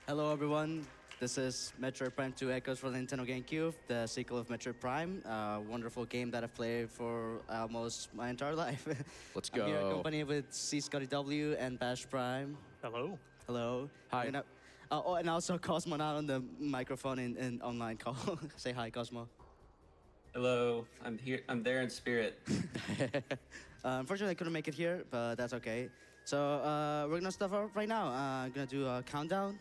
Hello, everyone. This is Metroid Prime 2 Echoes for the Nintendo GameCube, the sequel of Metroid Prime. A wonderful game that I've played for almost my entire life. Let's I'm here go. accompanied with C. Scotty W. and Bash Prime. Hello. Hello. Hi. And also Cosmo not on the microphone in online call. Say hi, Cosmo. Hello, I'm here. I'm there in spirit. Unfortunately, I couldn't make it here, but that's okay. So we're gonna start off right now. I'm gonna do a countdown.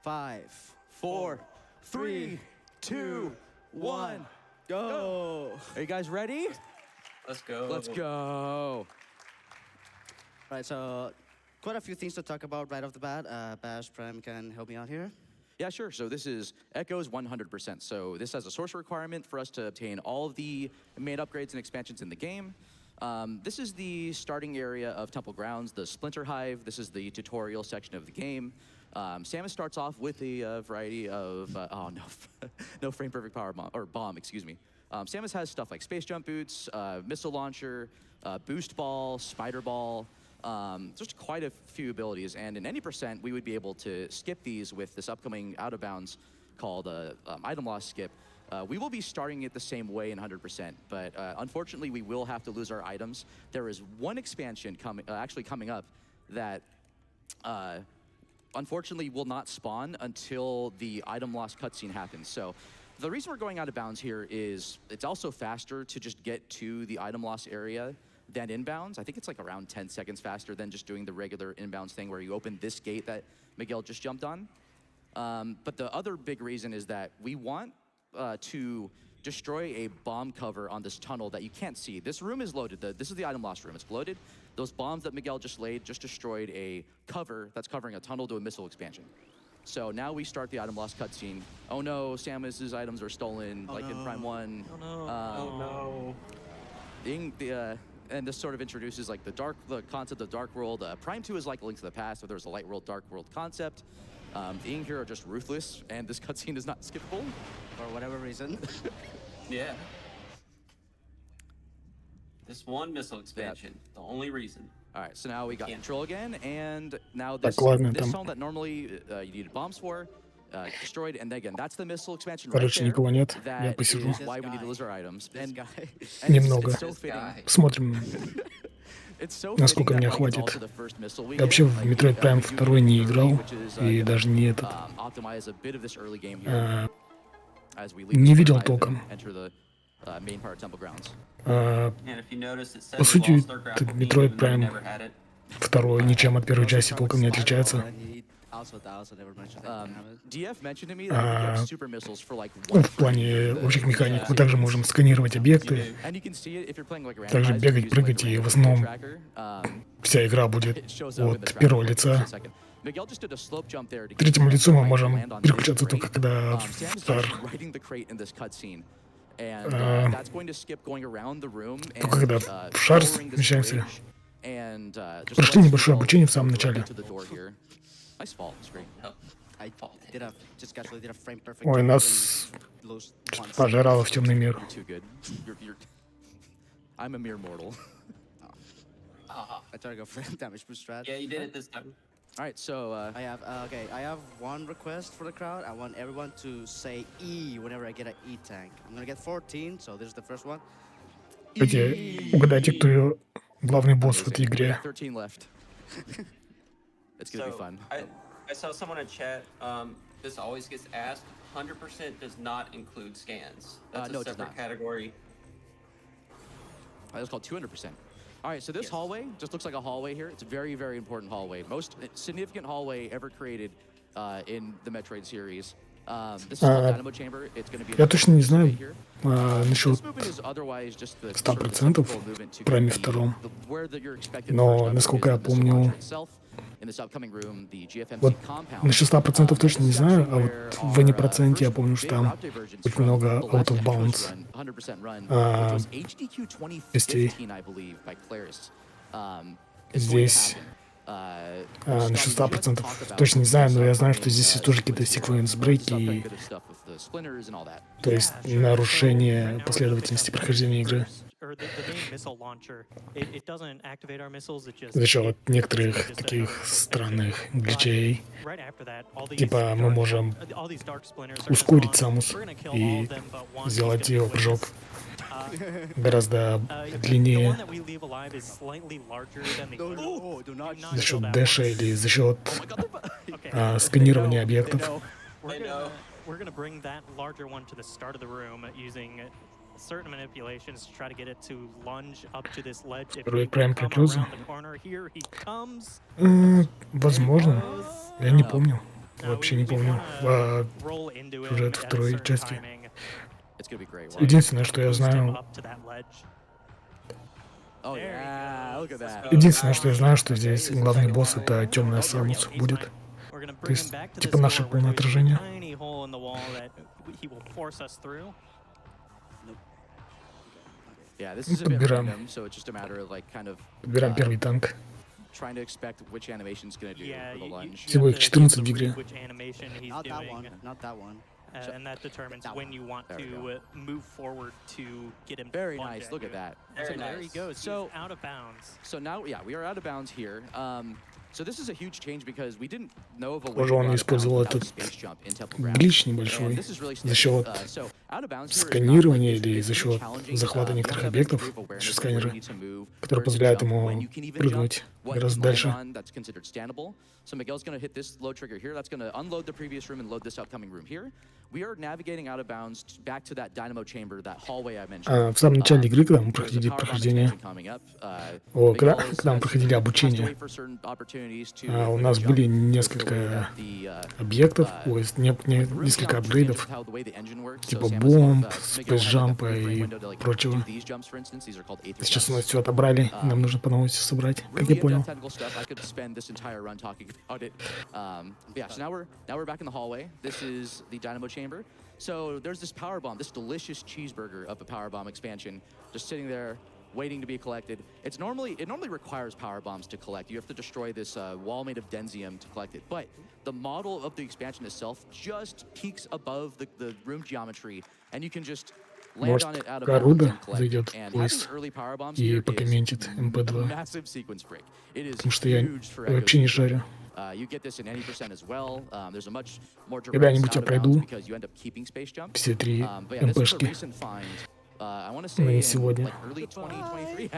5, 4, 3, 2, 1, go! Are you guys ready? Let's go. Let's go. Right, so quite a few things to talk about right off the bat. Bash Prime can help me out here. Yeah, sure. So this is Echoes 100%. So this has a source requirement for us to obtain all of the main upgrades and expansions in the game. This is the starting area of Temple Grounds, the Splinter Hive. This is the tutorial section of the game. Samus starts off with a variety of, oh no, no frame perfect power bomb, or bomb, excuse me. Samus has stuff like space jump boots, missile launcher, boost ball, spider ball, just quite a few abilities. And in any percent, we would be able to skip these with this upcoming out of bounds called item loss skip. We will be starting it the same way in 100%, but unfortunately, we will have to lose our items. There is one expansion actually coming up that unfortunately will not spawn until the item loss cutscene happens. So the reason we're going out of bounds here is it's also faster to just get to the item loss area than inbounds. I think it's like around 10 seconds faster than just doing the regular inbounds thing where you open this gate that Miguel just jumped on. But the other big reason is that we want to destroy a bomb cover on this tunnel that you can't see. This room is loaded. This is the item loss room. It's loaded. Those bombs that Miguel just laid just destroyed a cover that's covering a tunnel to a missile expansion. So now we start the item loss cutscene. Oh no, Samus's items are stolen, in Prime 1. Oh no. And this sort of introduces like the concept of Dark World. Prime 2 is like a Link to the Past, so there's a Light World, Dark World concept. The Ing here are just ruthless, and this cutscene is not skippable. For whatever reason. Yeah. This one missile expansion, the only reason. All right, so now we got Can't. control again, and now this ладно, this там- tunnel that normally you needed bombs for, destroyed, and again, that's the missile expansion Короче, right there. никого нет. Я That посижу. is why we need to lose our items. This And, guy. and Немного. It's so This fitting. guy. Посмотрим. It's so Насколько fitting меня that, like, it's хватит. also the first missile we Я вообще get. в Like, Metroid we Prime do 2 не Fury, играл, which is, и даже не этот. optimize a bit of this early game here А, as we leave не the видел hive and толком. enter the main part of Temple Grounds. А, And if you notice, it says По we сути, lost our grapple beam, Metroid even though we Prime never had it. второй ничем от первой Also части start толком не with Spider-Man, отличается. and he also never mentioned that he didn't have it. DF mentioned to me that we have super missiles for like Ну, one в плане frame. общих механик. Мы также можем сканировать объекты. And you can see it if you're playing like Также randomized, бегать, using, like, прыгать, the и в random основном tracker, вся игра будет it shows up in the от tracker первого for лица. just a second. Miguel just did a slope jump there to К третьему get лицу мы right to можем land on переключаться this только crate. когда Sam is стар. just riding the crate in this cutscene. And that's going to skip going around the room and Только когда в шар lowering this смещаемся. bridge and just Прошли lets небольшое Miguel обучение в самом go начале. right to the door here. Nice fall, it's great. I just casually did a frame perfect. Ой, jump нас and lose once. пожрало в темный мир. You're too good. You're I'm a mere mortal. I try to go frame damage boost strat. Yeah, you did it this time. All right, so I have one request for the crowd. I want everyone to say E whenever I get an E tank. I'm gonna get 14, so this is the first one. Кстати, угадайте, кто главный босс в этой amazing. We игре. got 13 left. It's gonna be fun. I saw someone in chat. This always gets asked. 100% does not include scans. That's no, a it does separate not. category. It's called 200%. All right, so this Yes. hallway just looks like a hallway here. It's a very, very important hallway. Most significant hallway ever created in the Metroid series. This is called Dynamo Chamber. It's going to be Я точно не знаю here. насчет This movement is otherwise just the 100% typical movement to в Прайме get the- втором. where you're expected Но, first up насколько is я the missile помню, launcher itself. In this upcoming room, the GFMC вот compound. насчет 100% точно не This is знаю, actually а вот where в our, any проценте я first помню, что big там route divergence очень from много the out last of Echoes bounds. run, 100% run, which А, was HDQ 2015, I believe, by Claris. Is going to Здесь happen. насчет Scotty, would you like to 100% talk about точно не знаю, но я знаю, upcoming, что здесь есть тоже какие-то sequence секвенс-брейки, stuff, и, good stuff with the splinters and all that. то есть Yeah, sure. So нарушение right now we're последовательности looking at прохождения игры. first, or the main missile launcher, it doesn't activate our missiles. It just За счет it's некоторых just таких another странных engine. гличей, Right after that, all these типа мы можем all these dark splinters are gonna ускорить spawn. Самус We're gonna kill all и of them, but one is сделать gonna be его witness. прыжок гораздо The one длиннее that we leave alive is slightly larger than the No, other. no, do not за kill счет that дэша one. или за счет Okay. сканирования They объектов. know. We're gonna bring that larger one to the start of the room using certain manipulations to try to get it to lunge up to this ledge. If Второй he will прайм come приплюза. around the corner, here he comes. There Возможно. he goes. Я не помню. No, Вообще we не помню. wanna roll into him сюжет at a второй certain части. timing It's gonna be great. to Единственное, что я boost him знаю, up to that ledge. Oh There he yeah, goes. look at Let's that. go. единственное, что я знаю, что здесь Okay, is главный the босс second это level. темная Oh, Самус He's будет. fine. We're gonna То bring есть him back to типа this наше door where полное there's a отражение. tiny hole in the wall that he will force us through. Yeah, this is a bit Подбираем. random, so it's just a matter of like kind of Подбираем первый танк. trying to expect which animation's gonna do Yeah, for the you lunge. Всего have их to 14 в read игре. which animation he's Not that doing, one. Not that one. and that determines that when one. you want There we to go. move forward to get him. Very lunge nice. at Look you. at that. And so Very there he nice. goes. So- He's out of bounds. So now, yeah, we are out of bounds here. So this is a huge change because we didn't know of a way Похоже, to он go out of bounds использовал without этот space jump in Temple Grounds. глич And небольшой this is really за счет so out of bounds here is not сканирования like или it's за pretty счет challenging. захвата You некоторых have to have объектов, degree of awareness через of where you сканеры, need to move, которые where to позволяют jump, ему when you can even прыгнуть jump, what you гораздо can land дальше. on that's considered standable. So Miguel's going to hit this load trigger here. That's going to unload the previous room and load this upcoming room here. We are navigating out of bounds back to that dynamo chamber, that hallway I mentioned. В самом начале игры, когда мы There's a проходили power bomb прохождение, expansion coming up. когда Miguel мы проходили has to обучение, wait for certain opportunities to у for нас the были jump, with the way несколько that the, объектов, ой, the room несколько jump апгрейдов, changes how the way the engine works. типа So Samus бомб, Miguel спейс has like a джампа free и window to like прочего. do these jumps, for instance. These are called A3 Сейчас у нас jumps. все отобрали, нам нужно по новому все собрать, как я Really понял. in-depth technical stuff. I could spend this entire run talking about it. Yeah, so now we're back in the hallway. This is the dynamo chamber. So there's this power bomb, this delicious cheeseburger of a power bomb expansion, just sitting there, waiting to be collected. It normally requires power bombs to collect. You have to destroy this wall made of denzium to collect it. But the model of the expansion itself just peaks above the room geometry, and you can just land on it out of bounds Гаруда and collect. зайдет And в having лес early power bombs и here is покомментит a МП2, massive sequence break. It is потому что я huge for вообще не Echo's шарю. You get this in any percent as well. There's a much more direct Когда-нибудь я out of bounds пройду because you end up keeping space jump. все три But yeah, this is a МПшки. recent find. I want to Но say не in сегодня. like early 2023.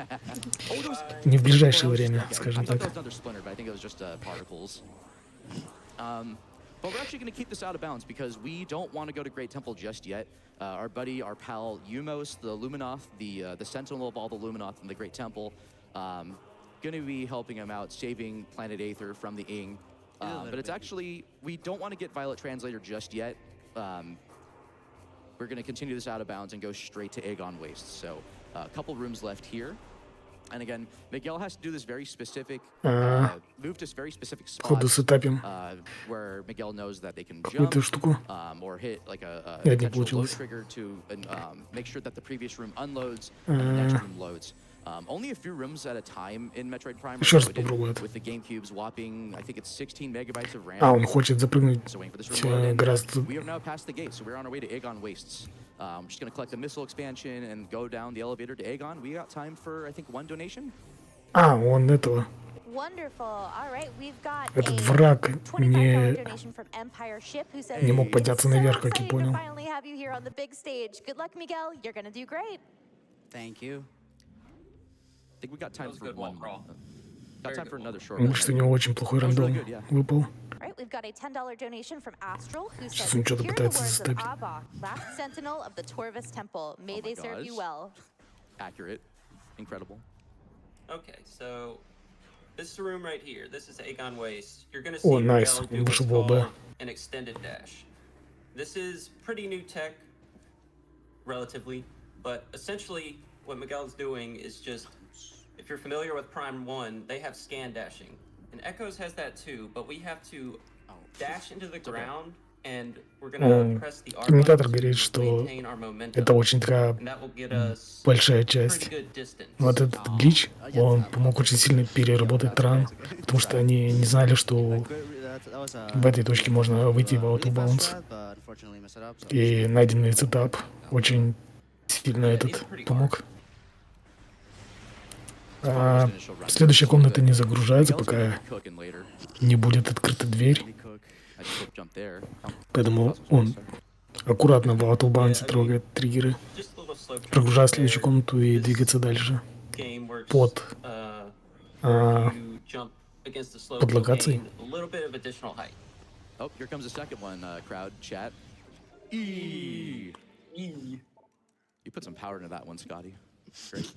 Oh, it was Не в ближайшее oh, время, okay. скажем I thought так. that was another splinter, but I think it was just particles. But we're actually going to keep this out of bounds because we don't want to go to Great Temple just yet. Our buddy, our pal Umos, the Luminoth, the sentinel of all the Luminoth in the Great Temple, going to be helping him out, saving Planet Aether from the Ing. But it's actually, we don't want to get Violet Translator just yet. We're going to continue this out of bounds and go straight to Aegon Waste. So a couple rooms left here. And again, Miguel has to do this very specific, move to very specific Ходу spots сетапим where Miguel knows that they can jump какую-то штуку. or hit like a Нет, не potential load получилось. trigger to make sure that the previous room unloads and the next room loads. Only a few rooms at a time in Metroid Prime are Еще раз loaded, попробует. with the GameCube's whopping, I think it's 16 megabytes of RAM. Он хочет запрыгнуть So waiting for this room to load in. гораздо... We are now past the gate, so we're on our way to Aegon Wastes. I'm just going to collect the missile expansion and go down the elevator to Aegon. We got time for, I think, one donation. Он этого. Wonderful. All right, we've got Этот a враг $25 не donation from Empire Ship who says не мог "It's подняться so наверх, как я exciting to понял. finally have you here on the big stage. Good luck, Miguel. You're gonna do great. Thank you. I think we got time was a for good wall one. crawl. Got Very time good for wall another short Потому one. что у него очень плохой That was really рандом good, yeah. выпал. All right, we've got a $10 donation from Astral who Сейчас says, он что-то "Hear the пытается words of застопить. Abba, last sentinel of the Torvis Temple. May Oh my they serve you gosh. well." Accurate. Incredible. Okay, so this room right here, this is Aegon Waste. You're gonna see О, найс, Miguel do он what's вышел в ОБ. called an extended dash. This is pretty new tech, relatively, but essentially what Miguel's doing is just, if you're familiar with Prime 1, they have scan dashing. And Echoes has that too, but we have to dash into the ground, and we're gonna press the R Комментатор button говорит, to что maintain our momentum. это очень такая And that will get us большая pretty часть. good distance. Вот этот глич, он помог очень сильно переработать тран, потому что они не знали, что That was в этой точке можно выйти в out of bounds. but unfortunately messed it up. So И найденный сетап очень сильно этот помог. А, Followers initial run. следующая комната не загружается, Miguel's пока gonna be cooking later. не будет открыта дверь. Let me cook. I just flip jump there. Oh, Поэтому Cosmo's он nice. аккуратно в аутлбаунсе Yeah, I mean, трогает триггеры, Just a little slope прогружая transition следующую there. комнату и This двигаться дальше. game works, Под, where а, you jump against the slope, под you'll локацией. gain a little bit of additional height. Oh, here comes the second one, crowd, chat. You put some power into that one, Scotty. Great.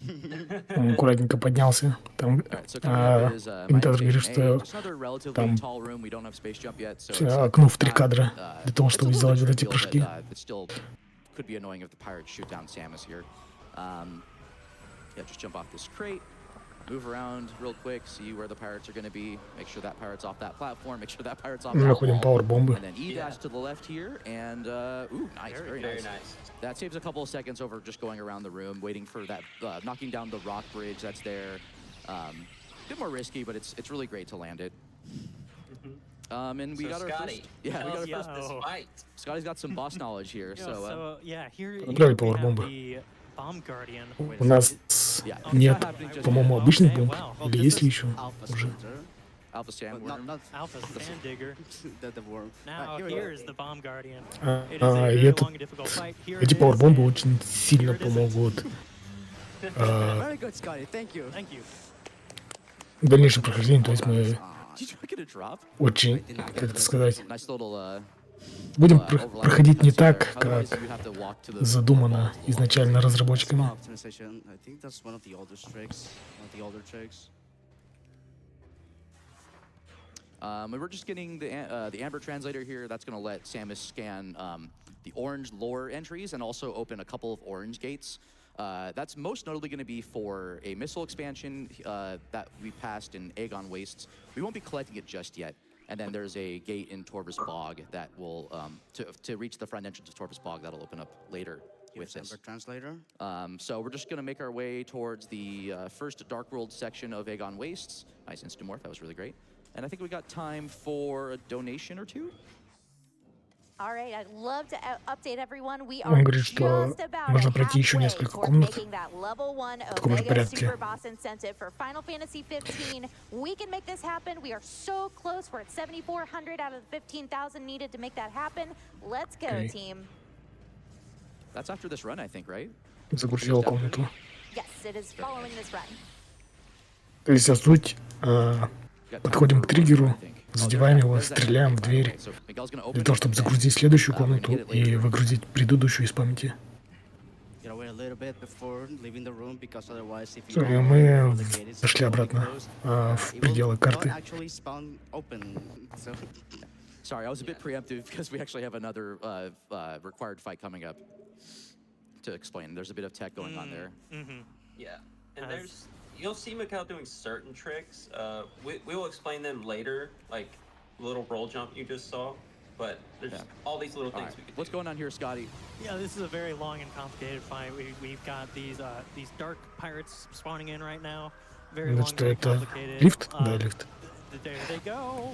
Он аккуратненько поднялся. Там Alright, so coming up is my комментатор говорит, station A. что Just another relatively там tall room. We don't have space jump yet, so it's окно в 3 not, кадра для того, it's a чтобы little сделать bit вот эти trivial, прыжки. but it still could be annoying if the pirates shoot down Samus here. Yeah, just jump off this crate, move around real quick, see where the pirates are going to be, make sure that pirate's off that platform, make sure that pirate's off that Находим wall, пауэрбомбы. and then E-dash to the left here, and ooh, nice, very Very nice. nice. That saves a couple of seconds over just going around the room, waiting for that, knocking down the rock bridge that's there. A bit more risky, but it's really great to land it. And we So got our Scotty, first, yeah, tell we got us our first. about this Yo. fight. Scotty's got some boss knowledge here, Yo, so yeah, here Отправили we have пауэрбомбы. the Bomb Guardian. У нас yeah, нет, it's not happening just по-моему, yet. обычных Okay, бомб. wow. Well, Или this есть ли is еще Alpha уже? Splinter, Alpha but Sandworm. not Alpha Sand Digger. the worm. Now Here we here go. is the Bomb Guardian. А, It is a и very это, long and difficult fight. Here эти it is, пауэрбомбы and очень сильно here it isn't. помогут Very good, Scotty. Thank you. Thank you. в дальнейшем прохождении. То есть мы Did you get a drop? очень, как это сказать, Nice little будем overlap проходить не cutscene так, there. Otherwise, как you have to walk to the задумано football. изначально разработчиками. Small optimization. I think that's one of the oldest tricks. One of the older tricks. And we're just getting the Amber translator here. That's going to let Samus scan the orange lore entries and also open a couple of orange gates. That's most notably going to be for a missile expansion that we passed in Aegon Wastes. We won't be collecting it just yet. And then there's a gate in Torvus Bog that will, to reach the front entrance of Torvus Bog, that'll open up later with this. Amber translator. So we're just going to make our way towards the first Dark World section of Aegon Wastes. Nice Instamorph, that was really great. And I think we got time for a donation or two. All right, I'd love to update everyone. We Он are говорит, что just about можно пройти еще halfway несколько towards комнат making that level 1 в таком же Omega порядке. Super Boss incentive for Final Fantasy 15. We can make this happen. We are so close. We're at 7,400 out of the 15,000 needed to make that happen. Let's go, Okay. team. That's after this run, I think, right? Загрузила комнату. Yes, it is following this run. То есть, суть, We got time подходим for к триггеру, one more, I think. Oh, задеваем there's его, that- there's that стреляем в gate, by the дверь, way. So Miguel's gonna open для того, it, чтобы and загрузить следующую we're gonna комнату get it и later. выгрузить предыдущую из памяти. Get away a little bit before leaving the room because otherwise, if you Всё, и go мы where the gate is зашли fully обратно closed, в it will пределы not карты. actually spawn open. So Sorry, I was a bit preemptive because we actually have another required fight coming up to explain. There's a bit of tech going on there. Yeah, and As- there's you'll see Mikhail doing certain tricks. We will explain them later, like the little roll jump you just saw. But there's Yeah. all these little All things right, we can what's do. going on here, Scotty? Yeah, this is a very long and complicated fight. We've got these dark pirates spawning in right now. Very long, Значит, very это complicated. лифт? Да, лифт. There they go.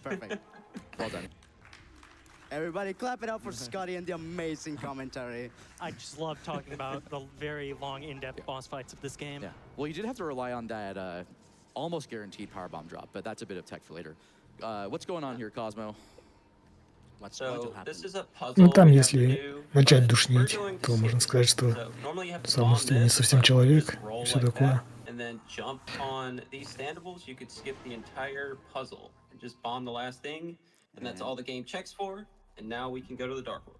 perfect. Well done. Everybody, clap it up for Scotty and the amazing commentary. I just love talking about the very long, in-depth boss fights of this game. Yeah. Well, you did have to rely on that almost guaranteed power bomb drop, but that's a bit of tech for later. What's going on here, Cosmo? What's going So to happen? this is a puzzle. Ну, там, we have to если do, начать but душнить, we're going to то skip можно it. сказать, что So normally you have to сам bomb Устин не this, совсем but человек just roll и все like такое. that, and then jump on these standables. You could skip the entire puzzle and just bomb the last thing, and that's all the game checks for. And now we can go to the Dark World.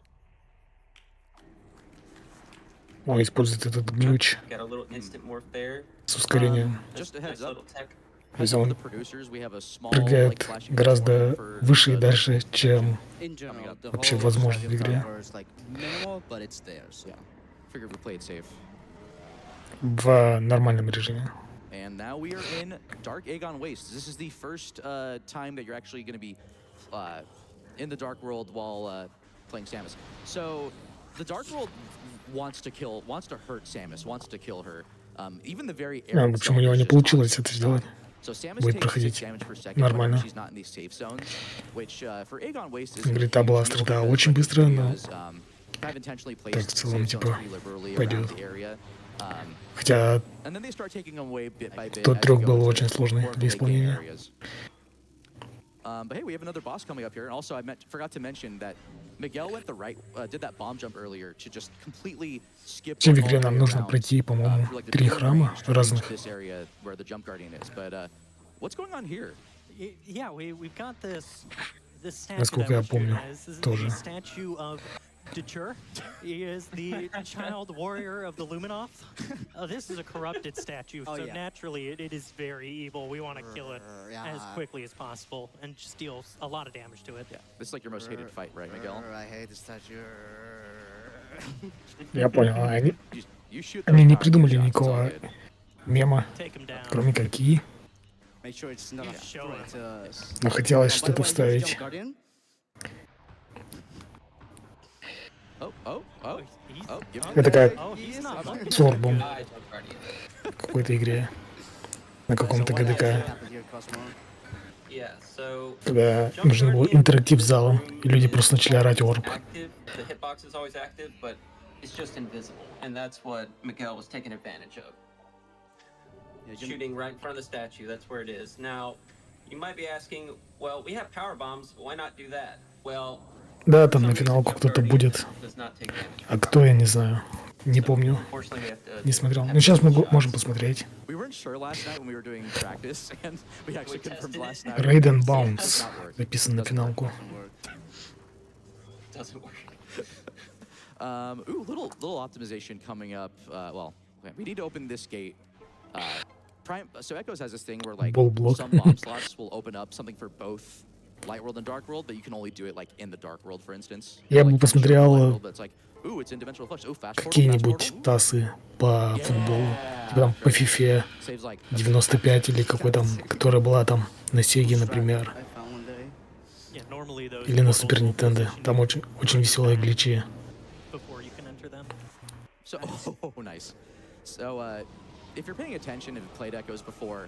Он использует этот глюч Got a little instant morph there. с ускорением. Just a Nice heads up. little tech. То есть For the он producers, we have a small, прыгает flashing гораздо warning for выше и the- дальше, чем In general, the вообще whole возможно strategy в игре. cover is like minimal, but it's there. So. Yeah. Figured we played safe. в нормальном режиме. And now we are in Dark Aegon Wastes. This is the first time that you're actually going to be in the Dark World while playing Samus. So the Dark World wants to hurt Samus, wants to kill her. Even the very area почему у него itself is не just получилось toxic. это сделать? So Samus Будет takes 6 проходить damage per second нормально. whenever she's not in these safe zones, which for Aegon Waste is Он a говорит, та huge была deal страда because, очень like, быстро, но studios, have intentionally так placed в целом safe zones типа pretty liberally around пойдет. the area. Хотя And then they start taking them away bit by bit. тот as you трюк go был into очень сложный more of the для late game исполнения. areas. But hey, we have another boss coming up here, and also I forgot to mention that Miguel went did that bomb jump earlier to just completely skip. Вообще в all the игре way нам нужно around, пройти, по-моему, through, like, the 3 dune храма range to reach разных. this area where the jump guardian is. But what's going on here? Yeah, we've got this statue Насколько that я we're shooting помню, at. This is тоже. the statue of Dechur. He is the child warrior of the Luminoth. This is a corrupted statue, Oh, so yeah. naturally it is very evil. We want to kill it as quickly as possible and just deal a lot of damage to it. Yeah, this is like your most hated fight, right, Miguel? I hate this statue. Я понял. You shoot Они those не power придумали shots, it's all никакого good. мема, Take him down. кроме как И. Make sure it's not Show right to us. Но хотелось By the что-то way, here's вставить. Jump Guardian. Oh, give me Это как Oh, he's not lucky. с орбом I jump guardian. в какой-то игре. На каком-то So what actually ГДК. happened here, Cosmo? Yeah, so Когда нужен был интерактив с залом, и люди просто начали орать орб. active. The hitbox is always active, but it's just invisible, and that's what Miguel was taking advantage of. Yeah, Jim- Shooting right in front of the statue. That's where it is. Now, you might be asking, well, we have power bombs. Why not do that? Well, Да, for там some на reason, финалку Jump кто-то Guardian будет. does not take damage А from кто, power я bombs. не знаю. Не So, помню. unfortunately, we have to Не смотрел. have Ну, сейчас some мы shots. можем посмотреть. We weren't sure last night when we were doing practice, and we actually confirmed tested it. last night. Raid and It does Bounce not work. написано на Doesn't work. финалку. Doesn't work. Little optimization coming up. Well, okay, we need to open this gate. So Echoes has this thing where like Ball block. some bomb slots will open up something for both Light World and Dark World, but you can only do it like in the Dark World, for instance. Я Like, бы you can show посмотрел, Light World, but it's like, ooh, it's in Dimensional Flesh. Oh, fast portal, fast Какие-нибудь portal. тасы по футболу. Типа там по Very nice. фифе Saves like 95 или какой там, которая была там на Сеге, например. I found one day. Yeah, normally those Или на portals Супер will Нинтендо. position Там you очень веселые гличи. before you can enter them. So, oh, nice. So, if you're paying attention and have played Echoes before,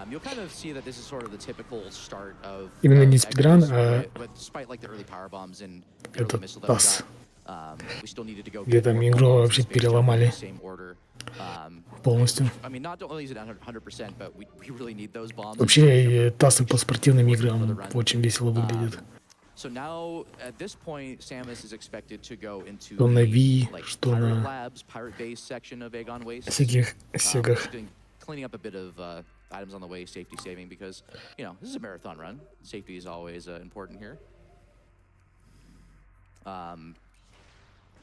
you'll kind of see that this is sort of the typical start of Именно не Echoes, спидран, а but despite like the early power bombs and the early этот missile that we таз. got, we still needed to go Где get там more игру bombs вообще and space jump in переломали the same order. полностью. I mean, not only is it 100%, but we really need those bombs. Вообще тасы по спортивным играм очень весело выглядят. So now, at this point, Samus is expected to go into Что на the, Ви, like, что Pirate на Labs, Pirate Base section of Aegon Waste. всяких Just сегах. cleaning up a bit of items on the way, safety saving, because, you know, this is a marathon run. Safety is always important here.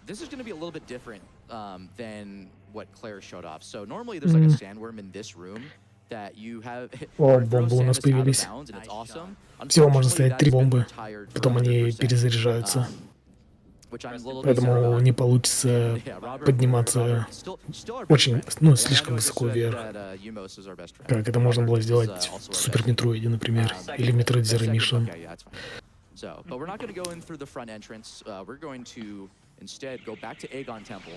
This is going to be a little bit different than what Claire showed off. So normally there's like a sandworm in this room that you have. О, where it throws бомбы у нас Samus out of появились. bounds, and it's awesome. Всего можно Unfortunately, ставить that 3 has been бомбы, retired for потом они 100%, перезаряжаются. which I'm a little concerned Поэтому about. не получится Yeah, Robert, подниматься still our best очень, friend. ну, And I слишком know I высоко just said вверх. that, Yumos is our best friend. Как это можно было Robert is, сделать also в our Супер best friend. Метроиде, например, или Metroid Zero Second, Mission. okay, yeah, that's fine. So, but we're not going to go in through the front entrance. We're going to instead go back to Aegon Temple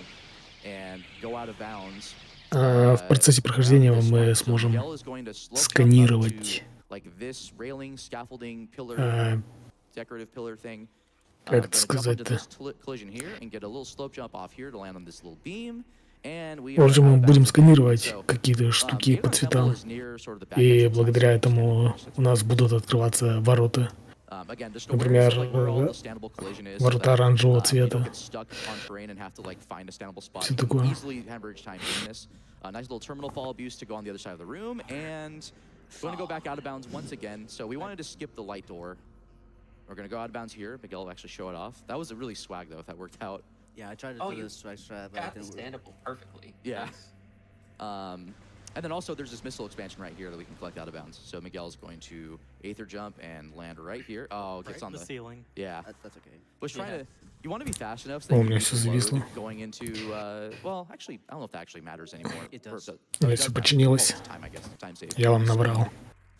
and go out of bounds. В процессе прохождения around this мы spot. So сможем Miguel is going to slope jump up сканировать, to, like this railing, scaffolding, pillar, э, decorative pillar thing. как Gonna это jump onto сказать-то. this collision here and get a little slope jump off here to land on this little beam. And we Позже are мы out of будем bounds. сканировать So, какие-то штуки Aegon по Temple цветам, is near sort of the back и entrance благодаря side, so этому it's у нас будут открываться ворота. Again, just Например, awareness of, like, where all the standable collision is, so ворота that, оранжевого you don't цвета. get stuck on terrain and have to like find a standable spot. Всё You can такое. easily hemorrhage time doing this. A nice little terminal fall abuse to go on the other side of the room, and we're going to go back out of bounds once again. So we wanted to skip the light door. We're going to go out of bounds here. Miguel will actually show it off. That was a really swag though, if that worked out. Yeah, I tried to Oh, do you this strike strat, but it Got the didn't work. standable perfectly. Yeah. Nice. And then also there's this missile expansion right here that we can collect out of bounds. So Miguel's going to Aether jump and land right here. Oh, gets on The the ceiling. yeah. That's okay. Was trying Yeah. to. You want to be fast enough so О, that у you меня can всё load зависло. going into. Well, actually, I don't know if that actually matters anymore. It does. У меня всё починилось. Time, I guess. Time save. Я вам наврал.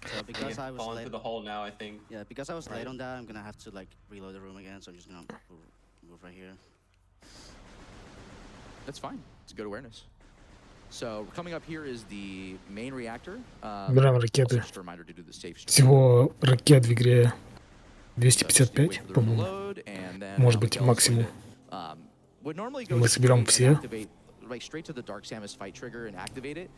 So because I was Fall late, into the hole now, I think. yeah, because I was late on that, I'm gonna have to like reload the room again. So I'm just gonna move right here. That's fine. It's good awareness. So coming up here is the main reactor. Берем Also ракеты. just a reminder to do the safe stream. Всего ракет в игре So just wait 255, for the room to по-моему. load, and then Может now быть, Miguel's going максимум. to, would normally go Мы to соберем stream and все. activate like straight to the Dark Samus fight trigger and activate it,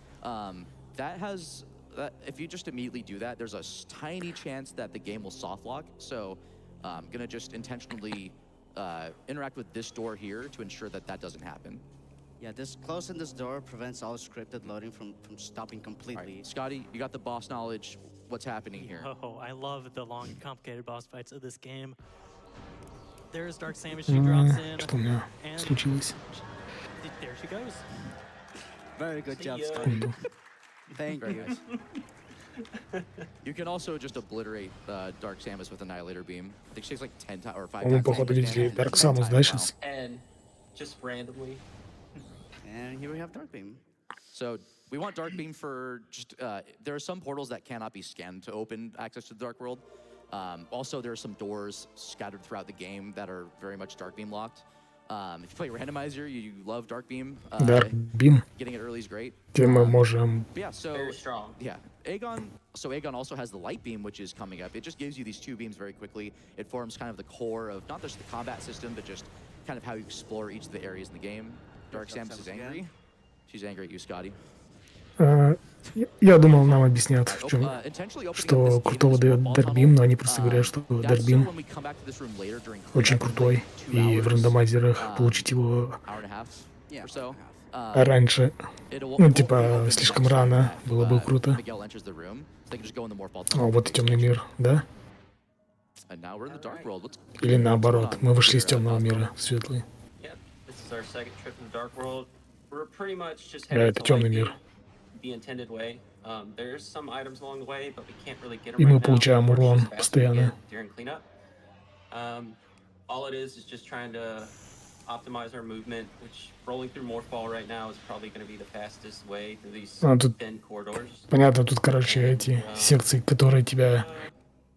if you just immediately do that, there's a tiny chance that the game will soft lock. So I'm gonna just intentionally interact with this door here to ensure that that doesn't happen. Yeah, this closing this door prevents all scripted loading from stopping All completely. right, Scotty, you got the boss knowledge. What's happening here? Oh, I love the long, complicated boss fights of this game. There's Dark Samus, she drops in, Что у меня and случилось? there she goes. Very good job, ya. Scotty. Секунду. Thank Very you. nice. You can also just obliterate Dark Samus with Annihilator Beam. I think she takes like 10 or 5 Мы, times. походу, damage видели damage Dark at the same Samus, time. да, сейчас? And just randomly. And here we have Dark Beam. So we want Dark Beam for just, there are some portals that cannot be scanned to open access to the Dark World. Also, there are some doors scattered throughout the game that are very much Dark Beam locked. If you play Randomizer, you love Dark Beam. Dark Beam. Getting it early is great. Где мы можем... But yeah, so Very strong. yeah, Aegon also has the Light Beam, which is coming up. It just gives you these 2 beams very quickly. It forms kind of the core of not just the combat system, but just kind of how you explore each of the areas in the game. Dark Samus is angry. She's angry at you, Scotty. Я думал, нам объяснят, в чем, Intentionally opening up что this крутого gate, this дает ball Dark tunnel, Beam, но они просто говорят, что that's Dark so Beam when we come back to this room later during очень cleanup, крутой, like 2 и в hours, рандомайзерах получить его hour and a half Yeah. or so. раньше, It'll ну, open типа, up слишком the рано next было time, бы круто. Miguel enters the room, so they can just go in the morph ball О, tunnel. вот и темный мир, да? And now we're in the dark world. What's Или наоборот, going on мы вышли из here, темного Cosmo? мира в светлый. Yep. This is our second trip to the Dark World. We're pretty much just Да, headed это to темный Light мир. Beam, the intended way. There's some items along the way, but we can't really get them И мы right now. получаем We're урон just faster to постоянно. get during cleanup. All it is just trying to optimize our movement, which rolling through Morph Ball right now is probably going to be the fastest way through these Тут thin corridors. понятно, тут, короче, эти секции, которые тебя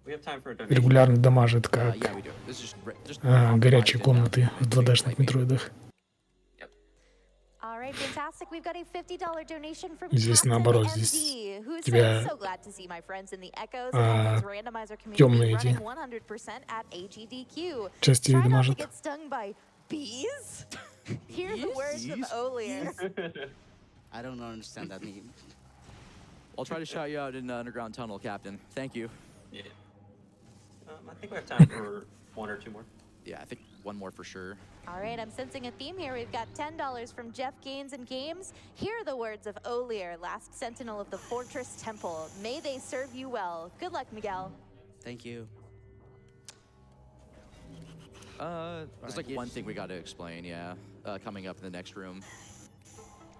We have time for a donation. регулярно дамажат, как yeah, we do. This is just горячие optimized комнаты в and 2D-шных Light Beam. метроидах. All right, fantastic. We've got a $50 donation from Здесь Captain наоборот, MD, здесь who тебя, says, so glad to see my friends in the Echoes and Echoes randomizer community темные эти running 100% at AGDQ. части Try not to дамажат. get stung by bees. Hear the words of Olear. I don't understand that meme. I'll try to shout you out in the underground tunnel, Captain. Thank you. Yeah. I think we have time for 1 or 2 more. Yeah, I think one more for sure. All right, I'm sensing a theme here. We've got $10 from Jeff Gaines and Games. Hear the words of Olear, last sentinel of the Fortress Temple. May they serve you well. Good luck, Miguel. Thank you. There's like one thing we got to explain, yeah, coming up in the next room.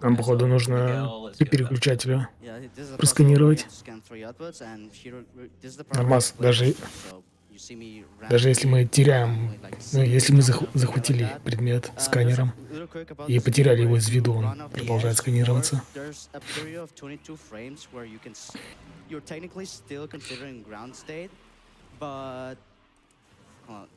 Нам, походу, нужно переключателя Yeah, this is the просканировать. process where you can scan 3 outputs, and here, this is the Нормас, process where- даже, so you see me даже если мы теряем, like, ну, если мы захватили предмет сканером Real quick about и this потеряли video, его if из you виду, run он off the продолжает edge, сканироваться. there's a period of 22 frames where you can you're technically still considering ground state, but hold on,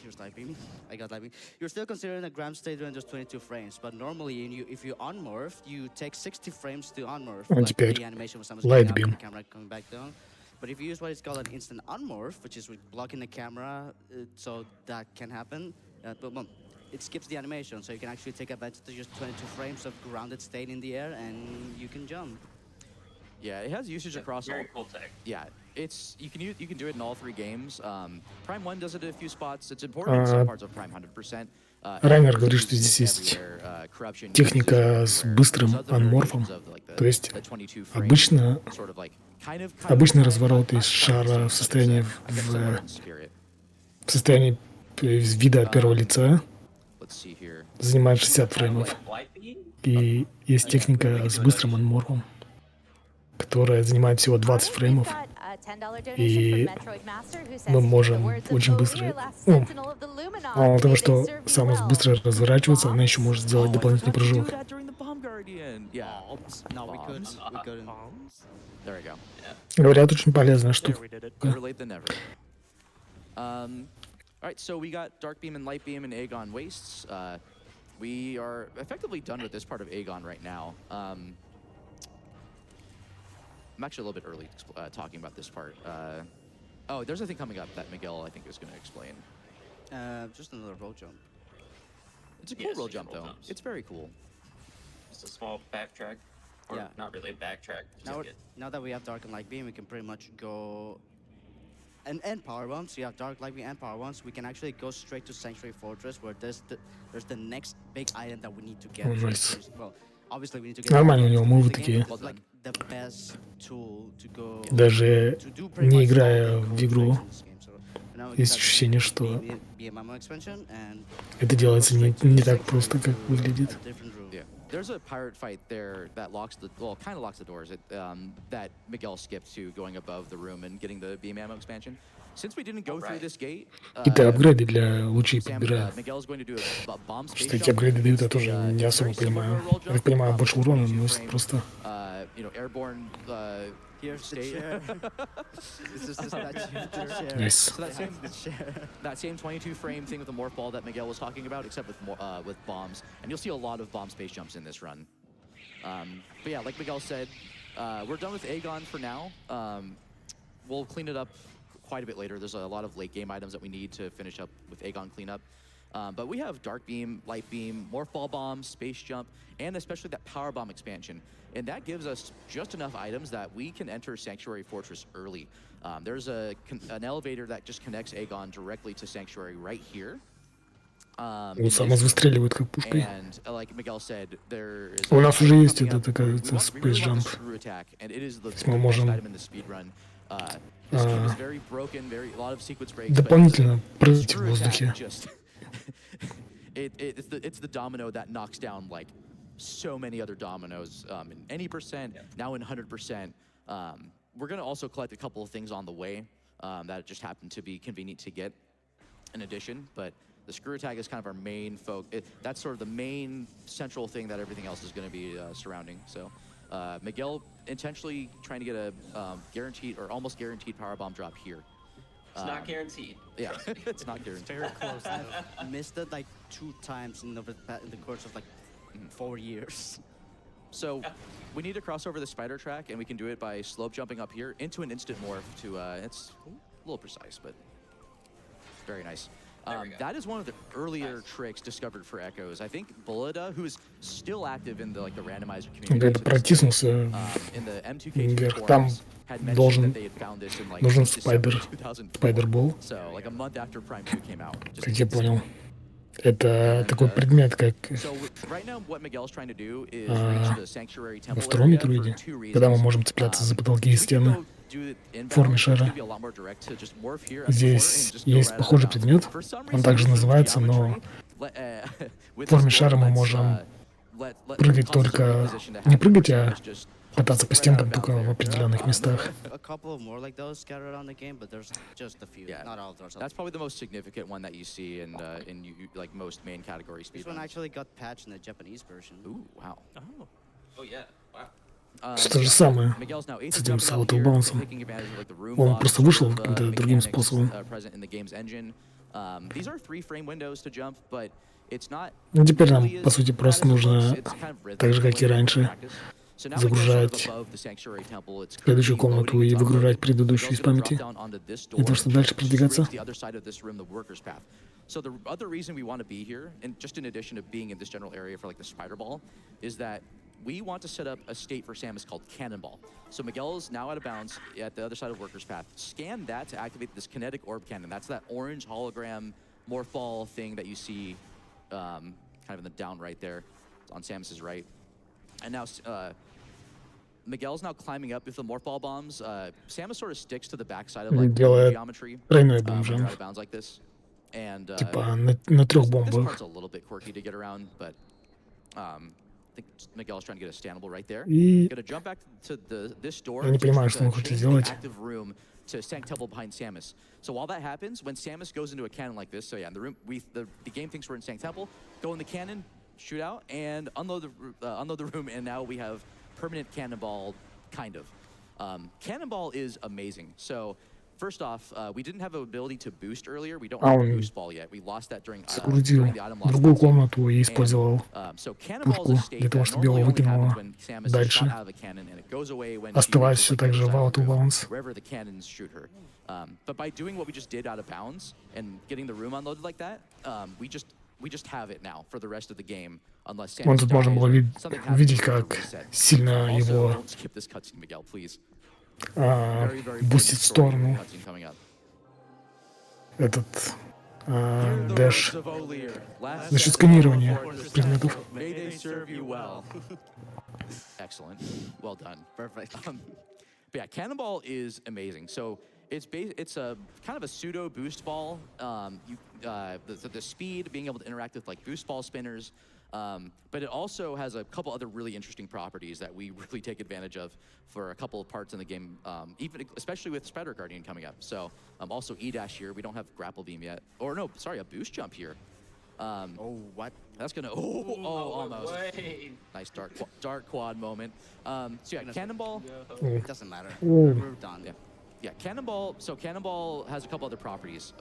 here's light beam. I got light beam. You're still considering a ground state when there's 22 frames, but normally if you unmorph, you take 60 frames to unmorph. А Like теперь the animation when someone's light going up and beam. the camera coming back down. But if you use what is called an instant unmorph, which is with blocking the camera, so that can happen, boom, it skips the animation, so you can actually take advantage of just 22 frames of grounded state in the air, and you can jump. Yeah, it has usage across all. Very cool tech. Yeah, you can do it in all 3 games. Prime 1 does it in a few spots. It's important in some parts of Prime 100%. Райнер говорит, что здесь есть техника с быстрым анморфом, то есть обычный разворот из шара в состоянии вида от первого лица занимает 60 фреймов. И есть техника с быстрым анморфом, которая занимает всего 20 фреймов. И мы можем очень быстро... Ну, мало того, что Самус быстро разворачивается, она еще может сделать дополнительный прыжок. Говорят, очень полезная штука. Alright, so we got Dark Beam and Light Beam and Aegon Wastes. We are effectively done with this part of Aegon right now. I'm actually a little bit early talking about this part. Oh, there's a thing coming up that Miguel, I think, is going to explain. Just another roll jump. It's a cool roll jump, though. It's very cool. Just a small backtrack. Or Yeah. not really a backtrack. Just get Now that we have Dark and Light Beam, we can pretty much go and Power Bombs. You have Dark Light Beam and Power Bombs. We can actually go straight to Sanctuary Fortress, where there's the next big item that we need to get. Nice. Well, obviously we need to get. Нормально у него to мувы beat the game, такие. but, like the best tool to go. Даже to do pretty не much all играя the в cool игру, tricks in this game. So now we есть got ощущение, что BMMO expansion, and это делается не так просто, как выглядит. a different room. Yeah. There's a pirate fight there that locks the, well, kind of locks the doors, that Miguel skipped to going above the room and getting the beam ammo expansion. Since we didn't go through this gate, Какие-то апгрейды для лучей подбираю. Miguel's going to do a bomb space Что эти jump. апгрейды дают, я It's тоже the, не it's особо very similar понимаю. to a roll Я jump, так понимаю, больше урона 22 наносит frame, просто. You know, airborne. Here's the State. chair. It's just the statue of the chair. Nice. So that same 22 frame thing with the morph ball that Miguel was talking about, except with bombs, and you'll see a lot of bomb space jumps in this run. But yeah, like Miguel said, we're done with Aegon for now. We'll clean it up quite a bit later. There's a lot of late game items that we need to finish up with Aegon cleanup. But we have Dark Beam, Light Beam, Morph Ball Bomb, Space Jump, and especially that Power Bomb expansion. And that gives us just enough items that we can enter Sanctuary Fortress early. There's an elevator that just connects Aegon directly to Sanctuary right here. Он сама выстреливает как пушкой. And like Miguel said, there is У нас уже есть coming это, up. кажется, We Space really want Jump. the screw attack, and it is the Мы best можем item in the speed run. This game is very broken, a lot of sequence breaks. дополнительно but the прыгать в screw воздухе. attack just it's the domino that knocks down like so many other dominoes in any percent, now in 100%. We're gonna also collect a couple of things on the way that just happen to be convenient to get in addition, but the screw attack is kind of our main that's sort of the main central thing that everything else is going to be surrounding. So Miguel intentionally trying to get a guaranteed or almost guaranteed power bomb drop here. It's not guaranteed. Yeah, it's not guaranteed. Very close. I've missed it like 2 times in the course of like 4 years. So we need to cross over the spider track, and we can do it by slope jumping up here into an instant morph to, it's a little precise, but very nice. That is one of the earlier tricks discovered for Echoes. I think Bullida, who's still active in the randomizer community, Когда протиснулся in the M2K вверх, там forums, had mentioned должен that they had found this in like нужен December спайдер, 2004. спайдербол, So like a month after Prime 2 came out. Just как я понял. Это такой предмет, как So right now, what Miguel's trying to do is reach the sanctuary во temple втором area for метроиде, 2 reasons. когда мы можем цепляться за потолки и стены. В форме шара. Здесь есть похожий предмет, он также называется, но в форме шара мы можем прыгать только... Не прыгать, а кататься по стенкам только в определенных местах. A couple of more like those scattered around the game, but there's just a few. Yeah, not all of those. that's probably the most significant one that you see in like most main category This speedruns. one actually got patched in the Japanese version. Ooh, wow. Oh. Oh yeah. Wow. То же самое Miguel's now с этим jumping с out auto here, bounce. taking advantage of, like, the room Он lock, просто вышел sort of, каким-то другим mechanics, способом. present in the game's engine. These are 3-frame windows to jump, but it's not Ну, теперь нам, really по as сути, bad просто as it нужно, looks. It's kind of rhythmic так же, как и when you раньше, practice. So now Miguel's sort of загружать above the sanctuary temple. It's следующую currently комнату loading и to выгружать upload. предыдущую из Miguel's gonna памяти, drop down onto this для того, door, чтобы дальше which продвигаться. reach the other side of this room, the workers' path. So the other reason we want to be here, and just in addition to being in this general area for like the spider ball, is that we want to set up a state for Samus called Cannonball. So Miguel is now out of bounds at the other side of Workers' Path. Scan that to activate this kinetic orb cannon. That's that orange hologram morph ball thing that you see kind of in the down right there. It's on Samus's right. And now Miguel's now climbing up with the morph ball bombs. Samus sort of sticks to the backside of like Делает geometry тройной when you're бомжем. out of bounds like this. And Типа на 3 this бомбах. part's a little bit quirky to get around, but I think Miguel's trying to get a standable right there. И Gonna jump back to this door. Я не понимаю, что он to хочет change the сделать. active room to Sanct Temple behind Samus. So while that happens, when Samus goes into a cannon like this, so yeah, in the room, the game thinks we're in Sanct Temple. Go in the cannon, shoot out, and unload the room, and now we have permanent cannonball, kind of. Cannonball is amazing. So. First off, we didn't have the ability to boost earlier. We don't have the он boost ball yet. We lost that during загрузил the item loss. другую комнату и использовал So Cannonball is a пушку state для того, that чтобы его normally only выкинуло happens when Samus is дальше, shot out of a cannon, and it goes away when she оставаясь reaches, все like, так the же other в side of out the of room, bounds. wherever the cannons shoot her. But by doing what we just did out of bounds and getting the room unloaded like that, we just have it now for the rest of the game, unless Вон Samus тут можно dies было or something happens видеть, to the как reset. сильно Also, его don't skip this cutscene, Miguel, please. Very, very important бустит в story сторону cutscene coming up. этот Hear the дэш. words of O'Lear, last Значит, sentinel сканирование of Fortress предметов. Temple. May they serve you well. Excellent. Well done. Perfect. But yeah, Cannonball is amazing. So it's a kind of a pseudo boost ball. The speed, being able to interact with like boost ball spinners, but it also has a couple other really interesting properties that we really take advantage of for a couple of parts in the game, even especially with Spider Guardian coming up. So also E-dash here. We don't have grapple beam yet, or no, sorry, a boost jump here. Oh, what? That's gonna almost. Wait. Nice dark quad moment. So yeah, Cannonball. It doesn't matter. О, We're done. Yeah, Cannonball. So Cannonball has a couple other properties.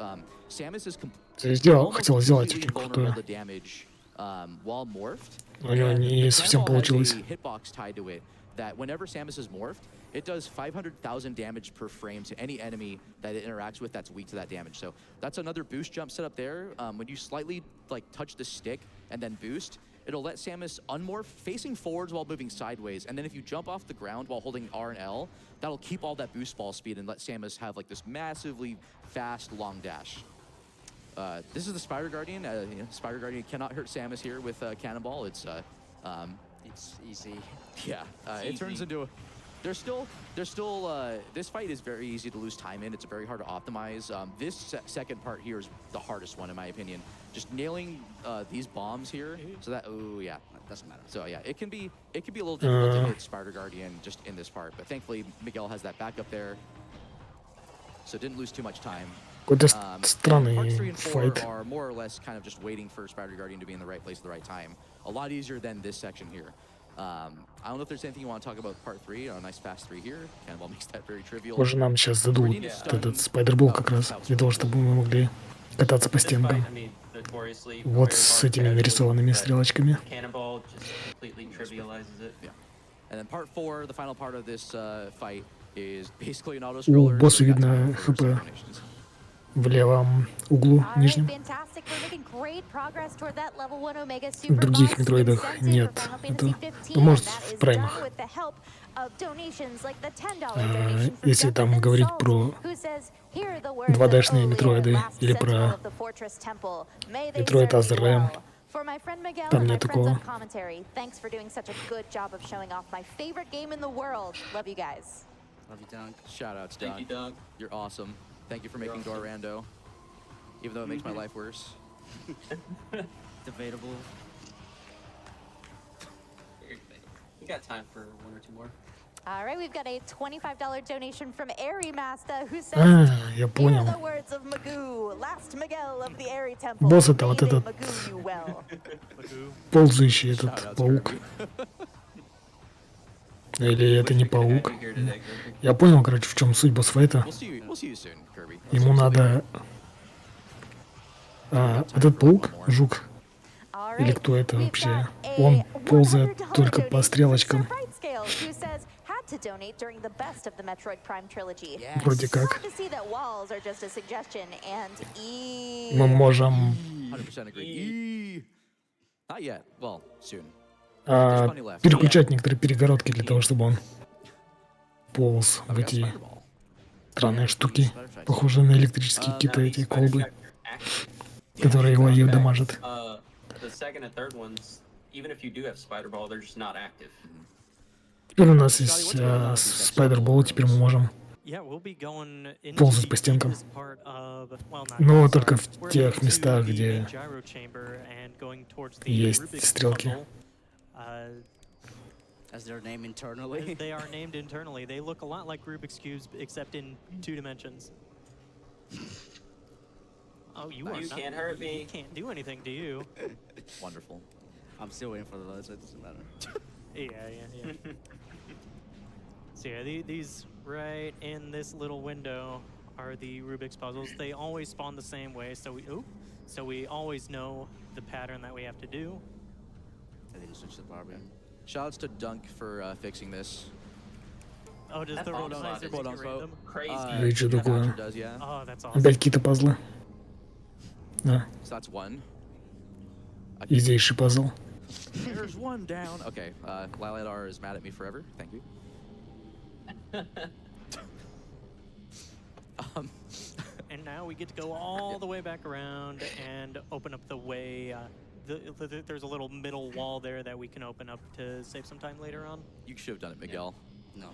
Samus is хотел сделать completely очень invulnerable крутое. to damage while morphed. Но у него And не the совсем Cannonball получилось. has a hitbox tied to it that whenever Samus is morphed, it does 500,000 damage per frame to any enemy that it interacts with that's weak to that damage. So that's another boost jump set up there. When you slightly like touch the stick and then boost, it'll let Samus unmorph facing forwards while moving sideways. And then if you jump off the ground while holding R and L, that'll keep all that boost ball speed and let Samus have like this massively fast long dash. This is the Spider Guardian. Spider Guardian cannot hurt Samus here with Cannonball. It's easy. yeah. It turns easy. into a. There's still. This fight is very easy to lose time in. It's very hard to optimize. This second part here is the hardest one in my opinion. Just nailing these bombs here. So that. Oh yeah. It doesn't matter. So yeah, it can be a little difficult to hit Spider Guardian just in this part, but thankfully Miguel has that backup there, so didn't lose too much time. Какой-то And странный parts 3 and 4 файт. are more or less kind of just waiting for Spider Guardian to be in the right place at the right time. A lot easier than this section here. I don't know if there's anything you want to talk about part 3. A nice fast 3 here. Cannonball makes that very trivial. Позже нам сейчас дадут этот спайдербол как раз, для того, чтобы мы могли кататься по This fight, стенкам. I mean, notoriously, Вот very с hard этими casually, нарисованными but стрелочками. Cannonball just completely trivializes it. Yeah. And then part 4, the final part of this fight, is basically an auto-scroller. боссу so you got видно time for ХП. some donations. В левом углу All right, нижнем. fantastic. We're making great progress toward that level 1 Omega В Super других Boss метроидах incentive нет for Final Fantasy этого. 15, Ну, может, and that в is праймах. done with the help of donations like the $10 donation from Если там Jonathan говорить Salt, про who says, "Here are the words of 2D-шные O'Lear, метроиды last или sentinel про of the Fortress Temple. May they Metroid serve you Other M. well." For my friend Miguel Там and my нет friends on такого. commentary, thanks for doing such a good job of showing off my favorite game in the world. Love you guys. Love you, Dunk. Shoutouts, Thank you, Doug. Doug. You're awesome. Thank you for You're making awesome. Dorando, even though it makes my life worse. Debatable. We got time for one or two more. All right, we've got a $25 donation from Airy Master, who says, Я "Here are понял. the words of Magoo, last Miguel of the Airy Temple. Босс это May вот they этот Magoo you well." ползающий этот Shoutouts, паук. Kirby. Или это не Wish we could have паук. you here today, Kirby. Я понял, короче, в чем суть босс-файта. We'll see you soon, Kirby. Ему надо... этот паук, жук, All или right, кто это we've вообще, got a он ползает $100 только по donation стрелочкам. from Sir Brightscales, who says, "Had to donate during the best of the Metroid Prime trilogy. Вроде как. Sad to see that walls are just a suggestion and Мы можем 100% agree. Not yet. Well, soon. There's plenty left. переключать некоторые перегородки для того, чтобы он полз Oh, в we got эти Spider-Ball. странные штуки, похожие на электрические какие-то Now, эти these колбы, spider tracks которые его и дамажат. The second and third ones, even if you do have Spider Ball, they're just not active. Теперь у нас есть спайдербол, теперь мы можем Yeah, we'll be going into ползать the по стенкам. deepest part of, well, not Но deep, только sorry. в We're тех heading to местах, the где main gyro chamber and going towards the есть Rubik's стрелки. puzzle. As their name internally. They are named internally. They look a lot like Rubik's cubes, except in 2 dimensions. Oh, you are You not, can't hurt you me. can't do anything, do you? Wonderful. I'm still waiting for the letter, so it doesn't matter. Yeah. So yeah, these right in this little window are the Rubik's puzzles. They always spawn the same way, so we always know the pattern that we have to do. I didn't switch the bar beam. Shoutouts to Dunk for fixing this. Oh, does That the bomb randomizer slot is make quote it unquote. random? Crazy. И что that такое? Raptor does, yeah. Oh, that's awesome. Опять какие-то пазлы. Да. So that's one. Easy puzzle. There's one down. Okay, Liladar is mad at me forever. Thank you. And now we get to go all the way back around and open up the way. There's a little middle wall there that we can open up to save some time later on. You should have done it, Miguel. No.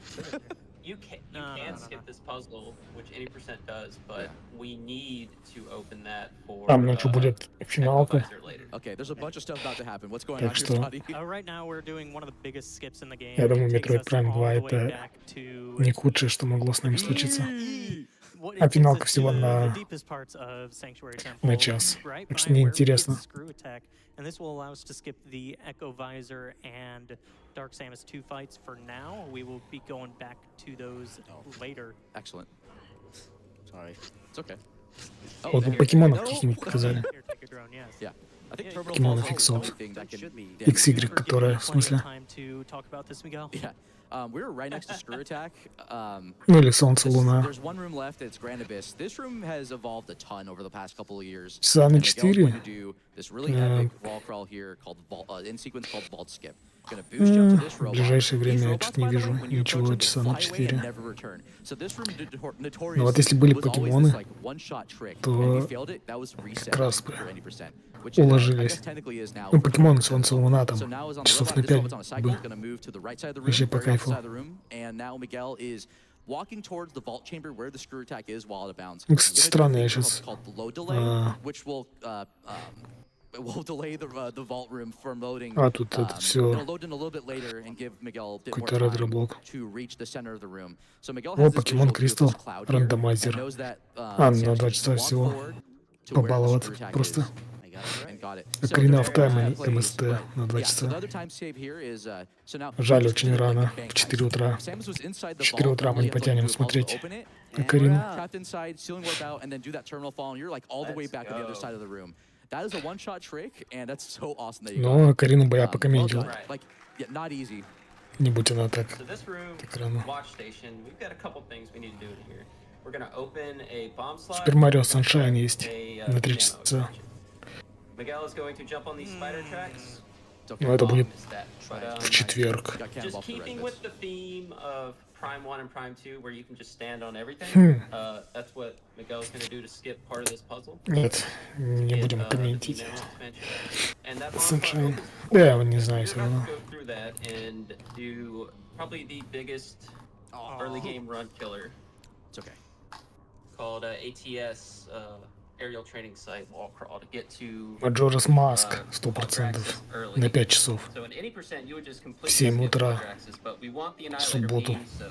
You can skip this puzzle, which any percent does, but we need to open that for Там ночью будет финалка. later. Okay, there's a bunch of stuff about to happen. What's going Так on here, что- Scotty? Right now we're doing one of the biggest skips in the game. Я думаю, It takes Metroid us Prime 2 all the way это back to не худшее, что могло с нами случиться. what А it takes финалка us всего to на- the deepest parts of Sanctuary Temple, на час. right Так by что мне where we get интересно. Screw Attack, and this will allow us to skip the Echo Visor and Dark Samus 2 fights for now. We will be going back to those later. Excellent. Sorry. It's okay. Вот here. покемонов No. каких-нибудь показали. Here, take a drone, yes. Yeah. I think Yeah, terminal Покемонов falls иксов. is the only thing that can Should be. damage XY, you. For giving которая, me в plenty смысле? of time to talk about this, Miguel. Yeah. We were right next to Screw Attack. Ну или Солнце, Луна. There's one room left. It's Grand Abyss. This room has evolved a ton over the past couple of years. Часа And на Miguel's 4. going to do this really epic wall crawl here called in sequence called Vault Skip. Gonna boost jump to this В robot. ближайшее These время я robots, что-то не by the way, вижу when you ничего approach them, часа they на fly away and 4. never return. So this room notoriously Ну вот если были was always покемоны, this, like, one-shot trick. то And if you failed it, that was reset как раз for any percent. Which I уложились. guess technically is now. Ну, покемоны Солнце, Луна там So now is on the часов robot. на This 5 robot's on a cycle. бы. It's gonna move to the right side of the room. Вообще по very opposite кайфу. side of the room. And now Miguel is walking towards the vault chamber where the screw attack is while it abounds. Ну, кстати, странно, я It's сейчас called load delay, which will delay the vault room from loading. тут это всё It'll load in a little bit later and give Miguel a bit more какой-то time ретро-блок. to reach the center of the room. So Miguel О, has this Покемон visual cue of Кристалл, this cloud here рандомайзер. and knows that, А, Samus на 2 just часа walk всего. forward to where the Побаловать screw attack просто. is. I got it right. And got it. Ocarina So of Time, there's а that не place, МСТ but на 2 yeah, so часа. the other time save here is, so now Жаль, just очень did it like рано, a bank в 4 heist. утра. Samus was inside the В 4 vault, утра мы you не have to, like, потянем do a puzzle to смотреть open it, Окарину. trapped inside, ceiling warp out, and then do that terminal fall, and you're like all the way Let's back to the other go. side of the room. That is a one-shot trick, and that's so awesome that you Но got it. Окарину бы я Well покомментил. done. Like, yeah, not easy. Не будь она так. So this room, Так рано. watch station, we've got a couple things we need to do in here. We're gonna open a bomb slot. Супер Марио Саншайн есть a, на 3 piano часа. expansion. Miguel is going to jump on these spider tracks. It's okay. Ну это будет Missed that, but, в четверг. Got just cannonball for the keeping red with bits. the theme of Prime 1 and Prime 2, where you can just stand on everything. That's what Miguel's gonna do to skip part of this puzzle. Нет, не Get, будем the комментить. piano expansion. And that bomb Саншайн. slot opens Да, я не знаю You're все about равно. to go through that and do probably the biggest early game run killer It's okay. called ATS Aerial Training Site Wall Crawl to get to Маджорас Маск, Quadraxis 100%. early. На 5 часов. So in any percent, you would just completely 7 skip утра. Quadraxis, but we want the Annihilator субботу. beam, so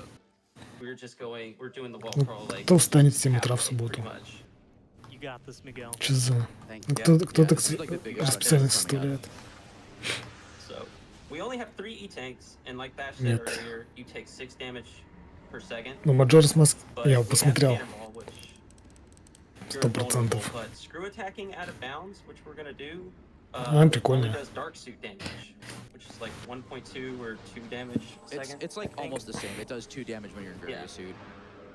we're just going, we're doing the wall Ну, crawl like кто встанет в 7 утра в halfway, субботу? pretty much. You got this, Miguel. Что за... Thank Ну, you. кто так this is like the big расписание event coming составляет? So we only have 3 E-tanks, and like Bash said Нет. earlier, you take 6 damage per second. Ну, Маджорас Маск, But я we have посмотрел. Cannonball, which you're 100%. vulnerable, But screw attacking out of bounds, which we're gonna do, прикольно. only does dark suit damage, which is like 1.2 or 2 damage a second. It's like I think. almost the same. It does 2 damage when you're in Gravity Yeah. Suit.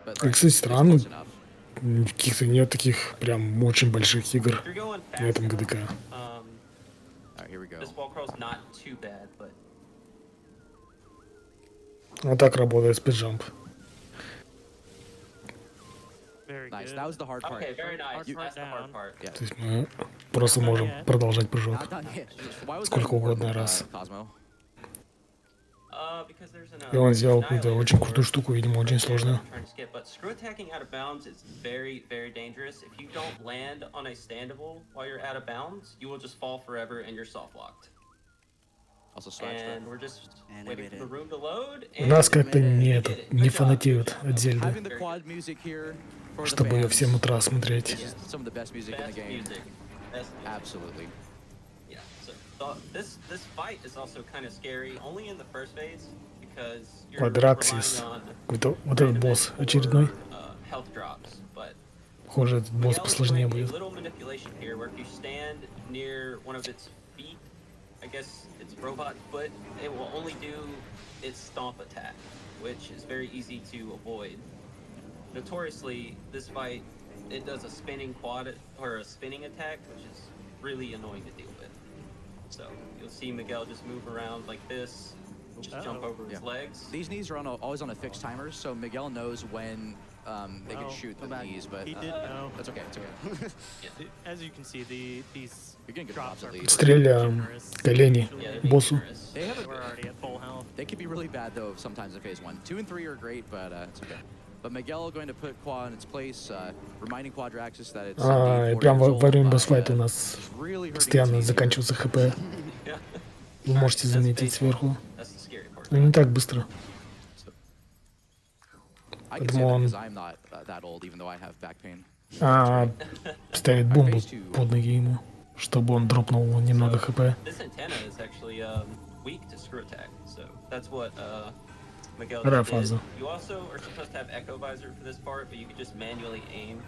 But И, кстати, it's странно, close enough. каких-то нет таких прям очень больших игр If you're going на fast этом enough, ГДК. Alright, here we go. this wall crawl's not too bad, but Вот так работает спиджамп. Very Nice. good. That was the hard part. okay, very nice. Hard part That's the hard down. part. Yeah. То есть мы просто можем продолжать прыжок. Not done yet. Why was Сколько that угодно important, раз. Cosmo? Because there's an, И он сделал Annihilator какую-то очень крутую board штуку, видимо, очень right there that сложную. I'm trying to skip, but screw attacking out of bounds is very, very dangerous. If you don't land on a standable while you're out of bounds, you will just fall forever and you're soft locked. Also swag strap. And we're just And waiting I for made the it. room to load. У нас and как-то не, we это, did it. не Good job. фанатеют от Зельды, Having the quad music here for the чтобы ее в fans 7 утра смотреть. is some of the best music in the Best game. music. Best music. Absolutely. Yeah. So this fight is also kind of scary, only in the first phase because you're Quadraxis. relying on Какой-то вот этот босс очередной. health drops, but Похоже, этот босс Miguel is посложнее doing a будет. little manipulation here, where if you stand near one of its feet, I guess its robot foot, it will only do its stomp attack, which is very easy to avoid. Notoriously, this fight, it does a spinning quad or a spinning attack, which is really annoying to deal with. So you'll see Miguel just move around like this, just jump over his legs. These knees are always on a fixed timer, so Miguel knows when they can shoot the knees, but He did know. that's okay. It's okay. As you can see, these You're getting good drops props at are least. pretty Стреляем generous. колени Yeah, they're being боссу. generous. They have We're already at full health. They can be really bad though sometimes in phase 1. 2 and 3 are great, but it's okay. But Miguel going to put Qua in its place, reminding Quadraxis that it's И прям во время босс-файта у нас постоянно заканчивается ХП. Yeah. Вы можете заметить сверху. That's the scary part. Но не так быстро. I can say that because I'm not that old, even though I have back pain. Ставит бомбу под ноги ему, чтобы он дропнул немного ХП. This antenna is actually weak to screw attack, so that's what Miguel Вторая did. фаза. You also are supposed to have echo visor for this part, but you could just manually aim.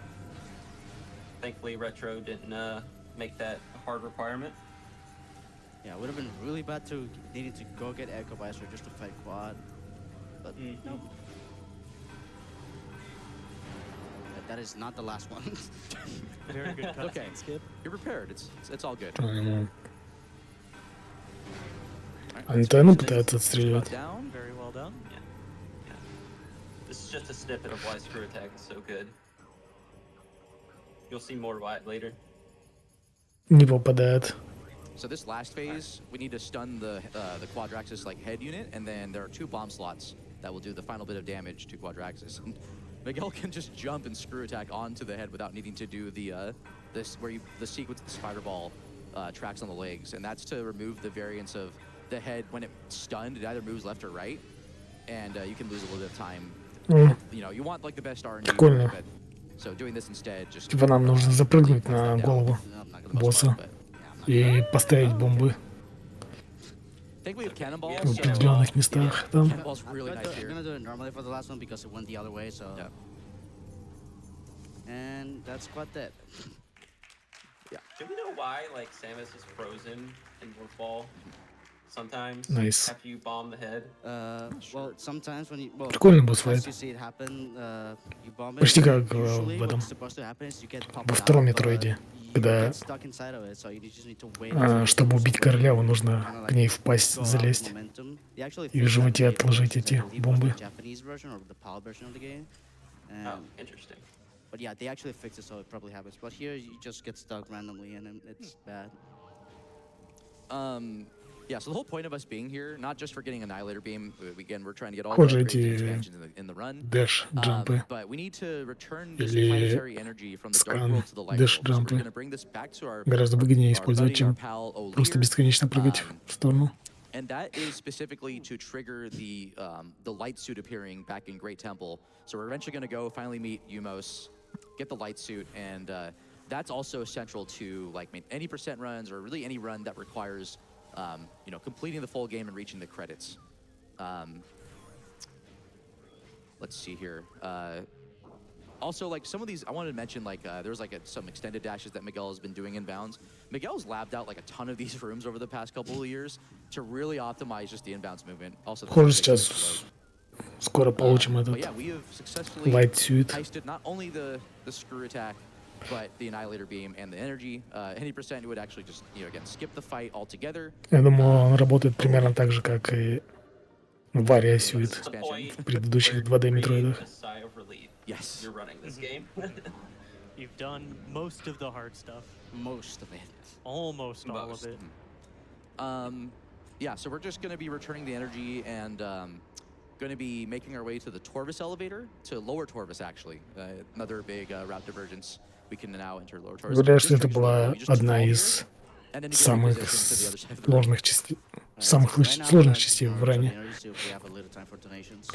Thankfully, Retro didn't make that a hard requirement. Yeah, it would have been really bad to needing to go get Echo Visor just to fight Quad. But no. That is not the last one. Very good cutscene, Okay. Skip. You're prepared. It's all good. Ему Alright, антенну let's пытается drop отстреливать. down. Very well done. This is just a snippet of why screw attack is so good. You'll see more why later. Не попадает. So this last phase, we need to stun the Quadraxis like head unit, and then there are 2 bomb slots that will do the final bit of damage to Quadraxis. And Miguel can just jump and screw attack onto the head without needing to do the the sequence of the spider ball tracks on the legs, and that's to remove the variance of the head when it's stunned. It either moves left or right, and you can lose a little bit of time. You know, you want like the best RNG, Прикольно. but so doing this instead just. Типа нам нужно запрыгнуть на голову No, I'm not gonna босса But и поставить бомбы I think we have cannonballs. в So, определенных местах там. cannonballs really nice I'm here. gonna do it normally for the last one because it went the other way, so. Yeah. And that's quite that. Do we know why like Samus is frozen in Wolfball? Sometimes Nice. after you bomb the head. Well, sometimes when you Прикольный once босс-файт. you see it happen, you bomb it. Почти and как usually в этом, what's supposed to happen is you get popped во втором out, but Метроиде, you когда get stuck inside of it, so you just need to wait until it чтобы goes убить away, королеву, kinda нужно like к ней впасть, go out of залезть momentum. They actually и в fixed that животе in the отложить versions, I эти believe it was бомбы. the Japanese version or the PAL version of the game. Oh, interesting. But yeah, they actually fixed it, so it probably happens. But here, you just get stuck randomly, and then it's bad. Yeah, so the whole point of us being here, not just for getting Annihilator Beam, again, we're trying to get all the Похоже, upgrades and эти expansions in the run. дэш-джампы But we need to return this или planetary energy from the dark скан, world to the light world. So we're дэш-джампы going to bring this back to our гораздо выгоднее our использовать, buddy, our чем pal просто O'Lear. бесконечно прыгать в сторону. And that is specifically to trigger the light suit appearing back in Great Temple. So we're eventually going to go finally meet Umos, get the light suit, and that's also central to like any percent runs or really any run that requires you know, completing the full game and reaching the credits. Let's see here. Also, like some of these, I wanted to mention like there's like some extended dashes that Miguel has been doing inbounds. Miguel's labbed out like a ton of these rooms over the past couple of years to really optimize just the inbounds movement. Also, Похоже, сейчас скоро получим but этот yeah, we have successfully light suit. heisted not only the screw attack, but the Annihilator Beam and the energy. Any percent would actually just, you know, again, skip the fight altogether. Я думаю, он работает примерно так же, как и Вария Сьюит It's the point в предыдущих where you 2D breathe метроидах. a sigh of relief. Yes. You're running this game. You've done most of the hard stuff. Most of it. Almost all of Most. it. Yeah, so we're just going to be returning the energy and going to be making our way to the Torvis elevator, to Lower Torvis, actually. Another big route divergence. We can now enter Lower Torvis. Говорят, что This это trench была will you just одна fall из here, and then you get самых repositioned to the other side of the room. сложных частей, самых Right now, сложных I'm частей gonna в ране. return energy, see if we have a little time for donations.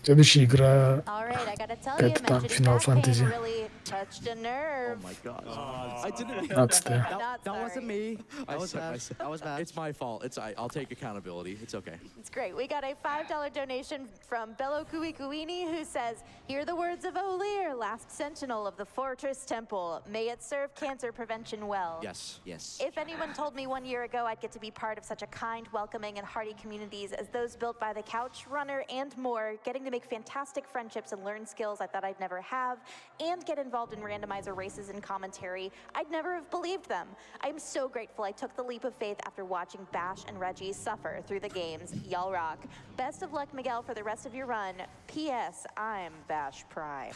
Следующая игра All right, I gotta tell you, Какая-то там mentioning Final back pain Fantasy. really touched a nerve. Oh my god. I didn't mean 15. Not That wasn't sorry. me. That was bad. That was bad. It's my fault. I'll take accountability. It's okay. It's great. We got a $5 donation from Bello Kuikuini who says, hear the words of O'Lear, last sentinel of the Fortress Temple. May it serve cancer prevention well. Yes. Yes. If anyone told me 1 year ago I'd get to be part of such a kind, welcoming, and hearty communities as those built by the Couch, Runner, and more, getting to make fantastic friendships and learn skills I thought I'd never have, and get involved involved in randomizer races and commentary, I'd never have believed them. I'm so grateful I took the leap of faith after watching Bash and Reggie suffer through the games. Y'all rock. Best of luck, Miguel, for the rest of your run. P.S. I'm Bash Prime.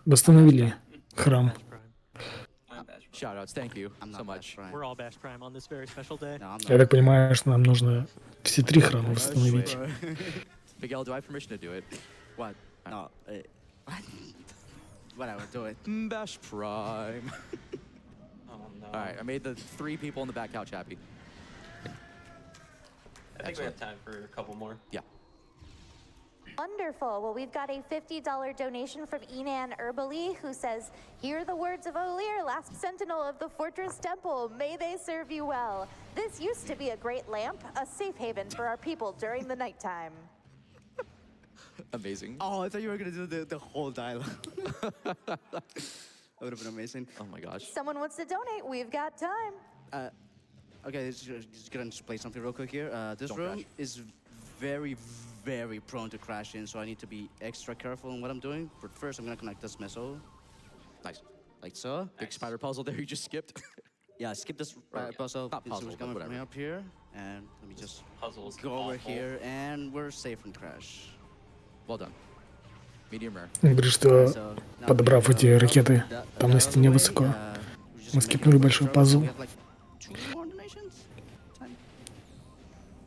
Восстановили храм. Bash Prime. I'm Bash Prime. Shoutouts, thank you I'm so not much. Bash Prime. We're all Bash Prime on this very special day. No, I'm Я not. так понимаю, что нам нужно все 3 храма восстановить. Miguel, do I have permission to do it? What? No. Whatever, do it. Bash Prime. Oh no. All right, I made the 3 people in the back couch happy. I think we have time for a couple more. Yeah. Wonderful. Well, we've got a $50 donation from Enan Herbali, who says, "Hear the words of O'Lear, last sentinel of the Fortress Temple. May they serve you well. This used to be a great lamp, a safe haven for our people during the nighttime." Amazing. Oh, I thought you were gonna do the whole dialogue. That would have been amazing. Oh my gosh. Someone wants to donate. We've got time. Okay, just gonna play something real quick here. This Don't room crash. is very, very prone to crashing, so I need to be extra careful in what I'm doing. But first, I'm gonna connect this missile, Nice. like so. Big spider puzzle there you just skipped. Yeah, skip this yeah. puzzle. Not This puzzle, was but coming from whatever. up here, and let me just Puzzles. go over awful. here, and we're safe from crash. Well done. Medium rare. Он говорит, что So, now подобрав we эти go ракеты the там на other стене way, высоко, we're just мы making скипнули it большой short, so пазл. we have, like, 2 more donations? Time.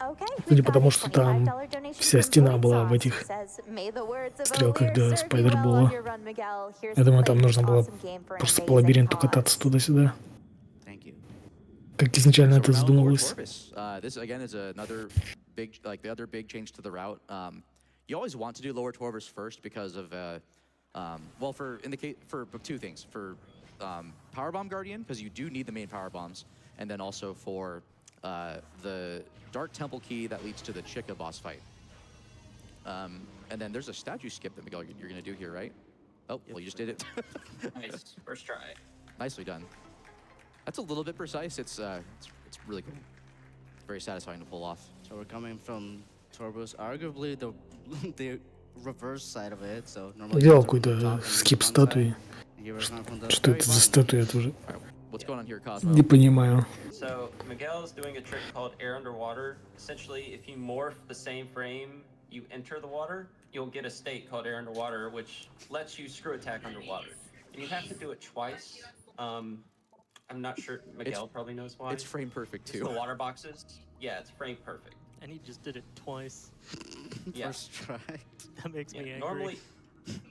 Okay, Судя we've по got тому, a что там $25 donation вся from стена была Boyd в Sauce, этих who says, "May the words of стрелках O'Lear для serve you well спайдербола. on your run, Miguel. Here's Я to думаю, play там this нужно было awesome game for an просто по amazing лабиринту cause." кататься туда-сюда, Thank you. как изначально So это we're now in Lower задумывалось. Torvis. This again is another big, like the other big change to the route. You always want to do Lower Torvis first because of, well, for 2 things. For Powerbomb Guardian, because you do need the main power bombs, and then also for the Dark Temple key that leads to the Chica boss fight. And then there's a statue skip that Miguel you're gonna do here, right? Oh, well, you just did it. Nice. First try. Nicely done. That's a little bit precise. It's really cool. Very satisfying to pull off. So we're coming from Torbos, arguably the the reverse side of it. So normally Делал it's from the какой-то top and скип one статуи. side, and here we're coming from the Что very это за bottom. статуя тоже? All right, what's going on here, Cosmo? Не понимаю. So Miguel is doing a trick called air underwater. Essentially, if you morph the same frame you enter the water, you'll get a state called air underwater, which lets you screw attack underwater. And you have to do it twice. I'm not sure. Miguel probably knows why. It's frame perfect It's too. the water boxes. Yeah, it's frame perfect. And he just did it twice. Yeah. First try. That makes me Yeah, angry. normally,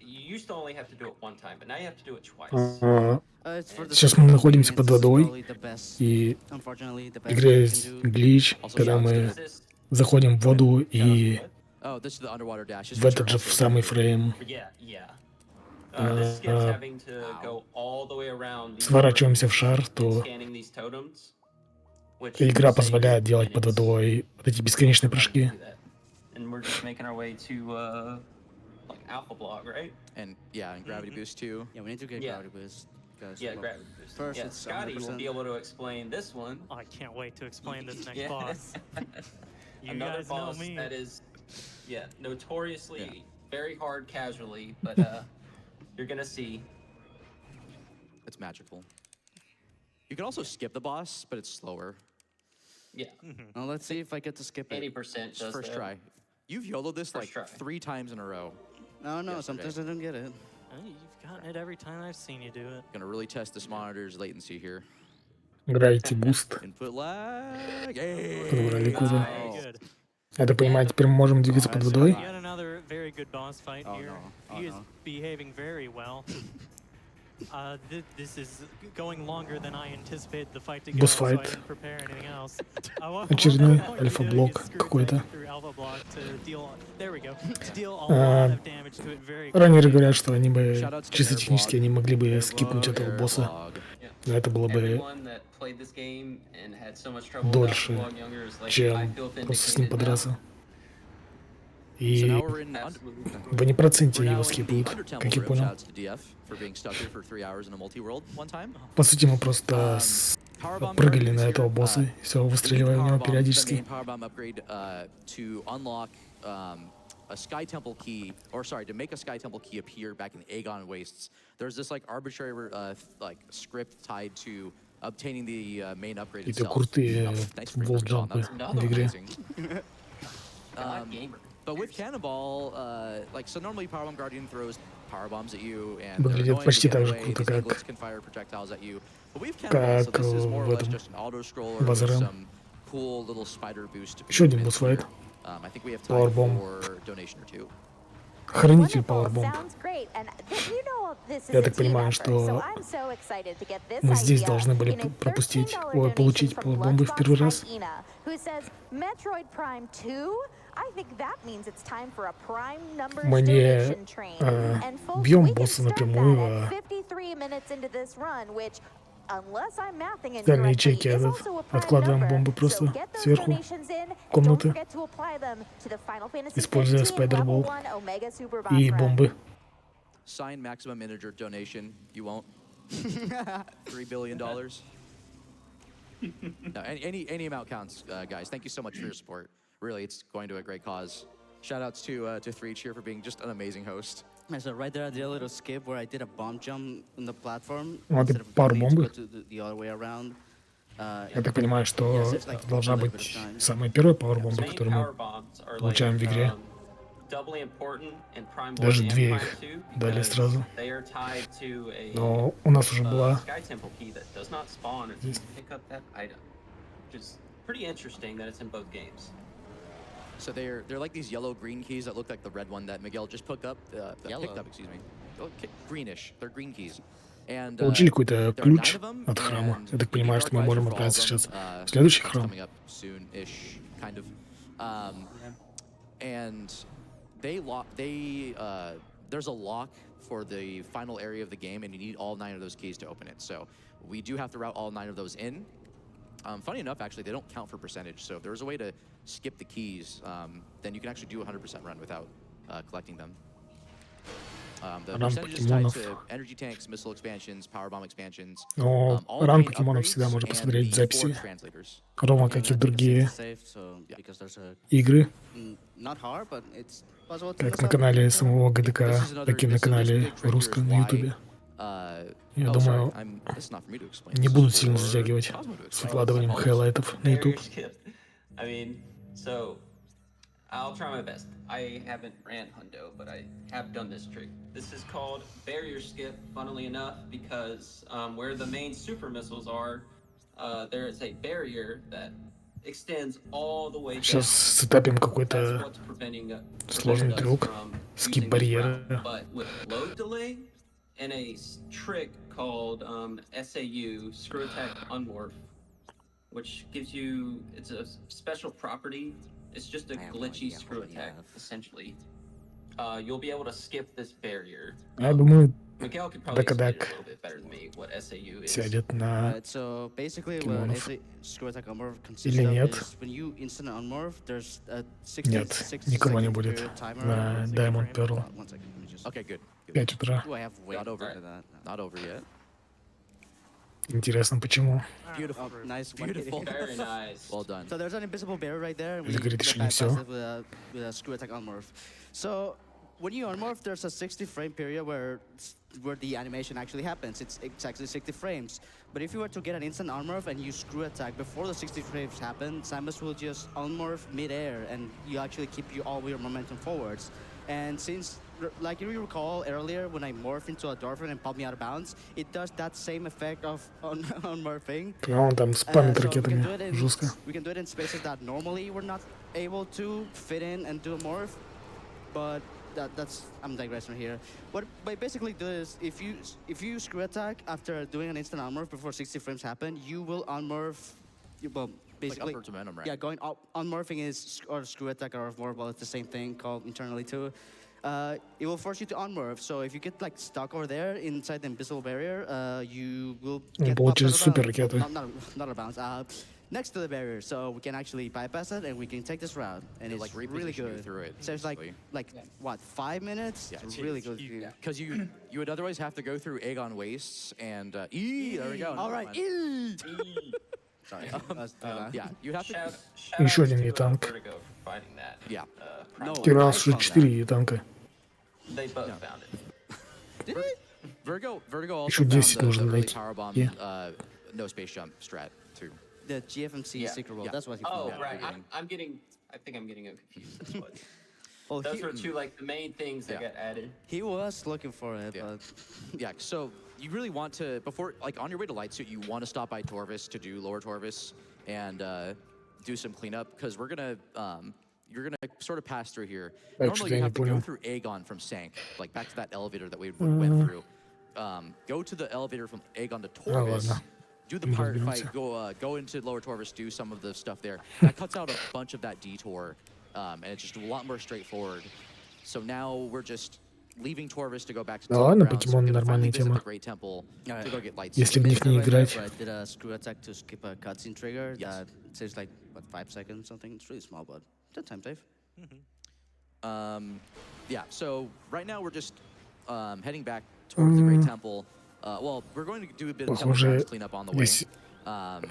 you used to only have to do it one time, but now you have to do it twice. It's for the Сейчас sake мы of находимся под convenience, it's водой, probably the best. и Unfortunately, the best играет we can do. глич, когда мы Is this? заходим в воду и Oh, this is the underwater dash. This в этот feature же also самый included. фрейм Yeah, yeah. This skips having to go all the way around. these сворачиваемся в totems шар, and то scanning these totems, which игра saves позволяет делать под minutes водой вот эти бесконечные for having to прыжки. do that. And we're just making our way to like Alpha Block, right? And yeah, and gravity boost too. Yeah, we need to get Yeah. gravity boost. Because, Yeah, well, gravity boost. First, yeah, it's Scotty will 100%. be able to explain this one. Oh, I can't wait to explain this next Yeah. boss. You Another guys know boss me. that is, yeah, notoriously Yeah. very hard casually, but you're gonna see. It's magical. You can also skip the boss, but it's slower. Yeah, Now let's see if I get to skip it. 80% does First that. try. You've YOLO'd this First like try. 3 times in a row. No, Yesterday. sometimes I don't get it. Oh, you've gotten it every time I've seen you do it. Gonna really test this monitor's latency here. Gravity Boost. Input lag. Подобрали Hey. куда. Very good. Я так понимаю, теперь мы можем двигаться под водой? Yet another very good boss fight Oh, here. no. Oh, He is no. behaving very well. This is going longer than I anticipated the fight to go, Boss so I fight. didn't prepare anything else. Очередной What I'm going to do альфа-блок is screw какой-то. attack through alpha block to deal, there we go, to deal a lot of damage to it very Раннеры quickly. говорят, что они бы, Shoutouts to чисто Airblog. технически, они могли бы скипнуть этого Airblog. босса, но это было бы Everyone that played this game and had so much trouble with дольше, Alpha Block Younger is like, I чем feel просто с ним vindicated now. подраться. So И now we're in Absolutely. в однопроценте we're now его in the скипнут, Under Temple как я room. понял. Shoutouts to DF for being stuck here for 3 hours in a multi-world one time. По сути, мы просто Powerbomb прыгали guard на is этого here. босса, и все, You need the выстреливая в него powerbomb, the периодически. main powerbomb upgrade to unlock a Sky Temple key, or sorry, to make a Sky Temple key appear back in Aegon Wastes, there's this like arbitrary like script tied to obtaining the main upgrade Какие-то itself. крутые Nice frame rate, John. волджампы That's в игре. amazing. God gamer. But with Cannonball, like so normally Powerbomb Guardian throws power bombs at you, and Выглядит they're почти annoying так же to get круто, away. как- These can fire projectiles at you. But we have Cannonball, so как this is more or в less этом just an auto scroller with Базарем. some cool little spider boost. to Еще один movement боссфайт. here. I think we have time Powerbomb. for donation or two. Хранитель Wonderful. Powerbomb. Sounds great. And you know this is Я a так team понимаю, effort, что so I'm so excited to get this мы здесь idea должны были in a пропустить, $13 ой, получить donation from Powerbomb в первый раз. Ina, who says Metroid Prime 2? I think that means it's time for a prime numbers Мне donation train. And folks, бьем we can босса start напрямую, that at 53 minutes into this run, which unless I'm mathing специальные incorrectly, ячейки is этот. also a prime Откладываем number. бомбы So просто get those сверху donations in, and don't комнаты, forget to apply them to the Final Fantasy используя 15 Level Spider-Ball 1 Omega Super Boss и run. бомбы. Sign maximum integer donation. You won't. $3 billion. No, any amount counts, guys. Thank you so much for your support. Really, it's going to a great cause. Shout outs to Threech here for being just an amazing host. So right there I did a little skip where I did a bomb jump on the platform Ну, а ты instead of пару going to бомбы? go to the other way around. Я так понимаю, что это должна быть самая первая пауэрбомба, Main которую power мы bombs are like получаем в игре. doubly important in Prime 1 Даже and две Prime их 2 дали because сразу. they are tied to a Но у нас уже была Sky Temple key that does not spawn until you pick up that item, which is pretty interesting that it's in both games. So they're like these yellow-green keys that look like the red one that Miguel just picked up. Picked up, excuse me. Oh, greenish. They're green keys. And Получили какой-то there are 9 ключ of them, от храма. and Я так you can понимаю, do что мы archives можем for all отправиться of them. сейчас в следующий It's храм. coming up soon-ish, kind of. And there's a lock for the final area of the game, and you need all 9 of those keys to open it. So we do have to route all 9 of those in. Funny enough, actually, they don't count for percentage. So if there was a way to skip the keys, then you can actually do a 100% run without collecting them. The Ранг percentage is tied покемонов. to energy tanks, missile expansions, power bomb expansions, Но all ранг main покемонов upgrades, всегда можно and посмотреть в the записи, forge translators. ровно как и другие Save, so because there's a игры, not hard, but it's possible to как mess на up. канале самого ГДК, This is another- так и на this is канале big trick here Руска is на why, Ютубе. Я oh, думаю, sorry, this is not for me to explain. не This будут is сильно for затягивать Cosmo to с explain. выкладыванием I suppose. хайлайтов на Barrier YouTube. skip. I mean, so I'll try my best. I haven't ran Hundo, but I have done this trick. This is called barrier skip, funnily enough, because where the main super missiles are, there is a barrier that extends all the way down. Сейчас сетапим That's какой-то what's preventing сложный us трюк, from скип using this барьера. route. But with load delay and a trick called SAU, Screw Attack Unmorph, which gives you, it's a special property. It's just a I have no glitchy idea screw what you attack, have. essentially. You'll be able to skip this barrier. Я думаю, Miguel could probably explain it Дакадак a little bit better than me what SAU is. сядет на... Right, so basically, Кимонов. what screw attack unmorph consists Или of нет? is when you instant unmorph, there's a 60 Нет, 60 никого не second будет period timer. на Diamond Pearl. One second, let me just. Okay, good. 5 утра. Do I have way Not over. for that? Not over yet. Интересно, почему? Beautiful. Oh, nice. Beautiful. Very nice. Well done. So there's an invisible barrier right there. And Это, говорит, get еще не bypass всё. it with a screw attack unmorph. So when you unmorph, there's a 60 frame period where the animation actually happens. It's actually 60 frames. But if you were to get an instant unmorph and you screw attack before the 60 frames happen, Samus will just unmorph midair, and you actually keep all your momentum forwards. And since, like you recall earlier, when I morph into a Dolphin and pop me out of bounds, it does that same effect of unmorphing. Он там спамит So ракетами жестко. we can do it in spaces that normally we're not able to fit in and do a morph, but that's I'm digressing here. What I basically do is if you screw attack after doing an instant unmorph before 60 frames happen, you will unmorph. Well, basically, upwards momentum, right? yeah, going up. Unmorphing is or screw attack or morph, well, it's the same thing called internally too. It will force you to unmorph. So if you get like stuck over there inside the invisible barrier, you will get popped получили out of супер bounds. ракеты. Not out of bounds. Next to the barrier, so we can actually bypass it and we can take this route, and They, it's like, really reposition you good. through it, So it's like basically. what 5 minutes? Yeah, It's it's really good. Because you would otherwise have to go through Aegon Wastes and there we go. All right. Sorry. Yeah, you have to. Shout Еще outs один to E-танк. Vertigo for finding that. Yeah. No, Первый раз I уже found 4 танка. They both found it. Did it? Virgo also Еще found 10 the нужно early найти. powerbomb, Yeah. no space jump strat too. The GFMC Yeah. secret world. Yeah. That's what he Oh, found. right. Yeah. I think I'm getting confused. That's what. Well, Those he, were two like the main things that Yeah. got added. he was looking for it, Yeah. but Yeah, so you really want to, before, like on your way to Light Suit, you want to stop by Torvis to do Lower Torvis and do some cleanup, because you're gonna sort of pass through here. Так, Normally что-то you я не have to go понял. through Aegon from Sank, like back to that elevator that we went through. Go to the elevator from Aegon to Torvis, ладно. do the Мы pirate разберемся. fight, go into Lower Torvis, do some of the stuff there. That cuts out a bunch of that detour, and it's just a lot more straightforward. So now we're just leaving Torvis to go back to Да Temple ладно, Grounds. покемоны We're gonna finally нормальная visit тема. the Great Temple to Alright. go get Light Если Suit. в них не играть. I did a screw attack to skip a cutscene trigger Yes. that saves like what 5 seconds something. It's really small, but it's time save. Yeah, so right now we're just heading back towards the Great Temple. Well, we're going to do a bit of Temple Похоже, Grounds cleanup on the way. есть Um,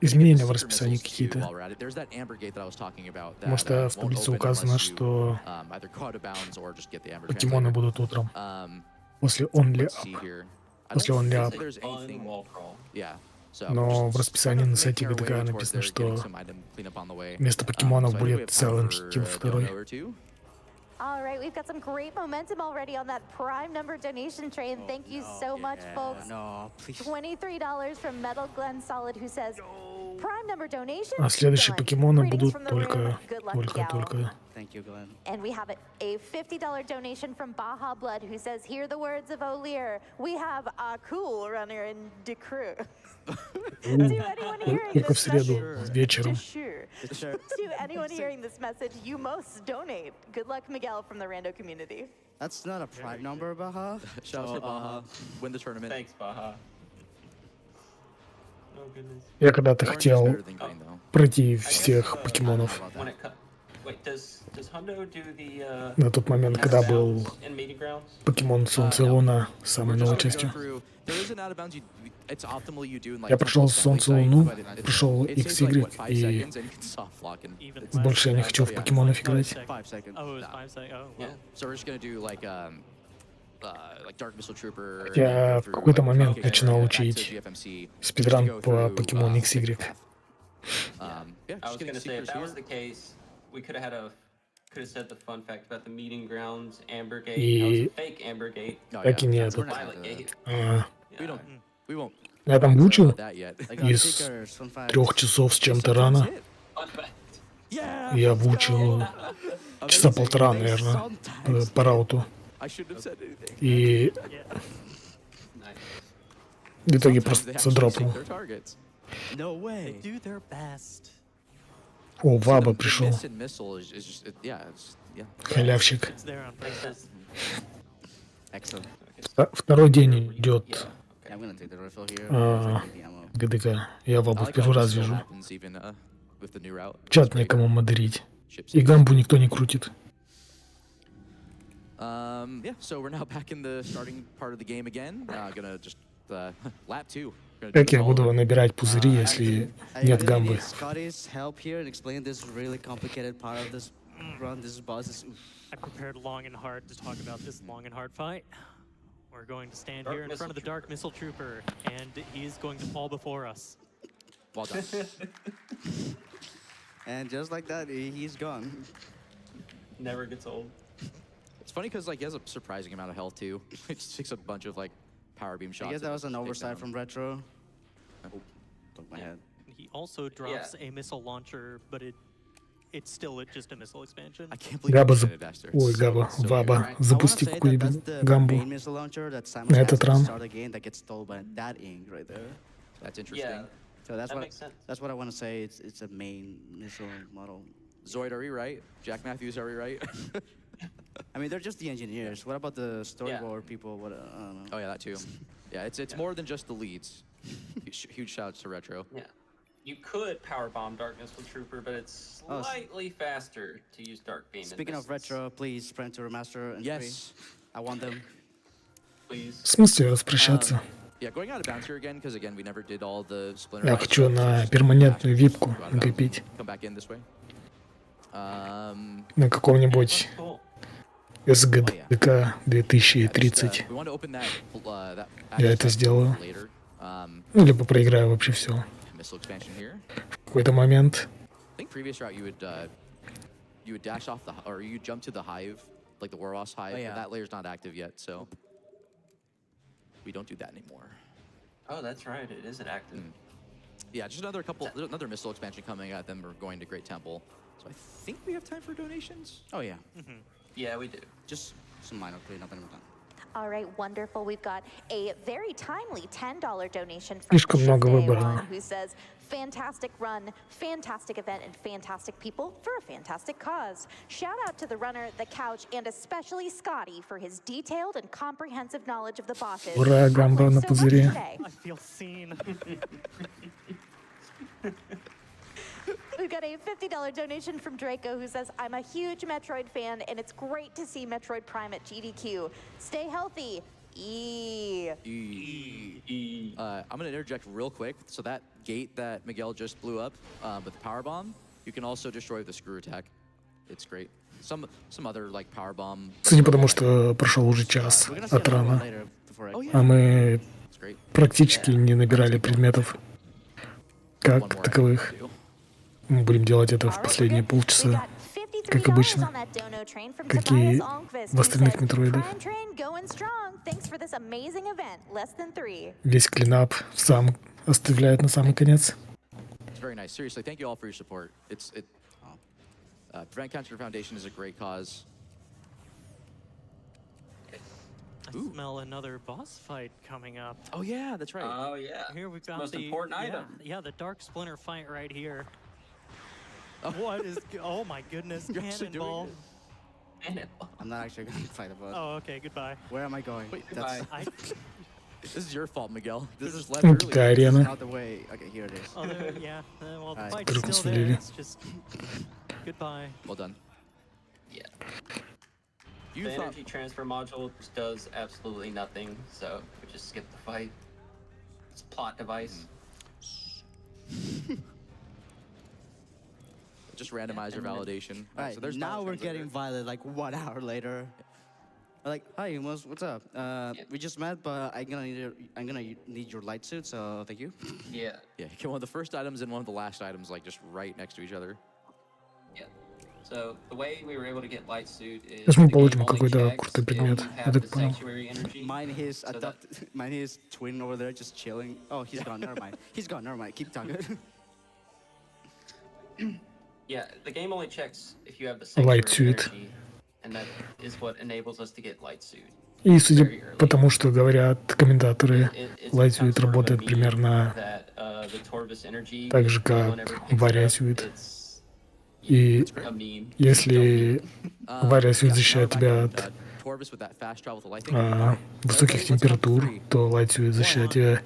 изменения в Secret расписании missiles too, какие-то. while we're at it. There's that amber gate that I was talking about. That, Потому что в won't таблице open указано, unless you, что either go out of bounds or just get the amber покемоны translator. будут утром. Um, После only let's see up. here. I После don't only think up. that there's Fun anything. wall crawl. Yeah. So Но we're в just расписании на making сайте our way ГДК towards написано, there, getting что some item cleanup on the way. вместо покемонов So I think we будет have Silent time Hill for, going 2. over to. All right, we've got some great momentum already on that prime number donation train. Thank you so much, folks. No, please. $23 from Metal Glenn Solid, who says, prime number donation. А следующие Dylan, покемоны greetings будут from the room. Good luck, Miguel. только. Thank you, Glenn. And we have a $50 donation from Baja Blood, who says, hear the words of O'Lear. We have a cool runner in the crew. To anyone hearing Только в this среду message, вечером. sure. Sure. To anyone hearing this message, you most donate. Good luck, Miguel, from the Rando community. That's not a prime number, Baha. Shout out to Baja. Win the tournament. Thanks, Baja. Oh goodness. Я когда-то Orange is хотел better than green, though. пройти I guess, всех покемонов. When it wait, does Hundo do the На тот момент, когда был in meeting grounds? покемон Солнце и Луна с самой We're just новой gonna go частью. through. There is an out of bounds. It's optimally you do in like. Я прошел Temple Assembly Солнце и site, Луну, but it прошел takes X, like, Y, what, 5 и seconds, and you can soft lock and. Even it's- less больше я не than хочу that. в покемонов 5 играть. seconds. 5 seconds. Oh, it was Nah. 5 seconds. Oh, Yeah. well. So we're just gonna do like Dark Missile Trooper. Я and go в through, какой-то like, момент Pancake начинал area, back to учить GFMC, спидран just to go по through, покемон pick XY. the path. Yeah, I just was get gonna the say if secrets that was here. the case, we could have said the fun fact about the meeting grounds, Amber Gate. И- That was a fake Amber Gate. Oh, Так и yeah. не We're этот. not Violet gonna do Gate. А, We won't. Я там talk выучил about that yet. Like Из stickers, fun facts. 3 часов с чем-то рано. Fun fact. Yeah. Я выучил часа полтора, наверное, по рауту. I shouldn't have said anything. И Yeah. Nice. в итоге Sometimes просто they actually задропнул. sink their targets. No They way. do their best. О, Ваба The пришел. miss and missile is just yeah. Халявщик. It's there on Makes purpose. sense. Excellent. Второй день идет Yeah, I'm gonna take the refill here. А, Take the ammo. ГДК. Я I Вабу like в первый how раз this still вижу. happens even with the new route. Чат It's great. некому модерить. Ships И in. гамбу никто не крутит. Yeah, so we're now back in the starting part of the game again. Gonna just lap 2. Gonna do Как this я all буду over. набирать пузыри, если I нет really гамбы? need Scotty's help here and explain this really complicated part of this run. This boss is. I prepared long and hard to talk about this long and hard fight. We're going to stand Dark here in front of the Missile Dark Missile Trooper, and he's going to fall before us. Well done. And just like that, he's gone. Never gets old. It's funny because like he has a surprising amount of health too. He just takes a bunch of like power beam shots. I guess that and was an just takes oversight down. from Retro. Oh, took my head. He also drops a missile launcher, but it's still just a missile expansion. I can't believe Габа you за... said it, Esther. Ой, So- Габа, so Ваба, weird. I wanna запусти say that какую-нибудь that's the гамбу. main missile launcher that Simon На has этот at the ран. start of the game that gets stole by that ink right there. That's interesting. Yeah, So that's that what makes sense. that's what I want to say. It's a main missile model. Zoid, are we right? Jack Matthews, are we right? I mean, they're just the engineers. What about the storyboard people? What I don't know. Oh yeah, that too. Yeah, it's more than just the leads. Huge shouts to Retro. Yeah. You could power bomb Dark Missile Trooper, but it's Oh, slightly faster to use Dark Beam. and Speaking of missiles. Retro, please sprint to Remaster and Yes. free. I want them. Please. В смысле распрощаться? Yeah, going out of bounds here again, because again, we never did all the splinter. Я хочу на перманентную випку накопить. Come back in this way. На каком-нибудь Cool. СГДК 2030. We want to open that Я это сделаю. later. Ну, либо проиграю вообще все. Missile expansion here. В какой-то момент. I think previous route you would dash off or you jump to the hive, like the RUSC hive. Oh, yeah. But that layer's not active yet, so we don't do that anymore. Oh, that's right. It isn't active. Yeah, just another missile expansion coming at them. We're going to Great Temple, so I think we have time for donations. Oh yeah. Yeah, we do. Just some minor cleanup and we're done. All right, wonderful. We've got a very timely $10 donation from Слишком много выбора. One, who says, fantastic run, fantastic event, and fantastic people for a fantastic cause. Shout out to the runner, the couch, and especially Scotty for his detailed and comprehensive knowledge of the bosses. Ура, I've Гамбо learned на so much пузыре. today. I feel seen. We've got a $50 donation from Draco who says, I'm a huge Metroid fan and it's great to see Metroid Prime at GDQ. Stay healthy. I'm gonna interject real quick. So that gate that Miguel just blew up with the power bomb, you can also destroy with the screw attack. It's great. Some other like power bomb. Судя по тому, что прошел уже час We're gonna see от another one рана, later before I... Oh, yeah. а мы It's great. практически не набирали предметов One как more I таковых. can do. Мы будем делать это в All right, последние we're good. полчаса. We got $53 как обычно. on that dono train from Как Tobias и Almqvist, в who остальных said, метроидах. Prime train going strong. Thanks for this amazing event. Less than 3. Весь клинап сам оставляет на самый конец. It's very nice. Seriously, thank you all for your support. Prevent Counter Foundation is a great cause. I smell another boss fight coming up. Oh yeah, that's right. Oh, yeah. Here we've got Most the important yeah, item. Yeah, the Dark Splinter fight right here. What is? Oh my goodness! You're actually doing Cannonball. Cannonball. I'm not actually going to fight about. Oh, okay. Goodbye. Where am I going? Wait, That's I, This is your fault, Miguel. This is left Вот early. такая арена. not the way. Okay, here it is. oh, there, yeah. Well, the Alright. fight's Трудно still there. свалили. It's just goodbye. Well done. Yeah. You The thought energy transfer module does absolutely nothing, so we just skip the fight. It's a plot device. just randomizer validation. All right, so there's now battle we're translator. getting violent like 1 hour later. Like, hi, what's up? We just met, but I'm gonna need your light suit, so thank you. Yeah. Yeah, get one of the first items and one of the last items like just right next to each other. Yeah. So the way we were able to get light suit is Сейчас мы the game получим only какой-то checks крутой if предмет, you я have так the понял. sanctuary energy. Mine his twin over there just chilling. Oh, he's gone. Never mind. He's gone. Never mind. Keep talking. Yeah, the game only checks if you have the Light sanctuary suit. energy, and that is what enables us to get light suit. И судя по тому, что говорят комментаторы, It's Light become Suit sort of a работает meme примерно that, the Torvus energy, так же, no one как ever picks it Varia up. Suit. It's И a meme. если Varia Suit защищает тебя от Torvus with that fast travel to lightning. высоких температур, то Light Suit защищает тебя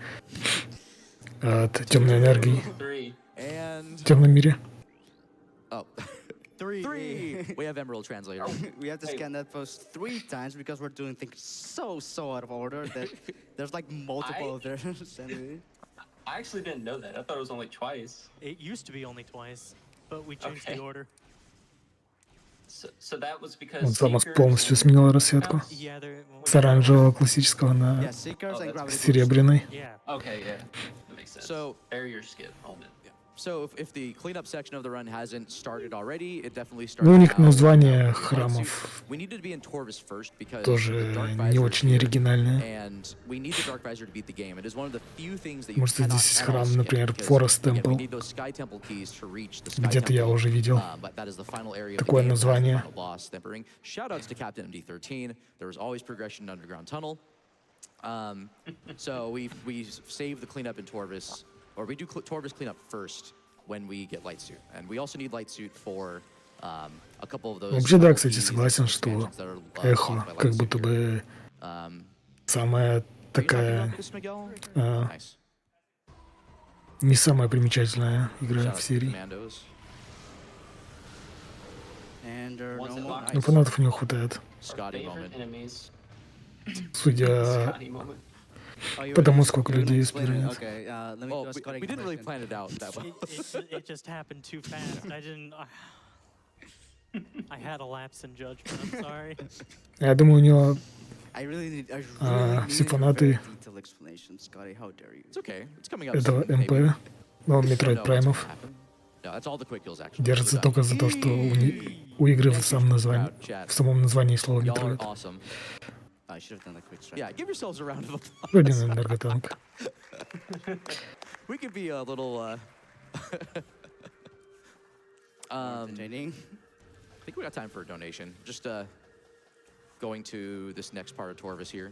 от темной энергии 3. And в темном мире. oh, Three. we have Emerald Translator. We have to scan that post 3 times because we're doing things so out of order that there's like multiple of there. I actually didn't know that. I thought it was only twice. It used to be only twice, but we changed Okay. the order. So that was because Он сам Seekers полностью and сменил расцветку Yeah, there. с оранжевого классического на Yeah, Seekers and Gravity Boost. серебряный. Yeah. Okay, yeah, that makes sense. So- barrier skip moment. So if the cleanup section of the run hasn't started already, it definitely starts. Ну, у них now. название Light храмов Suit. We needed to be in Torvus first because тоже the Dark не Visor очень is here, оригинальное. and we need the Dark Visor to beat the game. It is one of the few things that you Может, cannot здесь есть at all храм, skip, например, because, Forest again, we Temple. need those Sky Temple keys to reach the Sky Где-то я Temple. уже видел. But that is the final area of the Такое game, that's the название. final boss, the Emperor. Shoutouts to Captain MD13. There was always progression in Underground Tunnel. So we save the cleanup in Torvus, or we do Torvus cleanup first when we get Light Suit, and we also need Light Suit for a couple of those. Вообще, да, subtle кстати, keys согласен, and что expansions that are, Эхо unlocked by как Light будто Suit бы here. самая Are you talking такая, about this, Miguel? Nice. не самая примечательная игра Shout в out to серии. Commandos. And there are Once no it more. locks- Ну, фанатов у него хватает. Scotty Favorite moment. enemies. Судя Scotty moment. Oh, you were Потому gonna- сколько you were gonna людей explain it. speedrunят. Okay, let me Well, go Scotty we didn't really question. plan it out that well. It just happened too fast. I didn't. I had a lapse in judgment. I'm sorry. Я думаю, у него I really need все a very фанаты detailed explanation, Scotty. How dare you? It's okay. It's coming up этого soon, maybe. МП, ну, We don't Metroid know what's gonna Праймов, happen. No, that's all the quick kills actually. держится We're done. только за то, что у игры в самом названии, в самом названии слова Y'all are Metroid. awesome. I should have done a quick strike. Yeah, give yourselves a round of applause. Вроде на энерготанк. We could be a little. Entertaining. I think we got time for a donation. Just going to this next part of Torvis here.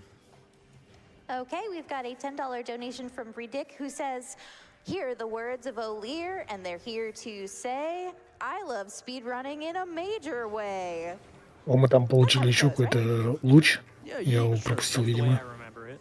Okay, we've got a $10 donation from Redick who says, "Hear the words of O'Lear, and they're here to say, I love speedrunning in a major way." О, мы там получили еще какой-то луч. Yeah, Я его sure. пропустил, The way I видимо. remember it.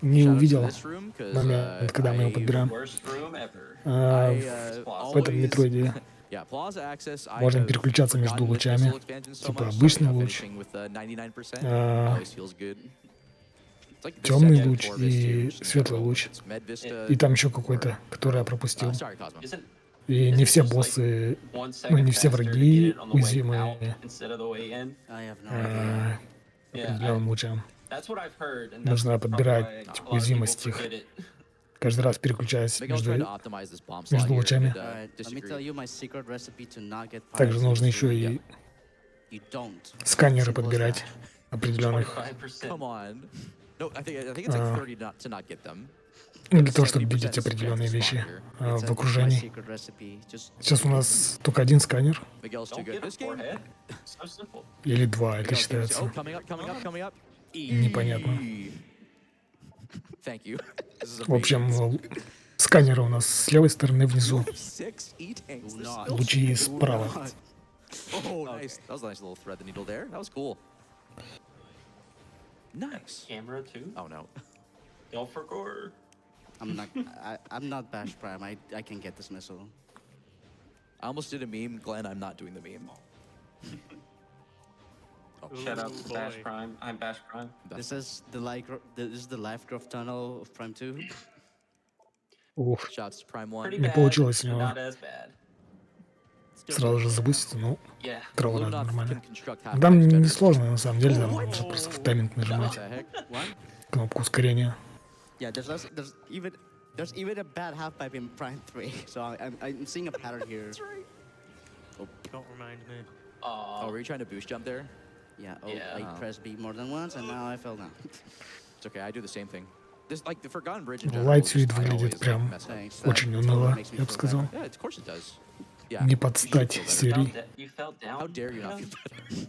Не Shout out to увидел this room, 'cause, момент, когда мы его I- подбираем. Worst room ever. В этом always- Метроиде Yeah, Plaza Access. можно I've переключаться между forgotten this лучами. missile expansion so Типа much, so обычный yeah, луч, finishing with 99% а, always feels good. It's like the темный second луч Torvis и too, just in светлый general. луч. It's Med Vista И там еще or- какой-то, который я пропустил. Sorry, Cosmo. Isn't И не все боссы, ну не все враги уязвимы instead of the way in? I have no idea. определенным лучам. That's what I've heard. And Нужно that's подбирать probably why a lot of people уязвимость их. forget it. Каждый раз переключаясь Miguel's между... trying to optimize this bomb slot между here. лучами. and, Alright, let me disagree. tell you my secret recipe to not get Также pirates нужно into еще you. и You don't. сканеры Simple as подбирать that. определенных, 25%. Come on. No, I think it's like 30 to not get them. ну, для того, чтобы 70% видеть определенные spam вещи here. It's в my окружении. secret recipe. Just Сейчас у нас только один сканер, Miguel's too Don't good. get a This game. forehead. So simple. или два, это Miguel's game is- считается. Oh, coming up, coming up, coming up. Непонятно. Thank you. This is В общем, amazing. сканеры у нас с левой стороны внизу, 6 E-tanks. Do This not. is лучи still- справа. Oh, nice. That was a nice little thread the needle there. That was cool. Nice. Camera too. Oh no. Don't forget. I'm not Bash Prime. I can get this missile. I almost did a meme, Glenn. I'm not doing the meme. Shout out Ooh, to Bash boy. Prime. I'm Bash Prime. This is the life growth tunnel of Prime 2. Ух, Shouts to Prime Pretty 1. Не bad, получилось у but него. not as bad. Still сразу же забустится, ну, Yeah. кровно Luminov нормально. can construct half Там pipes better. не сложно, на самом деле, там нужно просто в тайминг What нажимать the heck? What? кнопку ускорения. Yeah, there's even a bad half pipe in Prime 3. So I'm seeing a pattern here. Don't remind me. Oh, were you trying to boost jump there? Yeah. Oh, Yeah. I pressed B more than once, and now I fell down. It's okay. I do the same thing. This like the Forgotten Bridge in Ну, general. is Lightspeed just- I выглядит always, like, прям mess up. Thanks. очень That уныло, makes me я бы feel сказал. Yeah, of course it does. Yeah. Не you под should стать feel better. серии. You fell down. How dare you not Yeah. feel better?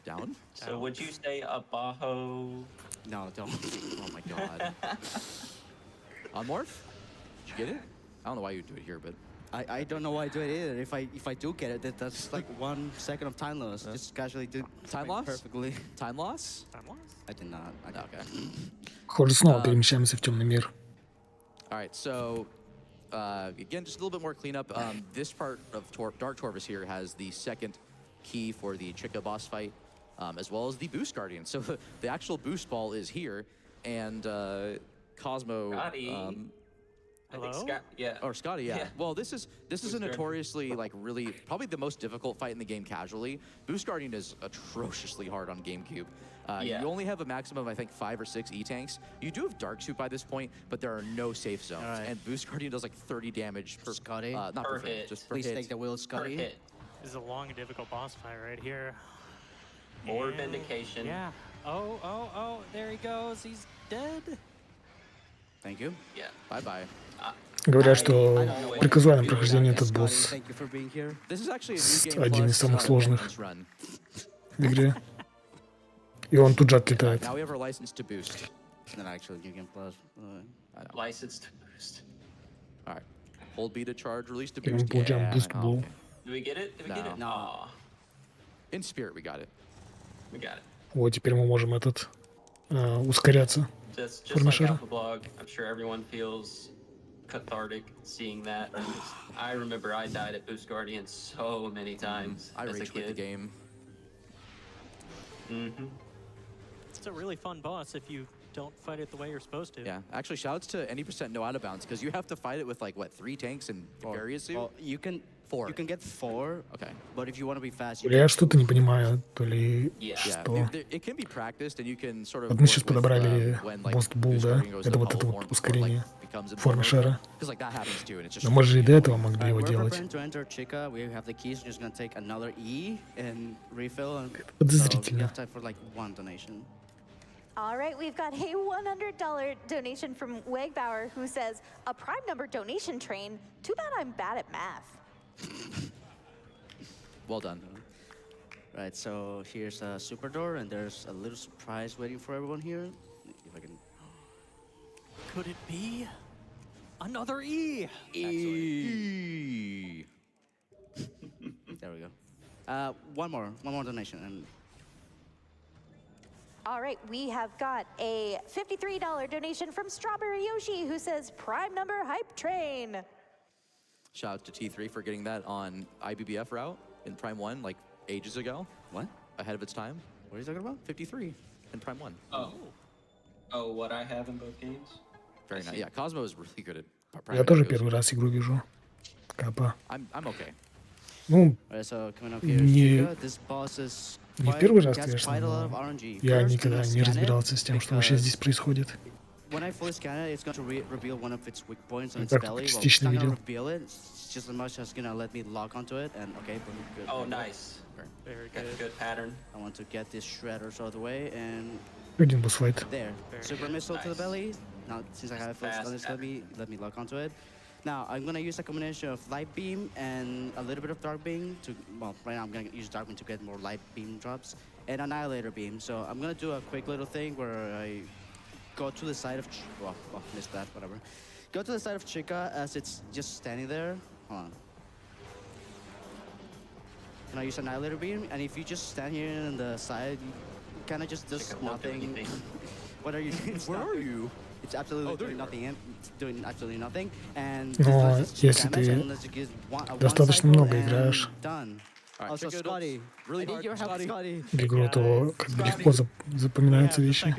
Down? So would you say a Bajo? No, don't. Oh my god. On Morph? Did you get it? I don't know why you do it here, but I don't know why I do it either. If I do get it, that's like 1 second of time loss. Just casually do Time it loss? perfectly. time loss? Time loss? I did not. I Okay. Похоже, снова перемещаемся в темный мир. All right, so again, just a little bit more cleanup. This part of Dark Torvis here has the second key for the Chica boss fight, as well as the boost guardian. So the actual boost ball is here, and Cosmo. Scotty. I think Hello? Scott. Yeah. Or Scotty, yeah. Yeah. Well, this is a Guardian. notoriously like really probably the most difficult fight in the game casually. Boost Guardian is atrociously hard on GameCube. Yeah. You only have a maximum of I think 5 or 6 E-tanks. You do have Dark Suit by this point, but there are no safe zones. Alright. And Boost Guardian does like 30 damage per Scotty? not Per per hit. just per Please hit. take the wheel, Per Scotty. hit. This is a long and difficult boss fight right here. More And- vindication. Yeah. Oh, there he goes. He's dead. Thank you. Yeah. Bye bye. Говорят, что при казуальном прохождении этот Scotty, босс thank you for being here. This is actually a new game Один из plus, самых сложных. maintenance run. в игре. И он тут же отлетает. Now we have our license to boost. It's not actually New Game Plus. License to boost. All right. Hold B to charge, release to И мы boost. получаем Yeah. буст Oh, бол. okay. Do we get it? Did we get it? No. Aw, In spirit, we got it. we got it. Вот теперь мы можем ускоряться. Just Форма like шара. Alpha Blog, I'm sure everyone feels cathartic seeing that. And I remember I died at Boost Guardian so many times I as a rage quit the kid. game. Mm-hmm. it's a really fun boss if you don't fight it the way you're supposed to. Yeah, actually, shoutouts to any % no out of bounds because you have to fight it with like what 3 tanks and various suit. Well, you can 4. You can get 4. Okay. But if you want to be fast, То you ли я can что-то не понимаю, то ли Yeah. что. It can be practiced, and you can sort of. Вот мы сейчас work with, подобрали when, like, Most Bull, boost да? targeting goes to Это вот hollow это form вот before it, ускорение like, becomes в форме invulnerable. шара. 'Cause, like, that happens too, and it's just. Но мы же и до этого могли его we're делать. preparing to enter Chica. We have the keys. We're just gonna take another E and refill. And Подозрительно. So you have time for like 1 donation. All right, we've got a $100 donation from Wegbauer who says, a prime number donation train? Too bad I'm bad at math. Well done. Right. So here's a super door, and there's a little surprise waiting for everyone here. If I can. Could it be another E? E. There we go. One more donation, and All right, we have got a $53 donation from Strawberry Yoshi who says, prime number hype train. Shout out to T3 for getting that on IBBF route in Prime 1 like ages ago. what? Ahead of its time. What are you talking about? 53 in Prime 1. Oh, what I have in both games? Very nice. Yeah, Cosmo is really good at Я тоже Prime. первый раз игру вижу. Капа. I'm okay. Ну, Alright, so coming up here, Не- Chica. This boss is не quite, первый раз, has конечно, quite a lot of но RNG. я First, I'm никогда gonna не scan it, разбирался с тем, что вообще because здесь происходит. When I fully scan it, it's going to reveal one of its weak points on its Так, belly. Well, it's частично not going видел. to reveal it. It's just as much as going to let me lock onto it. And okay, boom, good. Oh, good. nice. Very Got a good. good pattern. I want to get this shredders out of the way, and Один босс-файт. there, Very super good. missile to the Nice. belly. Now, since I have it full Fast stun, it's let me lock onto it. Now I'm gonna use a combination of light beam and a little bit of dark beam to. Well, right now I'm gonna use dark beam to get more light beam drops and annihilator beam. So I'm gonna do a quick little thing where I go to the side of. Well, missed that. Whatever. Go to the side of Chica as it's just standing there. Hold on. Can I use annihilator beam? And if you just stand here on the side, you kind of just does Chica won't do nothing. anything. What are you doing? Where are you? It's absolutely Oh, there doing you are. nothing. It's doing absolutely nothing. And Но this does если damage, ты and let's just give a достаточно one много cycle and играешь done. Alright, Also, Chica, Scotty, really I need hard, your help, Scotty. Scotty. в игру, то как бы легко запоминаются вещи.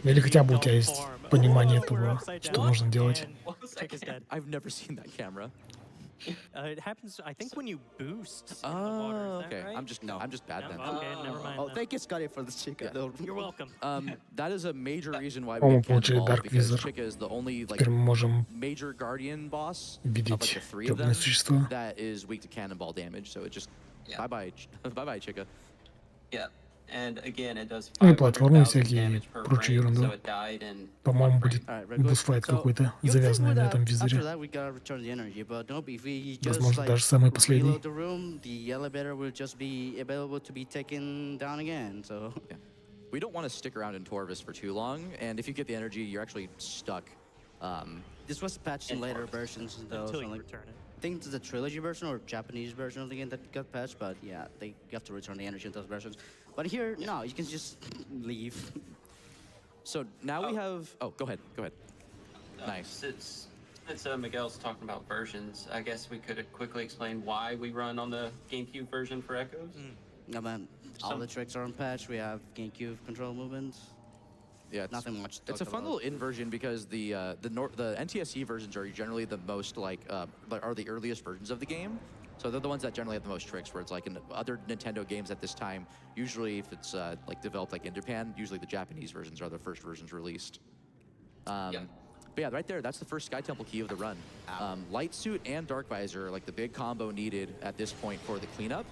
Или хотя бы у тебя есть понимание того, что нужно делать. What was that? Chick is dead. I've never seen that camera. It happens, I think, when you boost in the Oh, water. Is that okay. right? I'm just bad No, then. okay, never mind. Oh, then. thank you, Scotty, for this Chica. Yeah. You're welcome. That is a major reason why we По-моему, get получили Cannonball, Dark because Wizard. Chica is the only like Теперь мы можем major guardian boss of like видеть the 3 of them темное существо. that is weak to cannonball damage. So it just Yeah. bye bye Chica. Yeah. And again, it does Ну и платформы 500,000 всякие, damage per прочую frame, ерунду. so it died in По-моему, one будет frame. Alright, real quick. босс-файт So, какой-то, you think завязанный with на that, этом after визоре. that, we gotta return the energy, but nope, if we just Возможно, like даже самый последний. reload the room, the elevator will just be available to be taken down again. So Yeah. We don't want to stick around in Torvis for too long, and if you get the energy, you're actually stuck. this was patched in later versions, though. Until So you like, return it. I think it's the trilogy version or Japanese version of the game that got patched, but yeah, you have to return the energy in those versions. But here, no, you can just leave. So now we Oh. have. Oh, go ahead. Nice. Since Miguel's talking about versions, I guess we could quickly explain why we run on the GameCube version for Echoes. No, man, all the tricks are unpatched. We have GameCube control movements. Yeah, Nothing much to It's a talk fun about. little inversion because the NTSC versions are generally the most like are the earliest versions of the game. So they're the ones that generally have the most tricks. Where it's like in other Nintendo games at this time, usually if it's like developed like in Japan, usually the Japanese versions are the first versions released. Yeah. But yeah, right there, that's the first Sky Temple key of the run. Light Suit and Dark Visor are like the big combo needed at this point for the cleanup.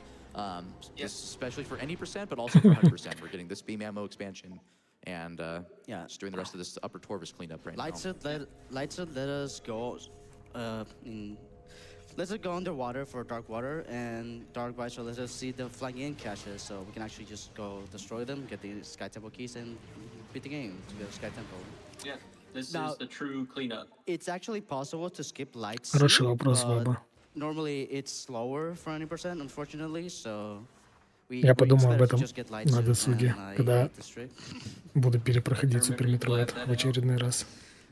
Especially for any %, but also for 100%. We're getting this beam ammo expansion and Yeah. just doing the rest of this upper Torvis cleanup right now. Lightsuit let us go. Let us go underwater for dark water, and dark visor let us see the flying in caches, so we can actually just go destroy them, get the Sky Temple keys, and beat the game to get the Sky Temple. Yeah. This Now- is the true cleanup. It's actually possible to skip light Хороший suit, вопрос, but Ваба. normally it's slower for 90%, unfortunately, so Я подумаю об it's better to этом just get light на suit, досуге, and I когда hate this trick. буду перепроходить Супер Метроид в очередной раз.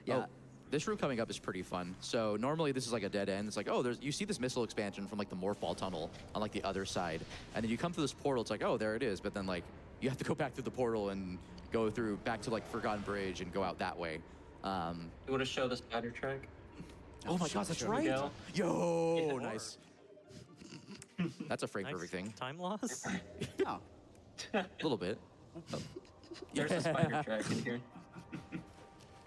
Yeah. This room coming up is pretty fun. So normally this is like a dead end. It's like, oh, you see this missile expansion from like the Morph Ball tunnel on like the other side. And then you come through this portal, it's like, oh, there it is. But then like you have to go back through the portal and go through back to like Forgotten Bridge and go out that way. You want to show the spider track? Oh my gosh, that's right. Miguel? Yo, nice. That's a frame Nice perfect thing. time loss. Oh, A little bit. There's a spider track in here.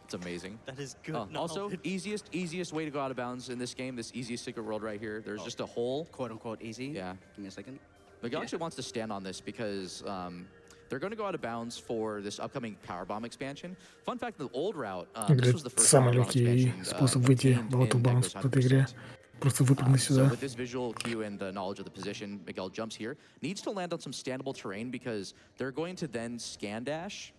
It's amazing. That is good. Also, knowledge. easiest way to go out of bounds in this game, this easiest secret world right here. There's just a hole. quote unquote easy. Yeah. Give me a second. Miguel actually wants to stand on this because they're going to go out of bounds for this upcoming power bomb expansion. Fun fact: the old route, this was the first Самый power bomb легкий expansion. способ выйти в Out of Bounds в этой игре. Просто выпрыгнуть So сюда. with this visual cue and the knowledge of the position, Miguel jumps here. Needs to land on some standable terrain because they're going to then scan dash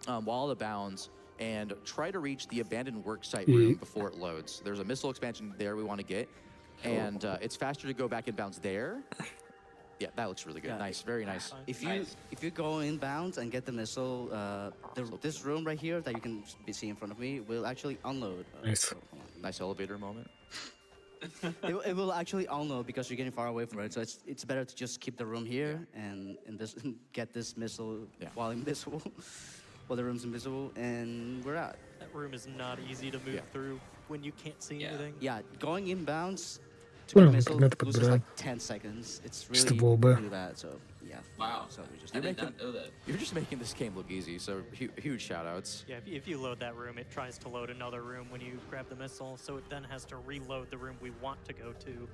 while out of bounds and try to reach the abandoned worksite room before it loads. There's a missile expansion there we want to get, and it's faster to go back in bounds there. Yeah, that looks really good. Yeah. Nice, very nice. If you go inbound and get the missile, this room right here that you can see in front of me will actually unload. Nice. So, hold on. Nice elevator moment. It will actually unload because you're getting far away from it. So it's better to just keep the room here and get this missile while invisible, while the room's invisible, and we're out. That room is not easy to move through when you can't see anything. Yeah, going inbounds to Well, get a missile предметы loses подбираю. like 10 seconds. It's Чисто really было бы. really bad. So yeah. Wow. So we just I did not know that. You're just making this game look easy, so huge shout-outs. Yeah, if you load that room, it tries to load another room when you grab the missile, so it then has to reload the room we want to go to.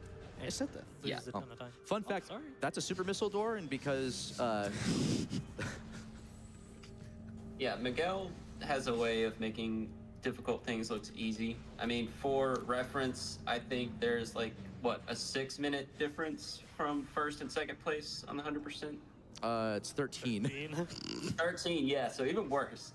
I said that. Loses a ton of time. Fun Oh, fact, sorry. that's a super missile door, and because Yeah, Miguel has a way of making difficult things look easy. I mean, for reference, I think there's like, what, a 6-minute difference from first and second place on the 100%? it's 13. 13, yeah, so even worse.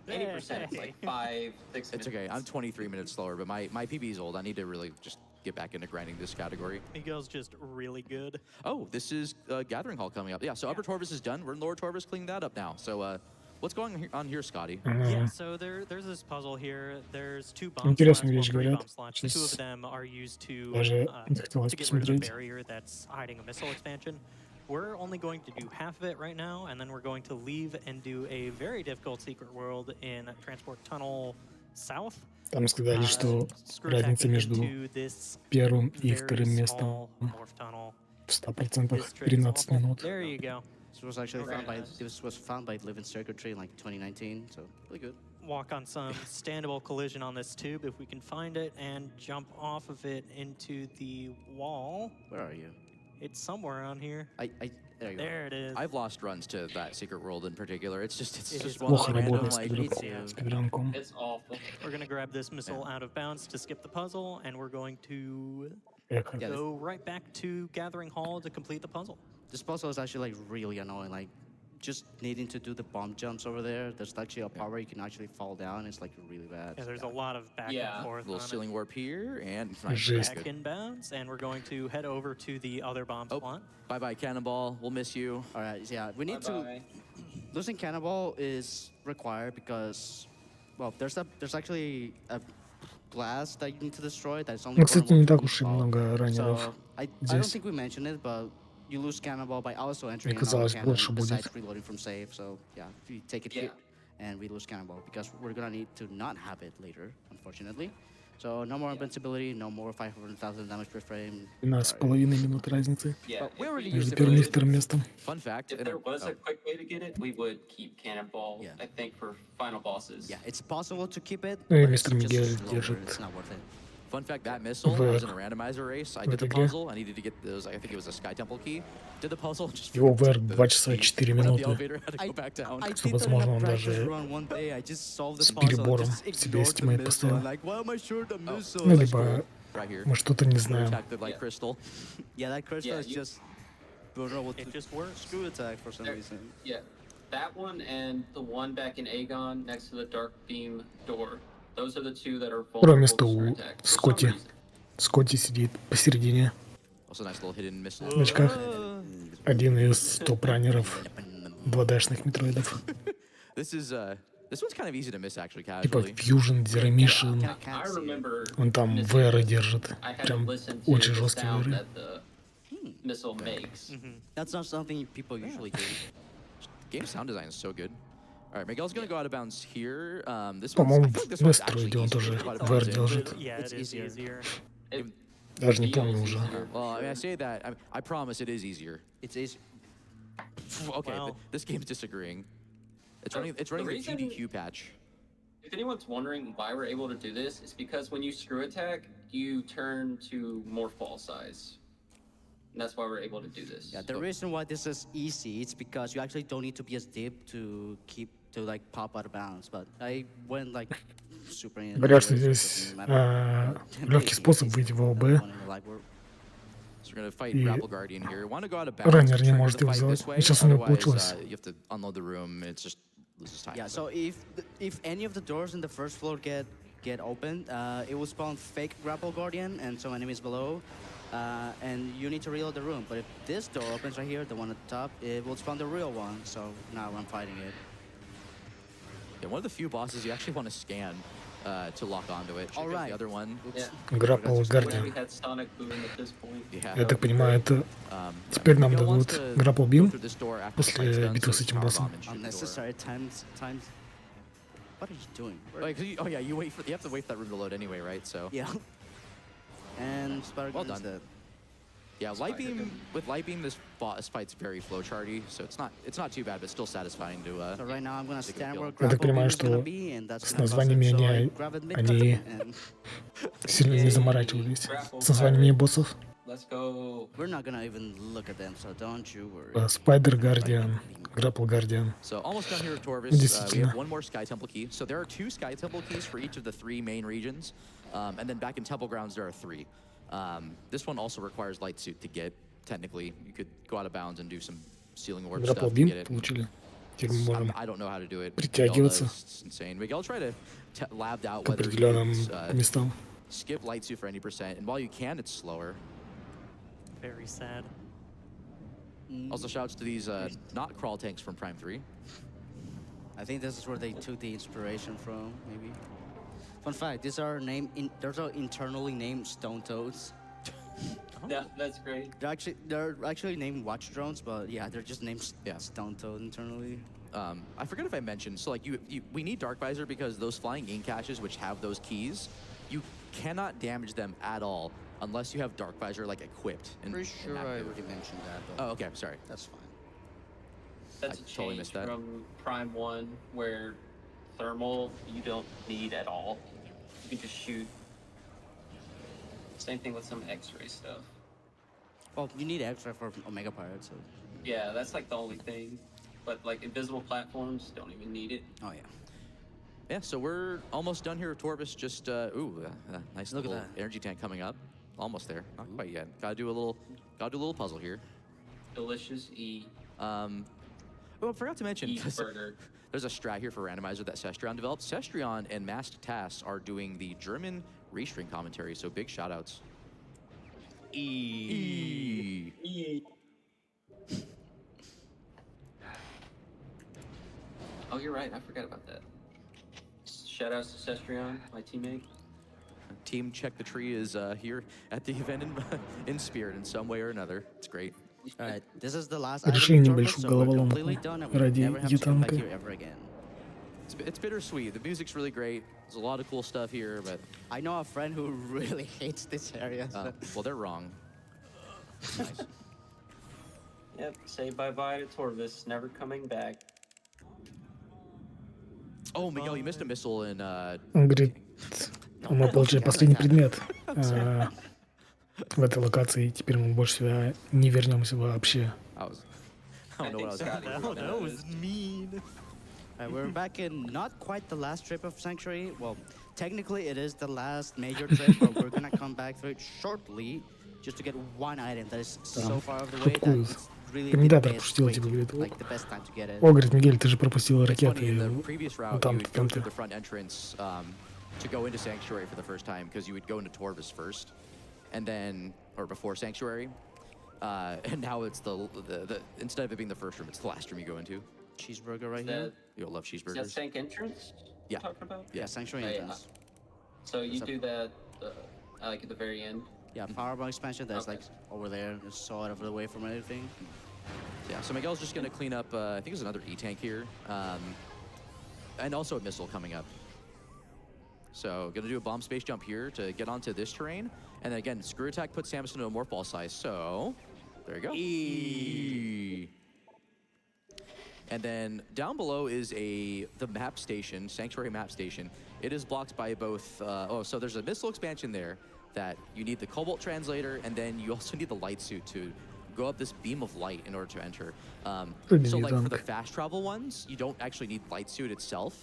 80% is like 5, 6 minutes. It's okay. I'm 23 minutes slower, but my PB is old. I need to really just get back into grinding this category. Miguel's just really good. Oh, this is Gathering Hall coming up. Yeah, so Upper Torvis is done. We're in Lower Torvis cleaning that up now. So what's going on here, Scotty? Yeah, so there's this puzzle here. There's 2 bomb Интересную slots, вещь well, 3 говорят. bomb slots. 2 of Сейчас them are used to даже захотелось get rid of a посмотреть. barrier that's hiding a missile expansion. We're only going to do half of it right now, and then we're going to leave and do a very difficult secret world in Transport Tunnel South. Там сказали, что Screw разница tactic между into this первым и very вторым местом small morph tunnel. в 100% This trick's 13 awful. минут. There you go. This was actually Very found by nice. this was found by Living Circuitry in like 2019. So really good. Walk on some standable collision on this tube if we can find it, and jump off of it into the wall. Where are you? It's somewhere on here. There you go. There it is. I've lost runs to that secret world in particular. It's just is one Плохо random работает like спидранком. It's awful. We're gonna grab this missile out of bounds to skip the puzzle, and we're going to Эхо. Yeah, go right back to Gathering Hall to complete the puzzle. This puzzle is actually like really annoying. Like just needing to do the bomb jumps over there. There's actually a part where you can actually fall down. It's like really bad. Yeah, there's a lot of back Yeah. and forth little on ceiling it. warp here, and Жесть. Back in bounds, and we're going to head over to the other bomb Oh, slot. bye-bye, Cannonball. We'll miss you. All right. Yeah, we need to. Bye-bye. Losing Cannonball is required because, well, there's actually a glass that you need to destroy. That's only. Ну, кстати, не так vulnerable уж и to bomb. много раннеров. So I don't здесь. think we mentioned it, but you lose Cannonball by also entering Мне another казалось, cannon больше будет. besides reloading from save. So yeah, if you take it Yeah. here, and we lose Cannonball because we're gonna need to not have it later, unfortunately. So no more invincibility, no more 500,000 damage per frame. 12,5 минут разницы Yeah. But we if already we- used между it первым и earlier. вторым местом. Fun fact. If in there a- was oh. a quick way to get it, we would keep Cannonball, Yeah. I think, for final bosses. Yeah, it's possible to keep it. Ну и but it's мистер just Мигель slower, держит. It's not worth it. Fun fact, that missile В- was in a randomizer race. I в did the этой игре. puzzle. I needed to get those. I think it was a Sky Temple key. Did the puzzle. Just Его forgot VR to 2 часа key. 4 Went up the минуты. elevator, had to go back down. I Что, did that in возможно, a он practice даже run one day. I just solved the с puzzle. перебором Just себе ignored the estimate missile. поставил. Like, why am I sure the missile? Ну, Like, либо Right here. мы что-то не знаем. Attack the light Yeah. crystal. yeah, that crystal Yeah, is you- just vulnerable to It just works. screw attack for some There- reason. Yeah. That one and the one back in Aegon next to the Dark Beam door. Those are the two that are vulnerable Второе to место screw у attack. For some Скотти. reason. Скотти сидит посередине. Also, nice little hidden missile. В очках. Один из топ-раннеров 2D-шных метроидов. This one's kind of easy to miss actually Типа casually. Fusion, Zero Mission. I can't I see it. remember Он там missing VR it. держит. I had to Прям listen to очень the жесткие sound VR. that the missile makes. That's not something people usually do. Game sound design is so good. All All right, Miguel's gonna go out of bounds here. This По-моему, I think this в one's Metroid actually он easier тоже to go out of VR bounds in. держит. Yeah, It's it is easier. easier. It Даже не feels помню уже. easier. Well, I mean, I say that. I promise it is easier. It's easy. Okay, Wow. this game's disagreeing. It's So, running. It's the running the reason- GDQ patch. If anyone's wondering why we're able to do this, it's because when you screw attack, you turn to more fall size. And that's why we're able to do this. Yeah, the reason why this is easy, it's because you actually don't need to be as deep to like pop out of bounds. But I went like super in. Говорят, что здесь легкий способ выйти в ОБ. So we're gonna fight И Grapple Guardian here. Want to go out of bounds? раннер не trigger может the его fight сделать. this way, И сейчас у него otherwise, получилось. you have to unload the room. It's just loses time. Yeah, so if any of the doors in the first floor get opened, it will spawn fake Grapple Guardian and some enemies below. And you need to reload the room. But if this door opens right here, the one at the top, it will spawn the real one. So now I'm fighting it. Yeah, one of the few bosses you actually want to scan to lock onto it. Check out Alright. the other one. Yeah. Grapple Wish Guardian. we had Sonic Boom at this point. Yeah. Я так понимаю, это Yeah, теперь нам Miguel wants дадут to Grapple go Beam through this door after the после fight's done, битвы so с it's этим power боссом. bomb and shoot the door. Unnecessary times. What are you doing? Like, oh yeah, you have to wait for that room to load anyway, right? So Yeah. And Spider Well Gun's done. dead. yeah, light beam Spider-Gun. with light beam, this boss fight's very flowcharty, so it's not too bad, but still satisfying to. So right now I'm gonna Take a stand kill. where Я Grapple так понимаю, Beam is gonna что be, and that's с gonna cause названиями it, so I они grab it mid они and сильно не заморачивались. С названиями боссов. Let's go. we're not gonna even look at them, so don't you worry. Spider Guardian, Grapple Guardian. So almost done here with Torvis. Ну, We действительно. have one more Sky Temple key. So there are 2 Sky Temple keys for each of the 3 main regions. And then back in Temple Grounds, there are 3. This one also requires Light Suit to get, technically. You could go out of bounds and do some Sealing Orb Grapple stuff to Beam get it. получили. Теперь мы можем I don't know how to do it. притягиваться. Miguel does. It's insane. Miguel tried to labbed out к whether you определенным could, местам. skip Light Suit for any %. And while you can, it's slower. Very sad. Also, shouts to these not crawl tanks from Prime 3. I think this is where they took the inspiration from, maybe. Fun fact: these are those are internally named Stone Toads. Yeah, that's great. They're actually named Watch Drones, but yeah, they're just named Yeah. Stone Toad internally. I forget if I mentioned, so like we need Dark Visor because those flying ink caches which have those keys, you cannot damage them at all unless you have Dark Visor like equipped. Pretty and sure I active. already mentioned that, but Oh, okay, sorry. that's fine. That's I a totally change missed that. from Prime 1, where thermal you don't need at all. You can just shoot. Same thing with some X-ray stuff. Well, you need extra for Omega Pirate, so. Yeah, that's like the only thing. But like invisible platforms don't even need it. Oh yeah. Yeah, so we're almost done here with Torvis. Just nice Look at little that. energy tank coming up. Almost there. Not quite yet. Gotta do a little puzzle here. Delicious E. Oh, I forgot to mention, E 'cause burger. there's a strat here for randomizer that Cestrion developed. Cestrion and Masked Task are doing the German restring commentary, so big shout outs. E. E. Oh, you're right. I forgot about that. Shout outs to Cestrion, my teammate. Team Check the Tree is here at the event in spirit in some way or another. It's great. All right, this is the last Решили item of небольшую so we're головоломку completely done and we ради never have to come back E-танка. here ever again. It's bittersweet. The music's really great. There's a lot of cool stuff here, but I know a friend who really hates this area. So. well, they're wrong. Nice. Yep. Say bye bye to Torvis. Never coming back. Oh, Miguel, you missed a missile in. Он говорит, мы получили последний предмет в этой локации, и теперь мы больше сюда не вернемся вообще. I don't know what I was Scotty Hell, wrote that was mean. We're back in not quite the last trip of Sanctuary. Well, technically it is the last major trip, but we're gonna come back through it shortly just to get one item that is so far out of the way that шутку it's really комментатор the best пустил, way типа, to- говорит, like the best time to get it. О, говорит, Мигель, ты же пропустил It's funny, ракеты in the previous route, you там-то, would go там-то. through the front entrance to go into Sanctuary for the first time because you would go into Torvis first, and then or before Sanctuary, and now it's the instead of it being the first room, it's the last room you go into. Cheeseburger right Is here. that, You'll love is that cheeseburgers. Sank entrance? Yeah. You're talking about? Yeah, Sanctuary Oh, yeah. entrance. So you So- do that, like at the very end. Yeah, Powerbomb expansion that's Okay. like over there, just so out of the way from everything. Yeah, so Miguel's just gonna clean up. I think there's another E tank here. and also a missile coming up. So gonna do a bomb space jump here to get onto this terrain. And then again, screw attack puts Samus into a morph ball size. So there you go. And then down below is the map station, Sanctuary map station. It is blocked by both, so there's a missile expansion there that you need the Cobalt translator, and then you also need the light suit to go up this beam of light in order to enter. So like for the fast travel ones, you don't actually need light suit itself.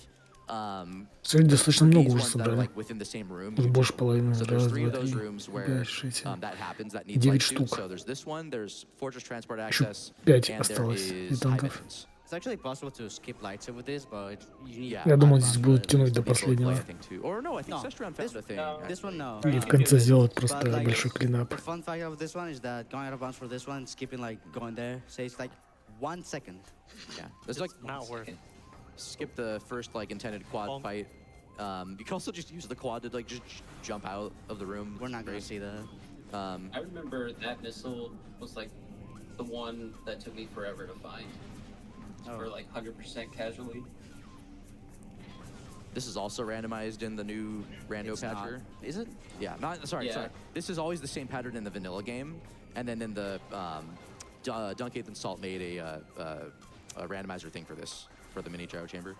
Сегодня достаточно много уже Ones that are собрали. like within the same room. Больше половины. So there's Раз, 3 два, of those три, rooms where 5, 6, 7. that happens that need 9 light suit. штук. So there's this one, there's Fortress Transport Еще Access, 5 and there осталось и is Hive танков. Entrance. It's actually possible to skip lights with this, but you need. Yeah. Я думал, здесь advanced будут for тянуть до this. People play, последнего. I think, too. Or no, I think No, Sestron found a thing. This one, no. И в конце сделать просто But, like, большой клинап. The fun fact of this one is that going out of bounds for this one, skipping like going there, say it's like 1 second. Yeah, there's like Not worth it. skip the first like intended quad Oh. fight. You can also just use the quad to like just jump out of the room. We're not gonna see that. I remember that missile was like the one that took me forever to find. For like 100% casually. This is also randomized in the new rando It's not. patcher. Is it? Yeah, sorry. This is always the same pattern in the vanilla game, and then in the Dunk and Salt made a randomizer thing for this, for the mini gyro chamber.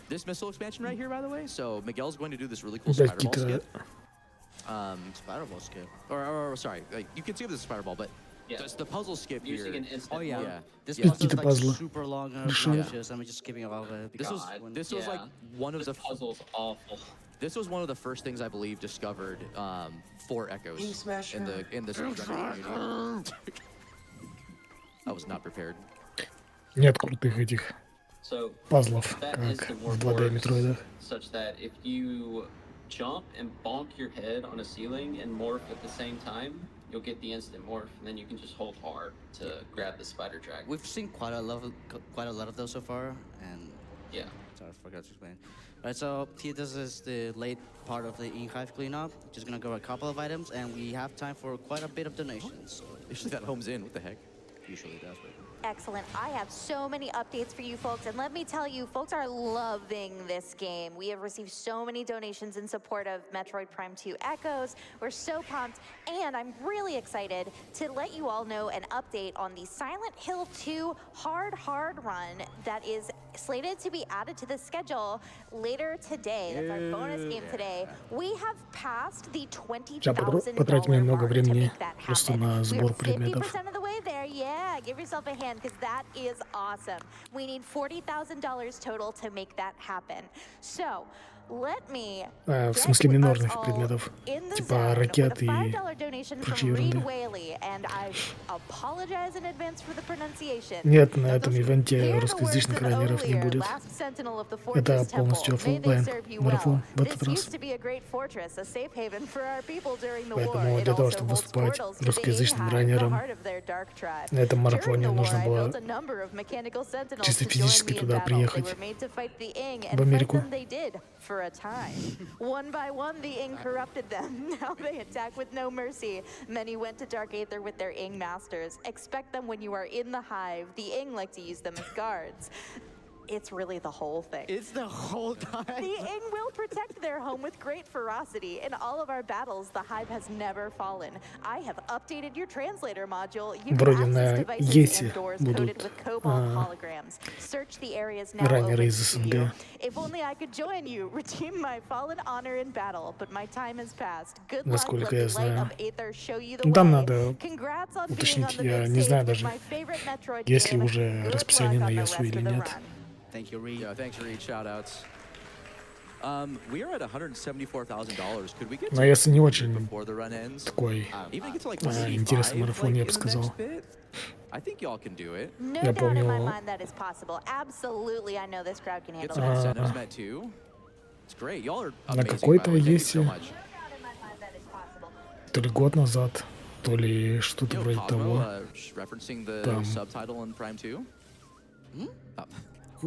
This missile expansion right here, by the way. So Miguel's going to do this really cool Опять spider ball какие-то skip. Spider ball skip. Or sorry, like, you can see this spider ball, but Yeah. it's the puzzle skip Using here. an instant Oh yeah. Yeah. This Yeah. puzzle is Какие-то like пазлы. super long and Решили. obnoxious. I'm just skipping all of it. This was God, this was like one of This the puzzle's awful. this was one of the first things I believe discovered for Echoes King Smasher. in this community. I was not prepared. Нет крутых этих So пазлов, that is как the в warp 2D works Метроидах. such that if you jump and bonk your head on a ceiling and morph at the same time, you'll get the instant morph, and then you can just hold hard to grab the spider dragon. We've seen quite a lot of those so far, and Yeah. sorry, I forgot to explain. Alright, so here this is the late part of the Hive cleanup. Just gonna go a couple of items, and we have time for quite a bit of donations. So Usually that homes in. What the heck? usually does. But Excellent. I have so many updates for you folks, and let me tell you, folks are loving this game. We have received so many donations in support of Metroid Prime 2 Echoes. We're so pumped, and I'm really excited to let you all know an update on the Silent Hill 2 hard run that is slated to be added to the schedule later today. That's our bonus game today. We have passed the Сейчас $20,000 потратим немного mark to времени make that просто happen. на We're сбор предметов. 50% of the way there. Yeah, give yourself a hand because that is awesome. We need $40,000 total to make that happen. So, let me В get смысле us минорных all предметов, in the типа zone ракет with a и $5 donation прочей from Reed ерунды. Whaley, and I apologize in advance for the pronunciation. Нет, на этом Hear ивенте the русскоязычных words of раннеров не Olear, будет. last sentinel of the Это Fortress полностью Temple. May they оффлайн serve you марафон well. в этот This раз. used to be a great fortress, a safe haven for our people during the war. Поэтому It для того, also чтобы holds выступать portals to the русскоязычным Hive, the раннером heart of their dark tribe. на этом During марафоне the war, нужно I было built a number of mechanical sentinels чисто to join физически me in туда battle. They приехать, were made to fight the Ing, в and fight Америку. them they did for a time. One by one, the Ing corrupted them. Now they attack with no mercy. Many went to Dark Aether with their Ing masters. Expect them when you are in the Hive. The Ing like to use them as guards. It's really the whole thing. it's the whole time. The Ing will protect their home with great ferocity. In all of our battles, the Hive has never fallen. I have updated your translator module. You can Вроде access на devices ЕСе and doors будут coded with cobalt holograms. Search the areas now раннеры open из to you. СНГ. If only I could join you, redeem my fallen honor in battle, but my time has passed. Good luck. Насколько Let я the light знаю. of Aether show you the Там way. надо Congrats on being on уточнить, the я big не stage знаю with даже, my favorite Metroid есть ли game. уже Good расписание luck на on the ЕСу rest или of the нет. run. Thank you, Reed. Yeah, thanks, Reed. Shout outs. We are at $174,000. Could we get На to ЕСе не очень before the run ends? такой Even get to like интересный 185, марафон, like, я in бы the сказал. next bit? I think y'all can do it. No Я doubt in my помню- mind that is possible. Absolutely, I know this crowd can Get handle some it. incentives met too. It's great. Y'all are На amazing, by какой-то the way. Thank you ЕСе, so much. No doubt in my mind that is possible. то ли год назад, то ли что-то Yo, вроде Cosmo, того, referencing the Там. subtitle in Prime 2. Oh.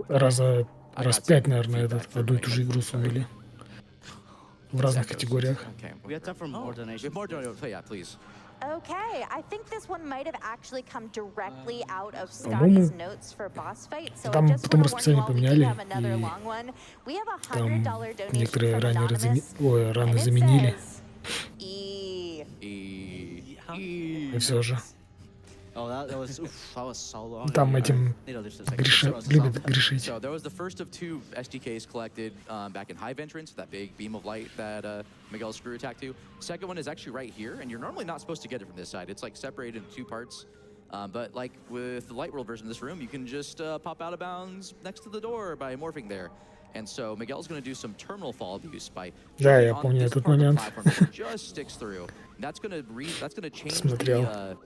раз 5, наверное, одну и ту же игру сунули в разных Echoes. категориях. Okay. We have time for more We donations. have more donations. Yeah, please. Okay, I think this one might have actually come directly out of По-моему, Scotty's notes for boss fight. So I там just потом want to warn you расписание all, we do поменяли, have another и long one. We have a там $100 donation некоторые from ранее Anonymous, рано and it заменили, says E. и все же. Oh, that was oof, that was so long. Там Alright, этим need to listen to a second. любят грешить. So there was the first of 2 SDKs collected back in Hive Entrance, that big beam of light that Miguel's screw attack to. Second one is actually right here, and you're normally not supposed to get it from this side. It's like separated into 2 parts. But like with the Light World version of this room, you can just pop out of bounds next to the door by morphing there. And so Miguel's going to do some terminal fall abuse by Да, я on помню this этот part of the момент. platform that just sticks through. That's going to change Смотрел.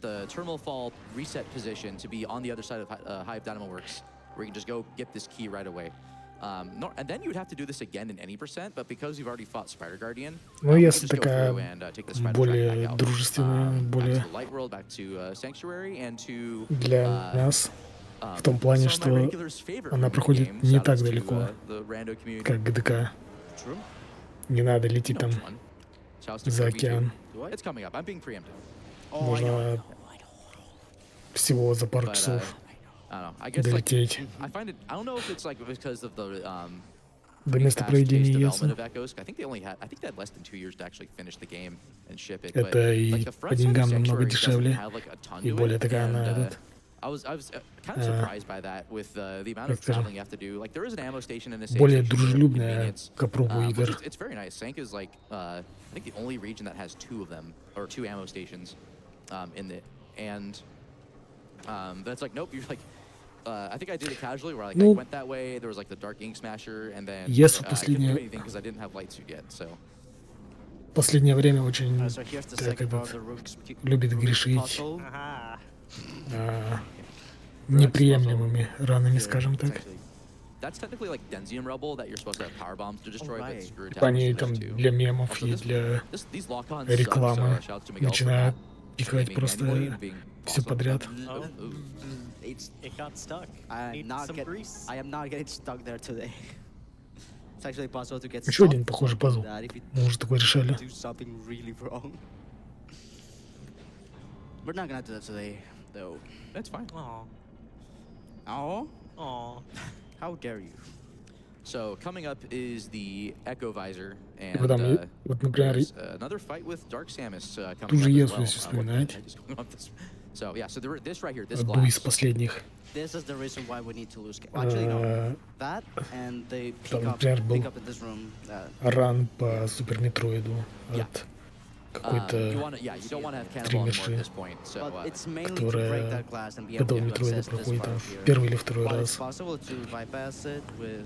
the terminal fall reset position to be on the other side of Hive Dynamo Works, where you can just go get this key right away. And then you would have to do this again in any percent, but because you've already fought Spider Guardian, Ну, you can если just go такая through and take the Spider Track более back out. дружественная, Back более to the Light World, back to Sanctuary, and to для нас, в том плане, some of my что regulars' favorite она room проходит games, не shout так outs to, далеко, the rando community. как ГДК. True. Не надо лететь You know там which one. Shout outs to за Kirby, too. океан. It's coming up. I'm being preemptive. Oh, I know. Можно всего за пару But, часов I don't know. I guess like долететь I find it. I don't know if it's like because of the до места fast-paced проведения development ЕСа. of Echoes. I think they had less than 2 years to actually finish the game and ship it. Это but, и like, the по front side of деньгам намного Sanctuary doesn't дешевле, have, like, a ton и to более it, такая and, она этот, I was kind of surprised by that with the amount of как скажем, traveling you have to do. Like there is an ammo station and a save более station for дружелюбная convenience, к опробу which игр. it's very nice. Sank is like I think the only region that has 2 of them or 2 ammo stations in it, and but it's like nope, you're like. I think I did it casually where like I Ну, went that way. There was like the Dark Ink Smasher, and then ЕСа I couldn't do последнее anything because I didn't have light suit yet. So последнее время очень So here's the так second part of этот the Rubik's любит Rubik's грешить puzzle. Aha. неприемлемыми ранами, Here, скажем it's так. actually- that's technically like Denzium rubble that you're supposed to have power bombs to destroy, but right. screw Типа они attachments там too. для мемов Also, и для these lock-ons рекламы suck, so shout out to Miguel for начинают not пихать streaming просто manually and being все awesome. подряд. Oh, Ooh. It's it got stuck. I Need not some get grease. I am not getting stuck there today. It's actually possible to get Еще stuck один похожий in пазл. that if you Мы уже такой решали. do something really wrong. We're not gonna do that today, though. That's fine. Aw. Oh, Aw. how dare you? So coming up is the Echo Visor, and Вот там, вот, например, there's another fight with Dark Samus coming ту же up as Есу, well. если What the вспоминать, heck is going on with this? So yeah, so this right here, this одну из glass. последних. This is the reason why we need to lose. Actually, no. That and the Там, например, был pick up in this room. ран по Супер Метроиду Yeah. от You какой-то don't want to have cannonball anymore at this point. So But it's mainly to которая break that glass and be able этого to Метроида access this проходит там part в here. первый или второй While it's раз, possible to bypass it with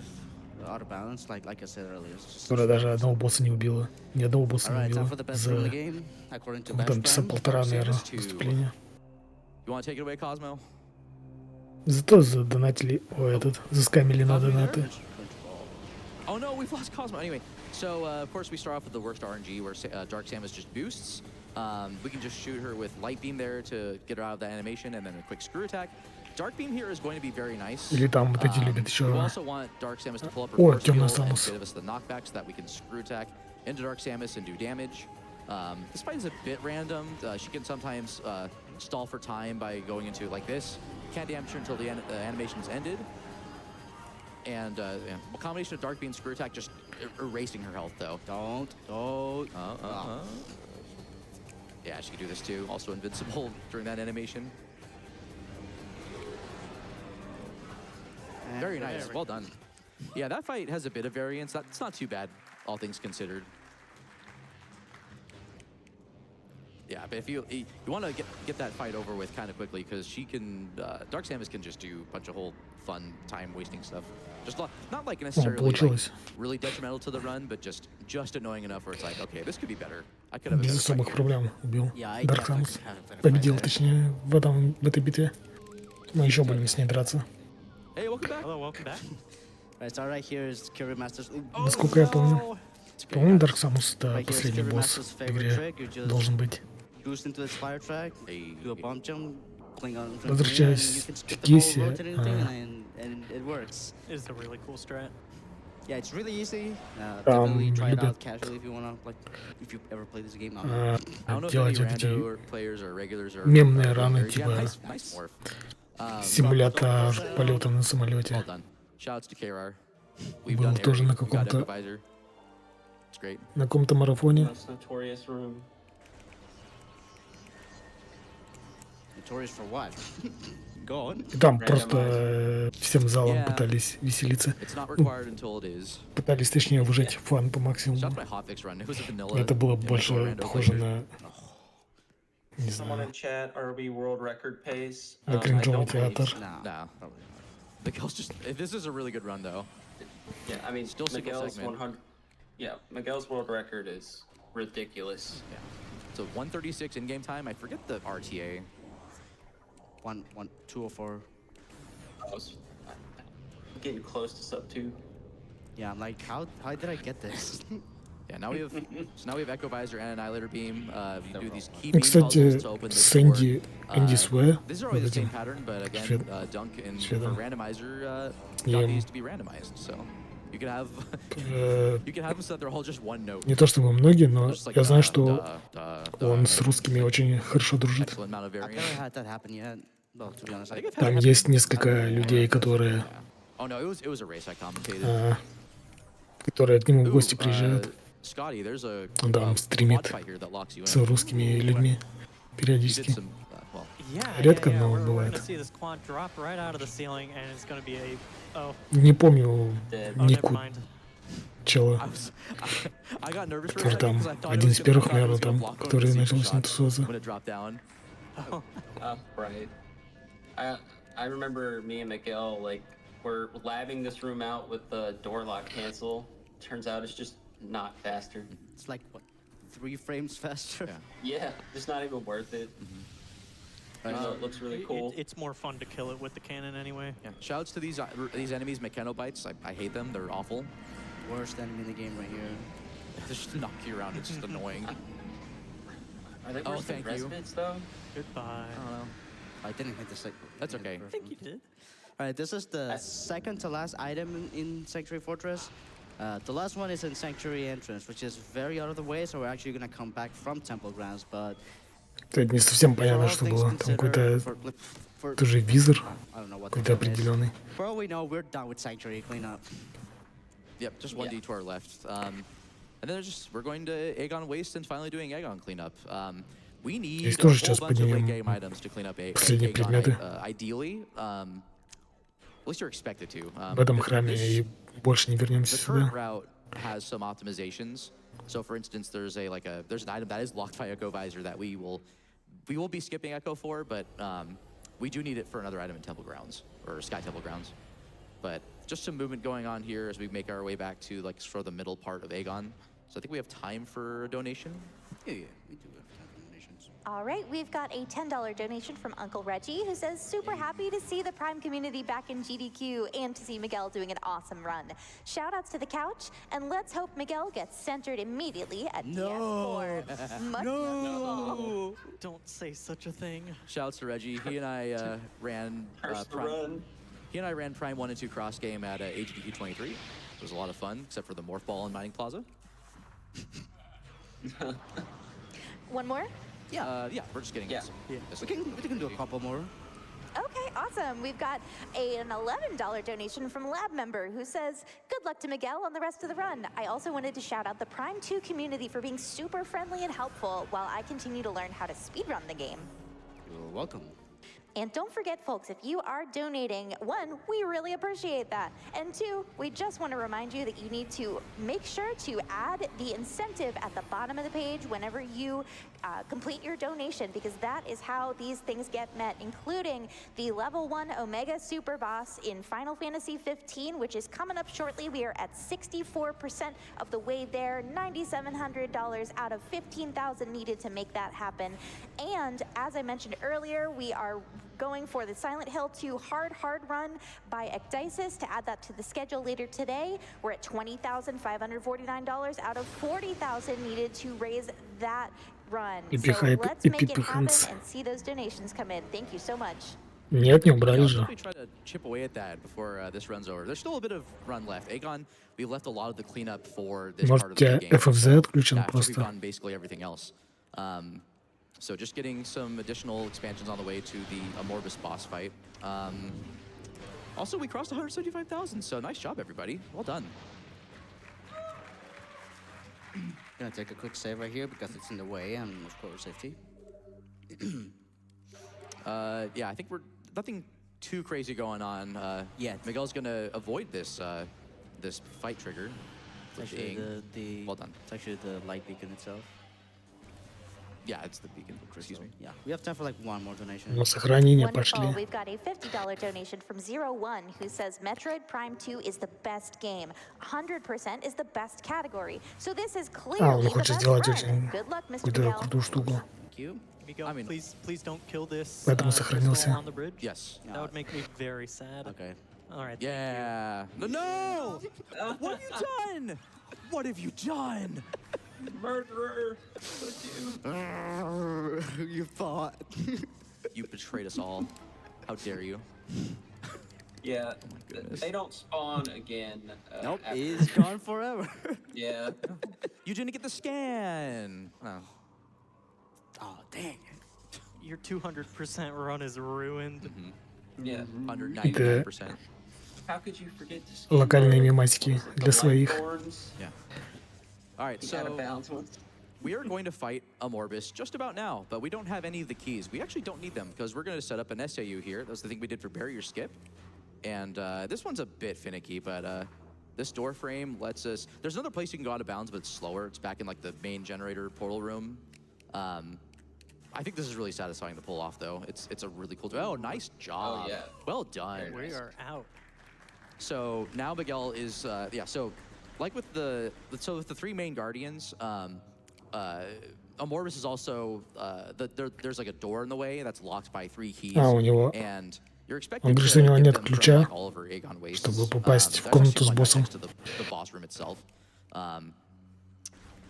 out of balance, like I said earlier. It's just которая даже одного босса не убила, ни одного босса не Alright, time убила for the best room in the за game, according to ну, Bash там часа Plan. полтора, Dark наверное, Samus 2. выступления. you want to take it away, Cosmo? Зато задонатили, этот, заскамили на донаты. Oh no, we've lost Cosmo. Anyway, so of course we start off with the worst RNG where Dark Samus just boosts. We can just shoot her with Light Beam there to get her out of the animation, and then a quick screw attack. Dark Beam here is going to be very nice. Или там вот эти любят We еще. also want Dark Samus to pull up her О, force темный field and Самус. give us the knockback so that we can screw attack into Dark Samus and do damage. This fight is a bit random. She can sometimes stall for time by going into like this. Can't damage her until the animation's ended. And yeah, a combination of Dark Beam, screw attack, just erasing her health though. Don't. Yeah, she can do this too. Also invincible during that animation. Very nice. Well done. Yeah, that fight has a bit of variance. That's not too bad, all things considered. Yeah, but if you want to get that fight over with kind of quickly, because she can, Dark Samus can just do a bunch of whole fun time wasting stuff. Just not like necessarily like, получилось. really detrimental to the run, but just annoying enough where it's like, okay, this could be better. I could have a Без better fight особых here. проблем убил. Yeah, I Дарк definitely Самус. have a better Победил, fight there. точнее, в этой битве. Мы еще будем с ней драться. Hey, welcome back. Hello, welcome back. Right, so right here is Curie Master's. Насколько я помню. По-моему, Дарк Самус это Right, here's последний Curie босс Master's в favorite игре trick. You just должен быть. boost into this fire track, do a bump jump, cling on, Возвращаясь you can skip к the whole Гессе, rotating thing, and it works. It is a really cool strat. Yeah, it's really easy. Там Definitely try it любят out casually if you wanna, like, if you've ever played this game. I don't know if делать any вот эти rando players or regulars are мемные are раны, familiar. Yeah, типа nice morph. симулятор So- полета на Well самолете. done. Shoutouts to KRR. We've Был done тоже Airy, на we got каком-то Echo Visor. It's great. на каком-то марафоне. Most notorious room. Notorious for what? Go on. И там Randomizer. просто всем залом Yeah. пытались веселиться. It's not required until it is. Пытались, точнее, выжать фан по Shout out максимуму. to my hotfix run. It was a vanilla. Это было vanilla больше rando похоже pleasure. на, не Someone знаю, in chat, are we world record pace? на I кринжовый don't believe театр. so. Nah, Nah. probably not. Miguel's just. This is a really good run though. Yeah, I mean, Still single Miguel's segment. 100. Yeah, Miguel's world record is ridiculous. Yeah. So 136 in game time. I forget the RTA. 204. I'm getting close to sub 2. Yeah, I'm like, how did I get this? Yeah, now we have Echo Visor and Annihilator Beam. You do these key И, beam кстати, puzzles to open this с door. Энди Све, These are вот always the same этим, pattern, but again, Швед- Dunk and for Шведом. randomizer Я got им- these to be randomized. So you can have э, you can have them so that they're all just one note. не то чтобы многие, но Just like я знаю, что duh, он с русскими очень хорошо дружит. excellent amount of I've never variance. had that happen yet. Well, to be honest, I I, think I've had it Там happen есть несколько людей, которые, Yeah. Oh no, it was a race I commentated. которые к нему в Ooh, гости приезжают Scotty, there's a Он там quad стримит fight here that locks you in. с русскими людьми You did периодически. some, well, Yeah, Редко, yeah, yeah. но We're бывает. gonna see this quad drop right out of the ceiling, and it's gonna be a. Oh, Не помню never нику mind. чела, I got nervous for a который second там, 'cause I thought it один was из gonna- первых, I thought it наверное, was gonna там, block one of который the начал safety с ним shots тусоваться. when it dropped down. Right. I remember me and Miguel, like, we're labbing this room out with the door lock cancel. Turns out it's just not faster. it's like, what, 3 frames faster? Yeah. Yeah, just not even worth it. Even though it looks really cool. It's more fun to kill it with the cannon anyway. Yeah. Shoutouts to these enemies, Mechanobites. I hate them. They're awful. Worst enemy in the game right here. They just knock you around. It's just annoying. Are they Oh, worse than thank you. Residents, though? Goodbye. I don't know. I didn't hit the second. That's okay. I think you did. All right, this is the I- second to last item in Sanctuary Fortress. The last one is in Sanctuary Entrance, which is very out of the way, so we're actually gonna come back from Temple Grounds, but Это не совсем for понятно, all что things было. Там considered, какой-то for тоже визор, I don't know what the какой-то term is. определенный. For all we know, we're done with Sanctuary cleanup. Yep, just one Yeah. detour left. And then we're going to Aegon Waste and finally doing Aegon cleanup. We need Здесь a тоже whole сейчас bunch of late поднимем game items to clean up последние Aegon. предметы. Ideally, at least you're expected to. В этом the- храме this- и больше не вернемся The current сюда. route has some optimizations. So, for instance, there's an item that is locked by Echo Visor that we will be skipping Echo for, but we do need it for another item in Temple Grounds or Sky Temple Grounds. But just some movement going on here as we make our way back to like sort of the middle part of Aegon. So I think we have time for a donation. Yeah, we do have time for donations. All right, we've got a $10 donation from Uncle Reggie, who says, super happy to see the Prime community back in GDQ and to see Miguel doing an awesome run. Shout outs to the couch, and let's hope Miguel gets centered immediately at DS4. No! Don't say such a thing. Shouts to Reggie. He and I ran First Prime. run. He and I ran Prime 1 and 2 cross game at HDQ 23. It was a lot of fun, except for the Morph Ball and Mining Plaza. One more? Yeah, we're just getting Yeah. this. We can do a couple more. Okay, awesome. We've got an $11 donation from Lab member who says, good luck to Miguel on the rest of the run. I also wanted to shout out the Prime 2 community for being super friendly and helpful while I continue to learn how to speedrun the game. You're welcome. And don't forget, folks, if you are donating, one, we really appreciate that. And two, we just want to remind you that you need to make sure to add the incentive at the bottom of the page whenever you complete your donation, because that is how these things get met, including the level 1 Omega Super Boss in Final Fantasy 15, which is coming up shortly. We are at 64% of the way there, $9,700 out of $15,000 needed to make that happen. And as I mentioned earlier, we are going for the Silent Hill 2 hard run by Ecdysis to add that to the schedule later today. We're at $20,549 out of $40,000 needed to raise that run. Epic So hype, let's make epic it happen hands. and see those donations come in. Thank you so much. Нет, не Yeah, убрали I'll же. definitely try to chip away at that before this runs over. There's still a bit of run left. Aegon, we left a lot of the cleanup for this Может, part у of the тебя game. FFZ So, отключен yeah, after we've просто. gotten basically everything else. So just getting some additional expansions on the way to the Amorbus boss fight. Also, we crossed 175,000, so nice job, everybody. Well done. Gonna take a quick save right here because it's in the way and of course safety. Yeah, I think we're nothing too crazy going on yet. Miguel's gonna avoid this this fight trigger. It's actually the Well done. It's actually the light beacon itself. Yeah, it's the beacon. Excuse me. Yeah, we have time for like one more donation. На сохранение Wonderful. пошли. We've got a $50 donation from 01 who says Metroid Prime 2 is the best game. 100% is the best category. So this is clearly Он the хочет best сделать run. очень Good luck, Mr. какую-то Miguel. крутую штуку. Thank you. Miguel, I mean- please don't kill this Поэтому crystal сохранился. on the bridge. Yes. That would make me very sad. Okay. All right. Yeah. No! What have you done? What have you done? Murderer! You thought. You betrayed us all. How dare you? Yeah, goodness. they don't spawn again. Nope, after- he's gone forever. Yeah. You didn't get the scan. Oh. Oh, dang. Your 200% run is ruined. Yeah. 199%. How could you forget to scan Локальные the- мемасики the для light своих. thorns? Yeah. All right, You out of so bounds once. we are going to fight Amorbus just about now, but we don't have any of the keys. We actually don't need them because we're going to set up an SAU here. That's the thing we did for Barrier Skip. And this one's a bit finicky, but this door frame lets us... There's another place you can go out of bounds, but it's slower. It's back in like the main generator portal room. I think this is really satisfying to pull off, though. It's a really cool... Oh, nice job. Oh, yeah. Well done. Very We nice. are out. So now Miguel is, yeah, so like with the three main guardians, Amorbus is also, there's like a door in the way that's locked by 3 keys. А, у него... And you're expected Он говорит, to что у него get нет them from, ключа, like, all over Aegon Wastes. чтобы попасть в That's комнату actually, с like, right боссом. next to the boss room itself.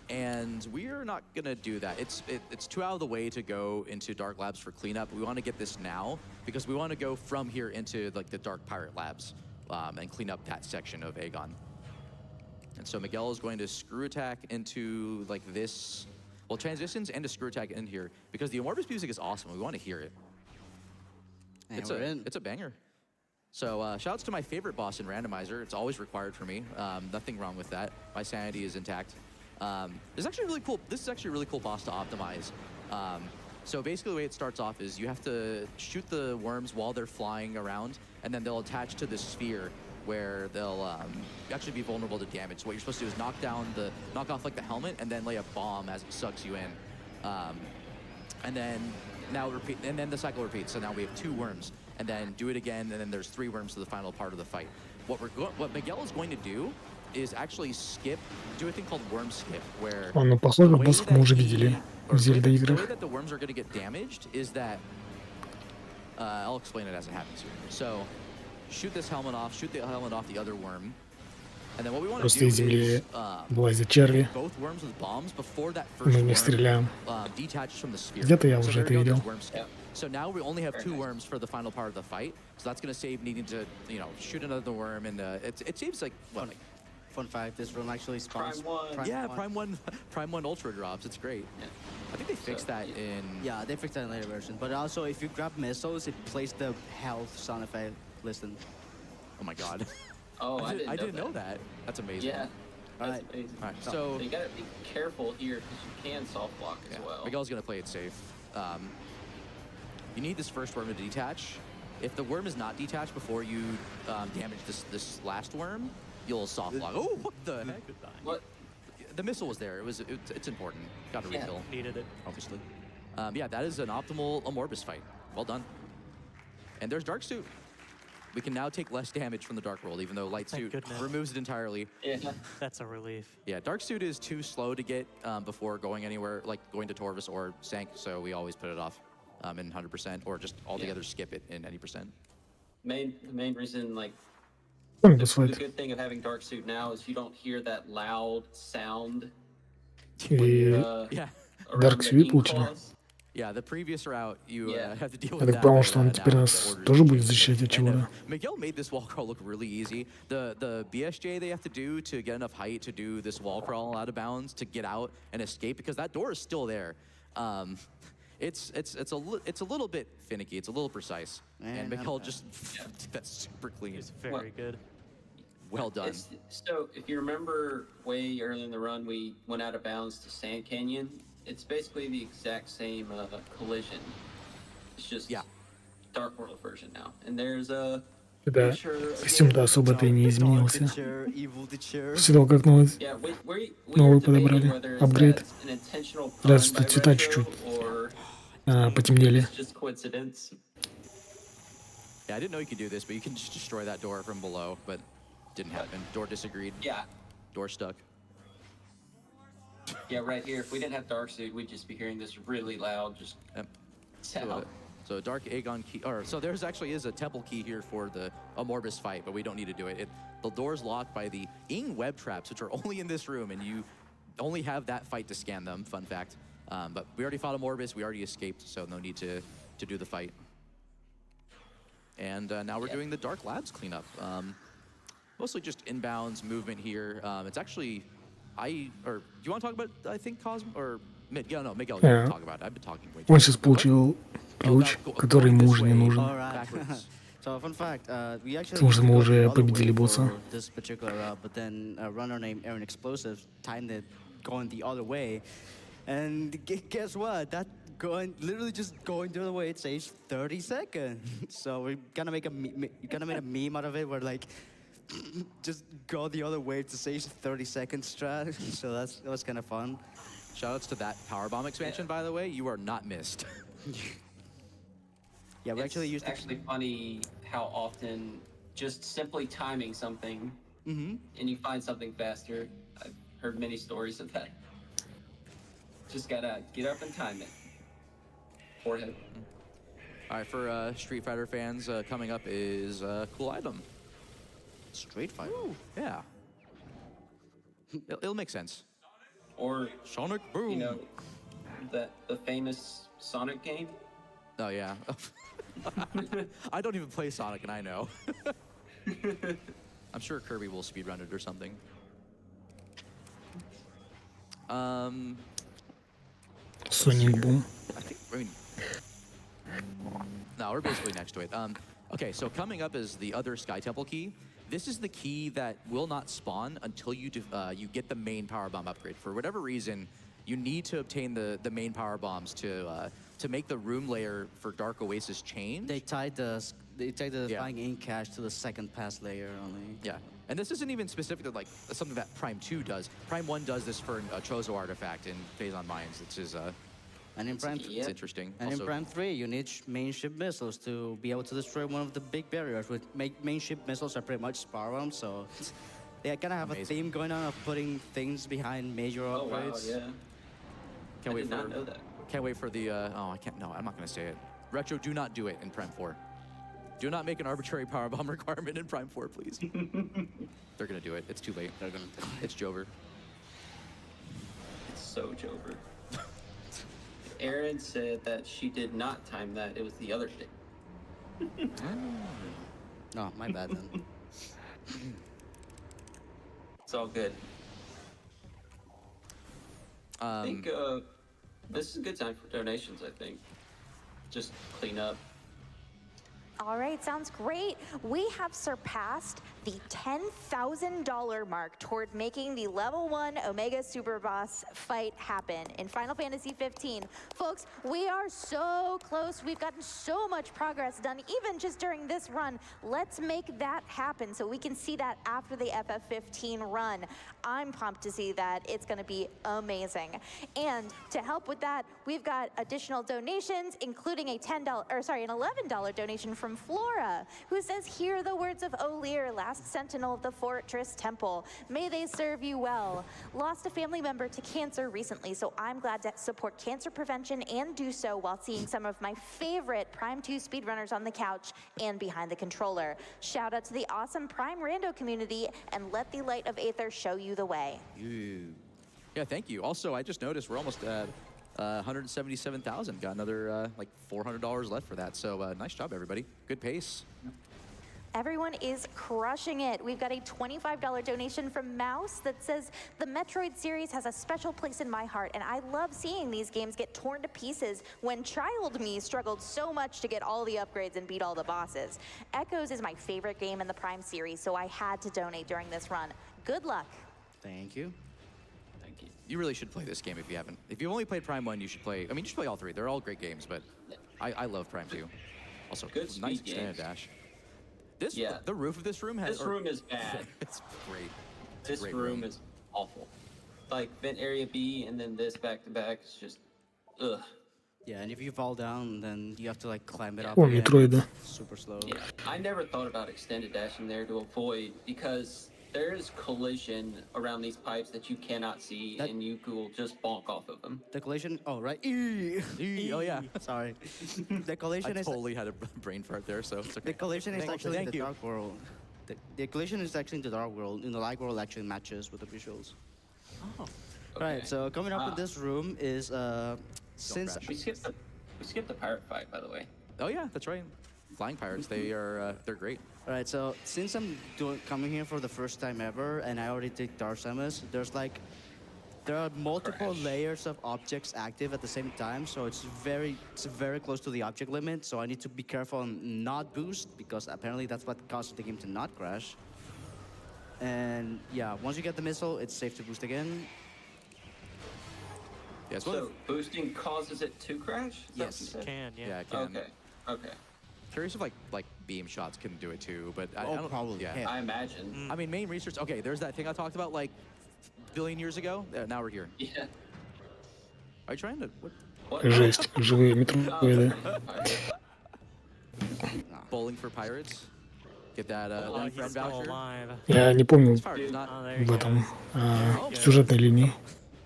And we're not gonna do that. It's too out of the way to go into Dark Labs for cleanup. We want to get this now because we want to go from here into like the Dark Pirate Labs and clean up that section of Aegon. And so Miguel is going to screw attack into like this, well, transitions and a screw attack in here because the Amorbus music is awesome. We want to hear it. And we're in. It's a banger. So shouts to my favorite boss in Randomizer. It's always required for me. Nothing wrong with that. My sanity is intact. This is actually really cool. This is actually a really cool boss to optimize. So basically the way it starts off is you have to shoot the worms while they're flying around, and then they'll attach to this sphere where they'll actually be vulnerable to damage. So what you're supposed to do is knock off like the helmet, and then lay a bomb as it sucks you in. And then repeat, and then the cycle repeats. So now we have 2 worms, and then do it again, and then there's 3 worms to the final part of the fight. What Miguel is going to do is actually do a thing called worm skip, where Ну, похожих the way боссов мы that уже he- видели or в Зельда the way играх. that the worms are going to get damaged is that I'll explain it as it happens here. So shoot this helmet off, shoot the helmet off the other worm, and then what we want to Просто do из земли is вылазят черви. both worms with bombs before that Мы first в них worm стреляем. detaches from the sphere. Где-то я So уже there это we go, видел. there's worm skip. So now we only have Very 2 nice. worms for the final part of the fight. So that's going to save needing to, shoot another worm, and it saves like what? Fun fact, this room actually spawns... Prime 1. Yeah, Prime 1 Ultra drops. It's great. Yeah. I think they fixed that in. Yeah, they fixed that in later version. But also, if you grab missiles, it plays the health sound effect. Listen. Oh my god. Oh, I didn't know that. That's amazing. Yeah. That's Alright. amazing. All right, So- so So you gotta be careful here because you can soft block as yeah, well. Miguel's gonna play it safe. You need this first worm to detach. If the worm is not detached before you damage this last worm, you'll soft block. Oh, what the heck? What? The missile was there. It's important. Got to Yeah. refill, Needed it. obviously. Yeah, that is an optimal Amorbus fight. Well done. And there's Dark Suit. We can now take less damage from the Dark World, even though Light Thank Suit goodness. removes it entirely. Yeah. That's a relief. Yeah, Dark Suit is too slow to get before going anywhere, like going to Torvus or Sank, so we always put it off in 100%, or just altogether skip it in any percent. The main reason, like, Он the босфайт. good thing of having Dark Suit now is you don't hear that loud sound И uh, Yeah, around Dark the Suit ink лучше. claws. Yeah, the previous route, you have to deal Я with так that. понял, but, что он now теперь the нас orders тоже are будет changing. защищать от And, чего-то. Miguel made this wall crawl look really easy. The BSJ they have to do to get enough height to do this wall crawl out of bounds to get out and escape, because that door is still there. It's a little bit finicky. It's a little precise. And Miguel just did that super clean. It's very good. Well done. So if you remember way early in the run, we went out of bounds to Sand Canyon. It's basically the exact same collision. It's just Dark World version now. And there's a Да, picture костюм-то again. особо-то и не изменился. Teacher, evil teacher. После того, как новый, Yeah, we новый were debating подобрали, whether апгрейд. that's an intentional Разве pun что by цвета Retro чуть-чуть or потемнели. it's just coincidence. Yeah, I didn't know you could do this, but you can just destroy that door from below, but didn't happen. Door disagreed. Yeah. Door stuck. Yeah, right here. If we didn't have Dark Suit, we'd just be hearing this really loud just sound. So Dark Aegon key, so there's actually is a temple key here for the Amorbus fight, but we don't need to do it. The door's locked by the Ing web traps, which are only in this room, and you only have that fight to scan them, fun fact. But we already fought Amorbus, we already escaped, so no need to do the fight. And now we're doing the Dark Labs cleanup. Mostly just inbounds, movement here. It's actually, do you want to talk about, I think, Cosmo, or Miguel, you can talk about it. I've been talking way too Он much. сейчас получил ключ, который ему уже не нужен. Alright. So fun fact, we actually Потому что мы used to go уже the other победили way босса. for this particular route, but then a runner named Aaron Explosive timed it going the other way, and guess what? That literally just going the other way, it saves 30 seconds. So we're gonna make a meme out of it where like just go the other way to save 30 seconds strat. So that was kind of fun. Shoutouts to that powerbomb expansion, by the way. You are not missed. Yeah, we actually used actually funny how often just simply timing something and you find something faster. I've heard many stories of that. Just gotta get up and time it. Forehead. All right, for Street Fighter fans, coming up is a cool item. Street Fighter. Yeah. It'll make sense. Or Sonic Boom. you know, the famous Sonic game. Oh yeah. I don't even play Sonic, and I know. I'm sure Kirby will speedrun it or something. Sonic Boom. I mean, no, we're basically next to it. Okay, so coming up is the other Sky Temple key. This is the key that will not spawn until you get the main power bomb upgrade. For whatever reason, you need to obtain the main power bombs to make the room layer for Dark Oasis change. They tied the Flying Ink cache to the second pass layer only. Yeah, and this isn't even specific to like something that Prime 2 does. Prime 1 does this for a Trozo artifact in Phase on Mines, which is And in Prime, it's interesting. and Also, in Prime 3, you need main ship missiles to be able to destroy one of the big barriers. With main ship missiles are pretty much spar rounds, so they kind of have a theme going on of putting things behind major upgrades. Oh wow, yeah. can't wait did for not know that. can't wait for the I can't. No, I'm not gonna say it. Retro, do not do it in Prime 4. Do not make an arbitrary power bomb requirement in Prime 4, please. They're gonna do it. It's too late. They're gonna. It's Jover. It's so Jover. Erin said that she did not time that. It was the other day. No, my bad then. It's all good. I think this is a good time for donations, I think. Just clean up. All right, sounds great. We have surpassed the $10,000 mark toward making the level 1 Omega Super Boss fight happen in Final Fantasy 15. Folks, we are so close. We've gotten so much progress done, even just during this run. Let's make that happen so we can see that after the FF15 run. I'm pumped to see that. It's going to be amazing. And to help with that, we've got additional donations, including an $11 donation from Flora, who says, "Hear the words of O'Lear, last sentinel of the Fortress Temple. May they serve you well. Lost a family member to cancer recently, so I'm glad to support cancer prevention and do so while seeing some of my favorite Prime 2 speedrunners on the couch and behind the controller. Shout out to the awesome Prime Rando community, and let the light of Aether show you the way." Yeah, thank you. Also, I just noticed we're almost 177,000. Got another like $400 left for that. So nice job, everybody. Good pace. Everyone is crushing it. We've got a $25 donation from Mouse that says, the Metroid series has a special place in my heart, and I love seeing these games get torn to pieces when child me struggled so much to get all the upgrades and beat all the bosses. Echoes is my favorite game in the Prime series, so I had to donate during this run. Good luck. Thank you. Thank you. You really should play this game if you haven't. If you've only played Prime 1, you should play. I mean, you should play all three. They're all great games, but I love Prime 2. Also, Good nice speed extended games. dash. This, Yeah. the roof of this room has. This room is bad. It's great. It's a This great room is awful. Like vent area B and then this back to back is just, ugh. Yeah, and if you fall down, then you have to like climb it up. О, again. Метроида. Super slow. Yeah, I never thought about extended dashing there to avoid because there's collision around these pipes that you cannot see That- and you will just bonk off of them. The collision. Oh right. Eee. Oh yeah. Sorry. The I collision is. totally had a brain fart there, so it's The okay. collision is actually in Thank the you. dark world. The collision is actually in the dark world. In the light world, actually matches with the visuals. Oh, Right. Okay. So coming up in Ah. this room is since crash. We skipped the pirate fight, by the way. Oh yeah, that's right. Flying pirates, they're great. all right. So since I'm coming here for the first time ever, and I already did Dark Samus, there are multiple Crash. layers of objects active at the same time. So it's very close to the object limit. So I need to be careful and not boost because apparently that's what causes the game to not crash. And yeah, once you get the missile, it's safe to boost again. Yeah, it's one So of, boosting causes it to crash? Is that what Yes. you said? can, yeah. yeah, it can. Okay. Okay. Curious if like beam shots can do it too, but I Oh, don't, probably, Yeah. yeah. I imagine. I mean, main research. Okay, there's that thing I talked about like a billion years ago. Now we're here. Yeah. Are you trying to? What? What? Жесть. Живые Oh, Метроиды. okay. Bowling for pirates. Get that Oh, that he's friend still voucher. alive. Я не помню This part is not. Oh, there в you этом go. сюжетной линии,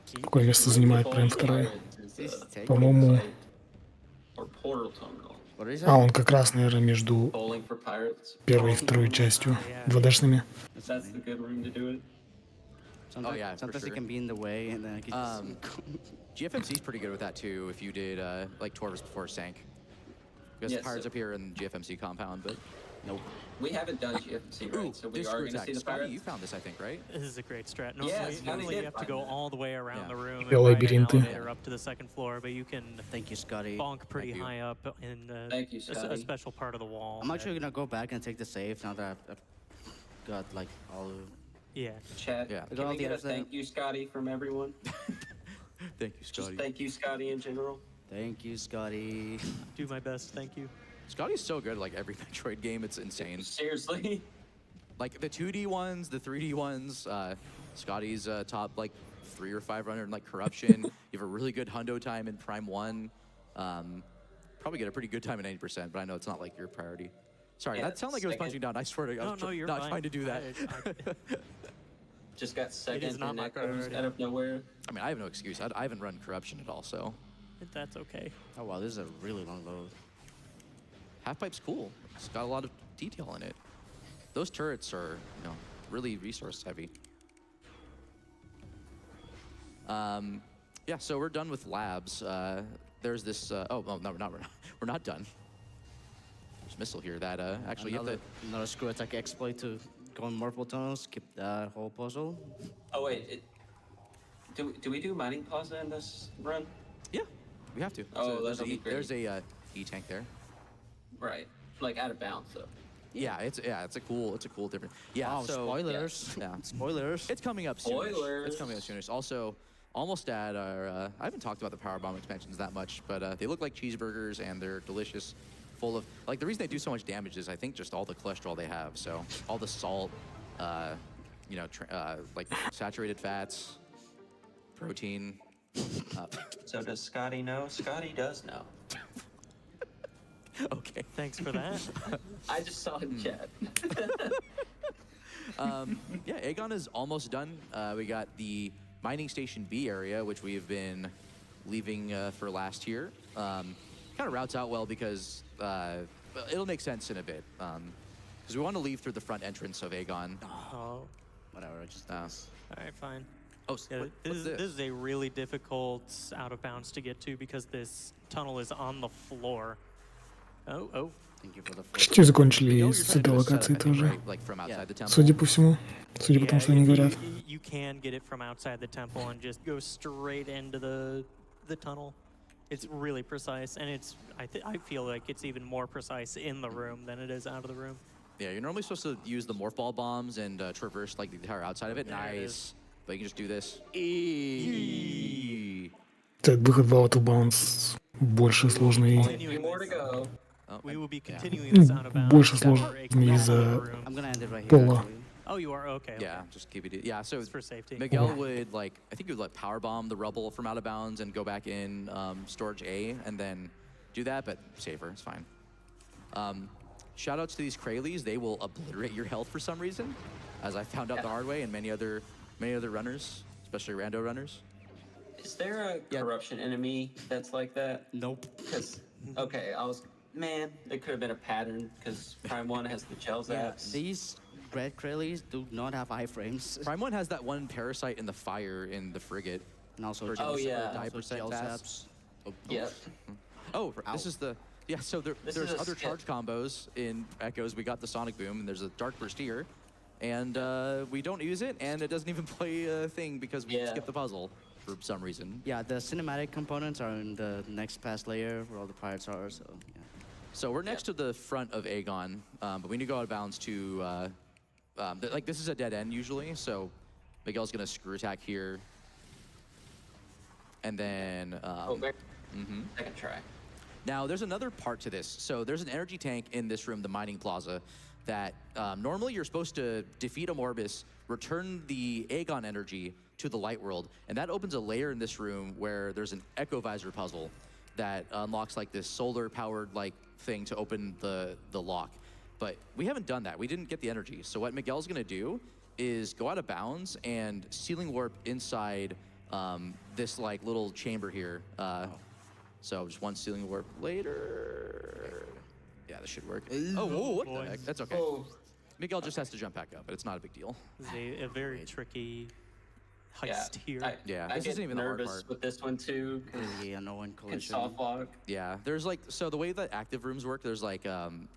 Keep- какое место занимает Prime 2. По-моему, Or Portal Terminal. What is он как раз, наверное, между Bowling for Pirates. первой и второй частью 2D-шными. That's the good room to do it. Sometimes, yeah, for sometimes sure. it can be in the way, and then I can just. GFMC is pretty good with that too. If you did like Torvus before it sank, because Yes, the pirates so- up here in GFMC compound, but Nope. We haven't done GFC, right? So we this are screw going to attack. see the Scotty, pirates. you found this, I think, right? This is a great strat. Yeah, Normally, Scotty normally you did have to find go that. all the way around Yeah. the room Yeah, and ride an лабиринты. elevator up to the second floor, but you can Thank you, Scotty. bonk pretty Thank you. high up in Thank you, a Scotty. special part of the wall. I'm that- actually gonna go back and take the save now that I've got like all. Of, Yeah. Chat. Yeah. Can all we the get a other thing. thank you, Scotty, from everyone? Thank you, Just Scotty. thank you, Scotty, in general. Thank you, Scotty. Do my best. Thank you. Scotty's so good. Like every Metroid game, it's insane. Seriously. Like the 2D ones, the 3D ones. Scotty's top like 3 or 5 runner in like Corruption. You have a really good hundo time in Prime 1. Probably get a pretty good time at 90%, but I know it's not like your priority. Sorry, Yeah, that sounded like it was second. punching down. I swear to God, I No, was no, you're not fine. trying to do that. Just got second not in my Echoes priority. out of nowhere. I mean, I have no excuse. I haven't run Corruption at all, so That's okay. Oh wow, this is a really long load. Half Pipe's cool. It's got a lot of detail in it. Those turrets are, really resource heavy. Yeah, so we're done with labs. There's this. No, we're not done. There's a missile here that actually you have Another screw attack exploit to go in multiple tunnels, skip that whole puzzle. Oh wait, do we do Mining Plaza in this run? Yeah, we have to. Oh, there's that'll be great. there's a E-tank there. Right, like out of bounds though. Yeah, it's a cool different. Yeah, Oh, so spoilers. Yeah. Spoilers. It's coming up soon. Spoilers. It's coming up soon. Also, almost at our. I haven't talked about the Power Bomb expansions that much, but they look like cheeseburgers and they're delicious, full of like the reason they do so much damage is I think just all the cholesterol they have. So all the salt, like saturated fats, protein. So does Scotty know? Scotty does know. Okay. Thanks for that. I just saw in chat. Yeah, Aegon is almost done. We got the mining station B area, which we've been leaving for last year. Kind of routes out well because it'll make sense in a bit. Because we want to leave through the front entrance of Aegon. Oh, Whatever. I just. all right, fine. Oh, Yeah, what's this is a really difficult out of bounds to get to because this tunnel is on the floor. Oh. Thank you for the Почти закончили Miguel, и you're с trying to этой do a setup, локации I think, тоже. right? Like from outside the temple. Судя по всему. Судя по тому, что они говорят. You can get it from outside the temple and just go straight into the tunnel. It's really precise, and I feel like it's even more precise in the room than it is out of the room. Yeah, you're normally supposed to use the morph ball bombs and traverse like the entire outside of it. There it Nice. is. But you can just do this. Так, выход в Out of Bounds больше сложный. Few more to go. Oh, We will be yeah. continuing this out of bounds. Больше for a сложный couple из-за more rooms. I'm gonna end it right here. Пола. Actually. Oh, you are okay. Yeah, just keep it. Yeah, so It's for safety. Miguel would like, I think he would like power bomb the rubble from out of bounds and go back in storage A and then do that, but safer. It's fine. Shout outs to these Krayleys. They will obliterate your health for some reason, as I found out the hard way, and many other runners, especially rando runners. Is there a corruption enemy that's like that? Nope. Because, okay, man, there could have been a pattern because Prime 1 has the gel zaps. These red Krayleys do not have iframes. Prime 1 has that one parasite in the fire in the frigate. And also, For gel- yeah. also 9% gel fast. zaps. Yep. Oh, this is the... Yeah, so This there's is a other skip. charge combos in Echoes. We got the Sonic Boom, and there's a Dark Burst here. And we don't use it, and it doesn't even play a thing because we skipped the puzzle for some reason. Yeah, the cinematic components are in the next past layer where all the pirates are, so yeah. So we're next to the front of Aegon, but we need to go out of bounds to... like, this is a dead end usually, so Miguel's going to screw attack here. And then... Second try. Now, there's another part to this. So there's an energy tank in this room, the mining plaza, that normally you're supposed to defeat a Morbus, return the Aegon energy to the light world, and that opens a layer in this room where there's an Echo Visor puzzle that unlocks like this solar-powered like thing to open the lock. But we haven't done that. We didn't get the energy. So what Miguel's gonna do is go out of bounds and ceiling warp inside this like little chamber here. So just one ceiling warp later. Yeah, this should work. Oh, whoa, what the heck? That's okay. Oh. Miguel just has to jump back up, but it's not a big deal. This is a very tricky Yeah, heist here. Yeah, I this get isn't even the hard nervous part. with this one too because Yeah, no one it's collision. soft lock. Yeah, there's like, so the way that active rooms work, there's like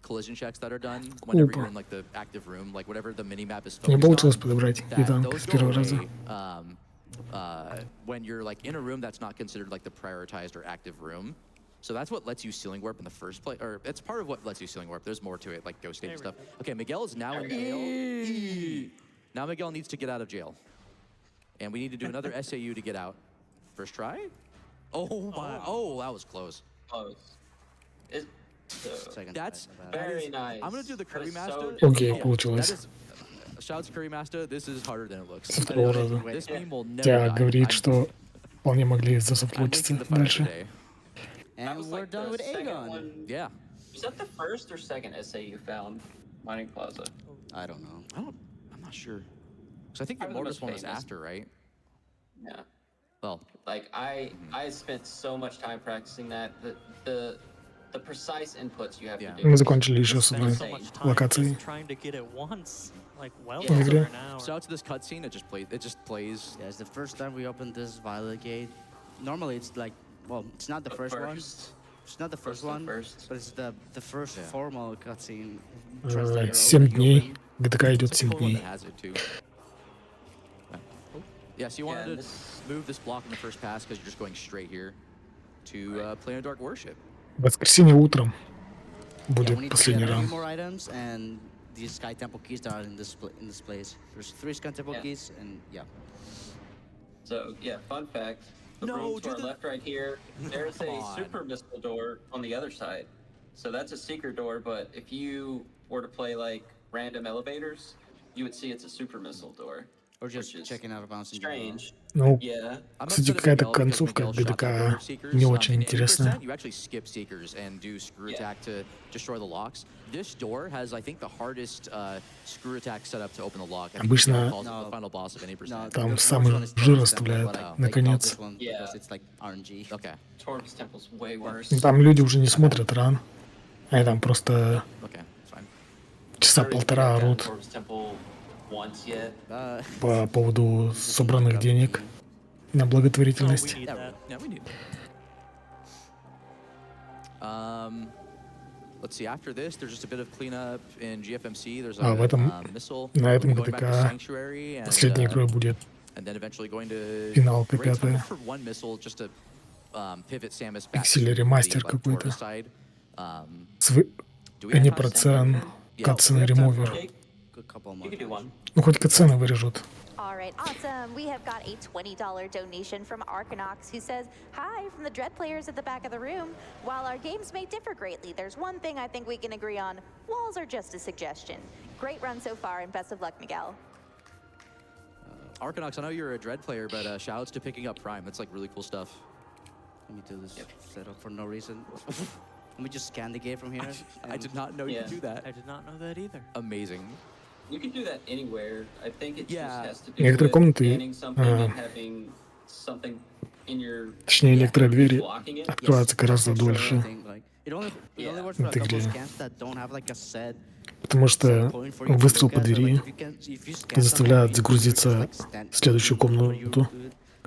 collision checks that are done whenever you're in like the active room, like whatever the mini-map is Не focused получилось on, подобрать that и танк those с go первого раза. away when you're like in a room that's not considered like the prioritized or active room. So that's what lets you ceiling warp in the first place, or it's part of what lets you ceiling warp. There's more to it, like ghost state and stuff. Okay, Miguel is now in jail. Now Miguel needs to get out of jail. And we need to do another SAU to get out. First try? Oh my, oh, that was close. Close. Second That's try, Very nice. I'm gonna do the That Curry is so Master. Окей, That получилось. is, shouts Curry Master, this is harder than it looks. Со второго раза. This meme will never Тя die. говорит, I'm- что вполне могли I'm засофтлочиться making the fight дальше. today. That And was we're like done the with second Aegon. one. Yeah. Was that the first or second essay you found? Mining Plaza. I don't know. I'm not sure. Because I think the Probably the Mortis most one was famous. after, right? Yeah. Well, Like I spent so much time practicing that. The precise inputs you have Yeah. to Мы do. закончили еще с Spent одной so much time локацией. just trying to get it once. Like well Yeah. over В игре. an hour. shout out to this cutscene. It just plays. Yeah, it's the first time we opened this Violet Gate. Normally it's like, well, it's not the first one. It's not the first one, First. but it's the first Yeah. formal cutscene. 7 дней. ГТК idет It's a 7 cool one дней. that has it too. Yeah, so you Yeah, wanted to this- move this block in the first pass because you're just going straight here to play a Dark Worship. В воскресенье утром Yeah, we будет need to последний get a few раунд. more items and these Sky Temple keys that are in this place. There's 3 Sky Temple Yeah. keys and yeah. So yeah, fun fact. The No, room to do our the- left right here, there's Come a on. super missile door on the other side. So that's a secret door, but if you were to play like random elevators, you would see it's a super missile door. Or just Which is checking out of bounds in general. Strange. Ну, Yeah. I'm Кстати, upset at какая-то Miguel because концовка Miguel shot ГТК that door of Seekers. не очень In интересная. 80%, you actually skip Seekers and do screw Yeah. attack to destroy the locks. This door has, I think, the hardest screw attack setup to open the lock. I think Обычно- Miguel calls it No. the final boss of any No, percent. Там the самый first one is жир Tor's оставляет, Temple, but, they call наконец. this one Yeah. because it's like RNG. Okay, Torv's Temple's way worse. Ну, там люди уже не смотрят ран. Они там просто okay, it's fine. часа Literally, полтора yeah, орут. Torv's Temple once yet. по поводу собранных денег на Oh, we благотворительность. need that. Yeah, we need. Let's see. After this, there's just a bit of cleanup in GFMC. There's a А в этом, missile. на этом We'll be going back to ГТК Sanctuary последней игрой будет and then eventually going to финалка Great Tunnel пятая. for one missile just to pivot Samus back to Акселери the мастер like, какой-то. Tortoise side. Do we Они have time? процент, Yeah. катсцены ремовер. Jake, Good couple you can do more. one. Ну хоть катсцены вырежут. All right, awesome. We have got a $20 donation from Arkanox who says, "Hi from the Dread players at the back of the room. While our games may differ greatly, there's one thing I think we can agree on. Walls are just a suggestion. Great run so far and best of luck, Miguel." Arkanox, I know you're a Dread player, but shoutouts to picking up Prime. That's like really cool stuff. Let me do this setup for no reason. Let me just scan the gate from here. I did not know you could do that. I did not know that either. Amazing. You can do that anywhere. I think it Yeah. just has to do Некоторые with комнаты, scanning something and having something in your Точнее, некоторые двери blocking it. открываются гораздо дольше. It only works В for a этой couple игре. scans that don't have like a set Потому что point for you to выстрел look по at, but, двери like, if you scan заставляет something, загрузиться you just, like, в следующую комнату.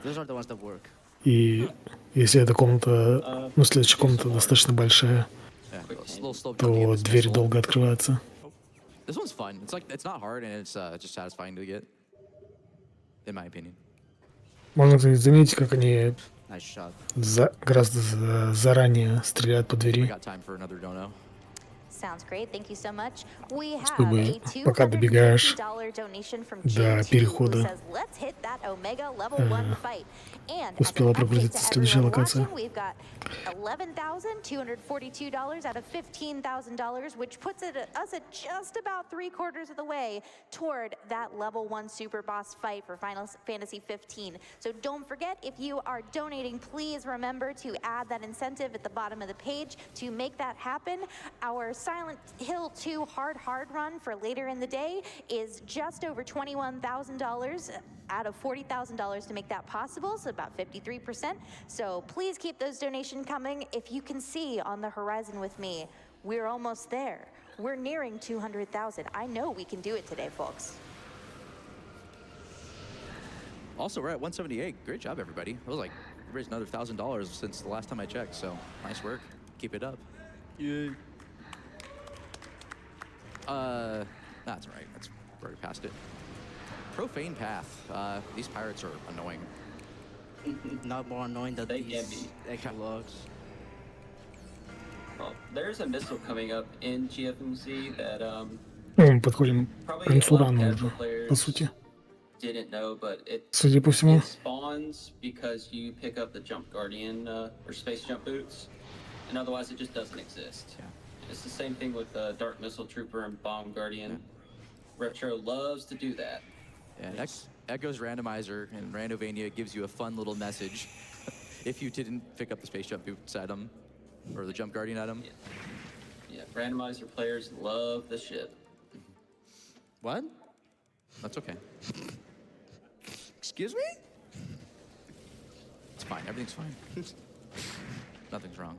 Those are the ones that work. И если эта комната, ну, следующая комната достаточно большая, Yeah, a little slow то building of this дверь missile. долго открывается. This one's fun. It's like it's not hard and it's just satisfying to get, in my opinion. Можно, кстати, заметить, как они Nice shot. гораздо заранее стреляют по We двери. got time for another dono. Sounds great. Thank you so much. We have Чтобы a пока добегаешь $250 donation from до G2 who перехода, says, "Let's hit that Omega level 1 fight." And as успела an update прогрузиться to следующая everyone локация. watching, we've got $11,242 out of $15,000, which puts us at just about 3/4 of the way toward that level 1 super boss fight for Final Fantasy 15. So don't forget, if you are donating, please remember to add that incentive at the bottom of the page to make that happen. Our Silent Hill 2 hard run for later in the day is just over $21,000 out of $40,000 to make that possible, so about 53%. So please keep those donations coming. If you can see on the horizon with me, we're almost there. We're nearing 200,000. I know we can do it today, folks. Also, we're at 178. Great job, everybody. It was like we raised another $1,000 since the last time I checked. So nice work. Keep it up. Yeah. That's all right. That's we're already past it. Profane Path. These pirates are annoying. Not more annoying than They can these be. ecologues. Well, there's a missile coming up in GFMC that Ну, мы подходим к probably концу a lot of рана casual уже, по players сути. didn't know, but Судя по всему. it spawns because you pick up the Jump Guardian or Space Jump boots, and otherwise it just doesn't exist. Yeah. It's the same thing with Dark Missile Trooper and Bomb Guardian. Retro loves to do that. Yeah, Echo's randomizer in Randovania gives you a fun little message if you didn't pick up the Space Jump boots item or the Jump Guardian item. Yeah, randomizer players love the shit. What? That's okay. Excuse me? It's fine. Everything's fine. Nothing's wrong.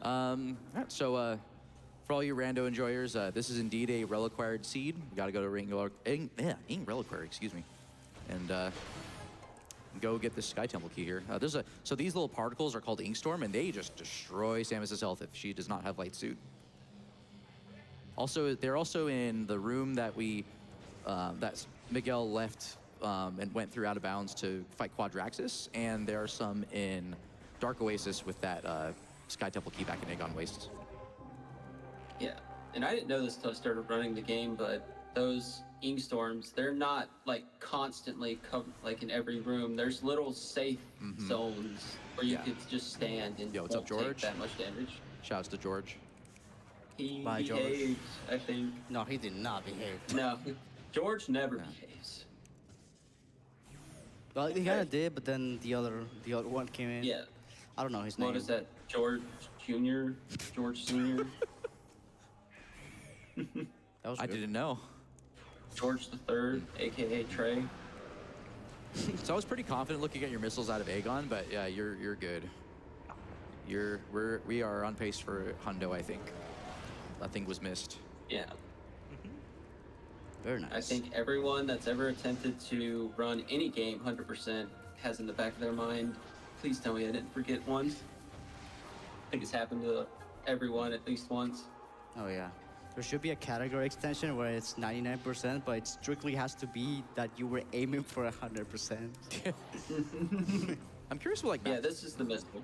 All right, so for all you rando enjoyers, this is indeed a reliquired seed. You got to go to Ing Reliquary, excuse me, and go get this Sky Temple key here. So these little particles are called Inkstorm, and they just destroy Samus's health if she does not have Light Suit. Also, they're also in the room that that Miguel left and went through out of bounds to fight Quadraxis, and there are some in Dark Oasis with that Sky Temple key back in Aegon Wastes. Yeah, and I didn't know this until I started running the game, but those Ingstorms, they're not like constantly like in every room. There's little safe zones where you could just stand and Yo, what's up, won't take George? that much damage. Shouts to George. He Bye, George. behaved, I think. No, he did not behave. No, George never behaves. Well, he kind of did, but then the other one came in. Yeah. I don't know his name. What is that? George Jr., George Sr., That was I weird. didn't know. George III, aka Trey. So I was pretty confident looking at your missiles out of Aegon, but yeah, you're good. We are on pace for Hundo, I think. Nothing was missed. Yeah. Very nice. I think everyone that's ever attempted to run any game 100% has in the back of their mind, please tell me I didn't forget one. I think it's happened to everyone at least once. Oh yeah. There should be a category extension where it's 99%, but it strictly has to be that you were aiming for 100%. I'm curious what like Yeah, this is the missile.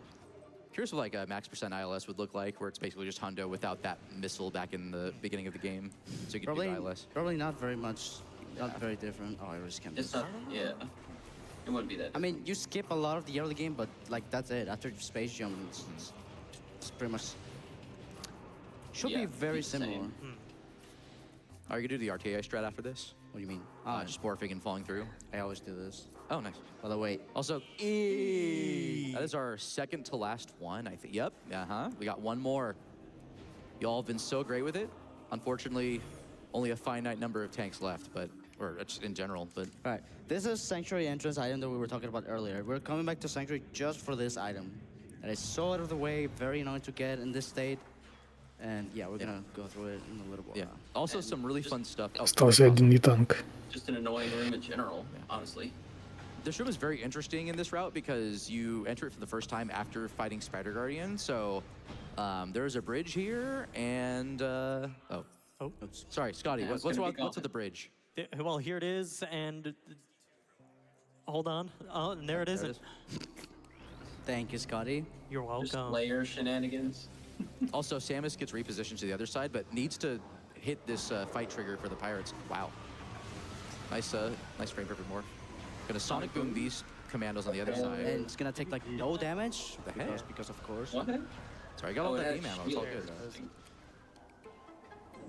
curious what like a max percent ILS would look like, where it's basically just Hundo without that missile back in the beginning of the game, so you can do ILS. Probably not very much, not very different. Oh, I just can't. It's not, yeah. It wouldn't be that. I mean, you skip a lot of the early game, but like that's it. After your space jump, it's pretty much should be very it's the similar. same. Are you gonna do the RTA strat after this? What do you mean? Just morphing and falling through. I always do this. Oh, nice. By the way, Also, that is our second to last one, I think. Yep. We got one more. Y'all have been so great with it. Unfortunately, only a finite number of tanks left, or just in general. But all right, this is Sanctuary entrance item that we were talking about earlier. We're coming back to Sanctuary just for this item. And it's so out of the way, very annoying to get in this state. And yeah, we're gonna go through it in a little while. yeah. Also, some really fun stuff. Oh, Остался один не танк. Just an annoying room in general, honestly. this room is very interesting in this route because you enter it for the first time after fighting Spider Guardian. So there's a bridge here, and Oops. sorry, Scotty. Yeah, What's it's gonna be with the gone. bridge? Well, here it is, and hold on. Oh, and there it is. There it is. Thank you, Scotty. You're Just welcome. layer shenanigans. Also, Samus gets repositioned to the other side, but needs to hit this fight trigger for the pirates. Wow. Nice frame perfect morph. Gonna sonic boom these commandos on the other side. And it's gonna take like no damage The heck? because of course. What? Sorry, I got all it that had aim ammo. It's all shield. good.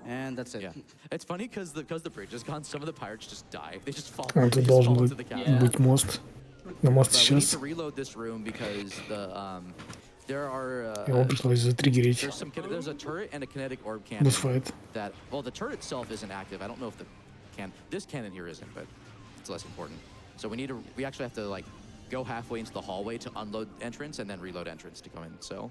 And that's it. Yeah, it's funny because the bridge is gone. Some of the pirates just die. They just fall. Вот They тут just должен fall быть, into the chasm. быть мост. На мост But we need сейчас. to reload this room because there are Его пришлось затриггерить. there's a turret and a kinetic orb cannon. Босс-файт. That the turret itself isn't active. I don't know if this cannon here isn't, but it's less important. So we actually have to like go halfway into the hallway to unload entrance and then reload entrance to come in. So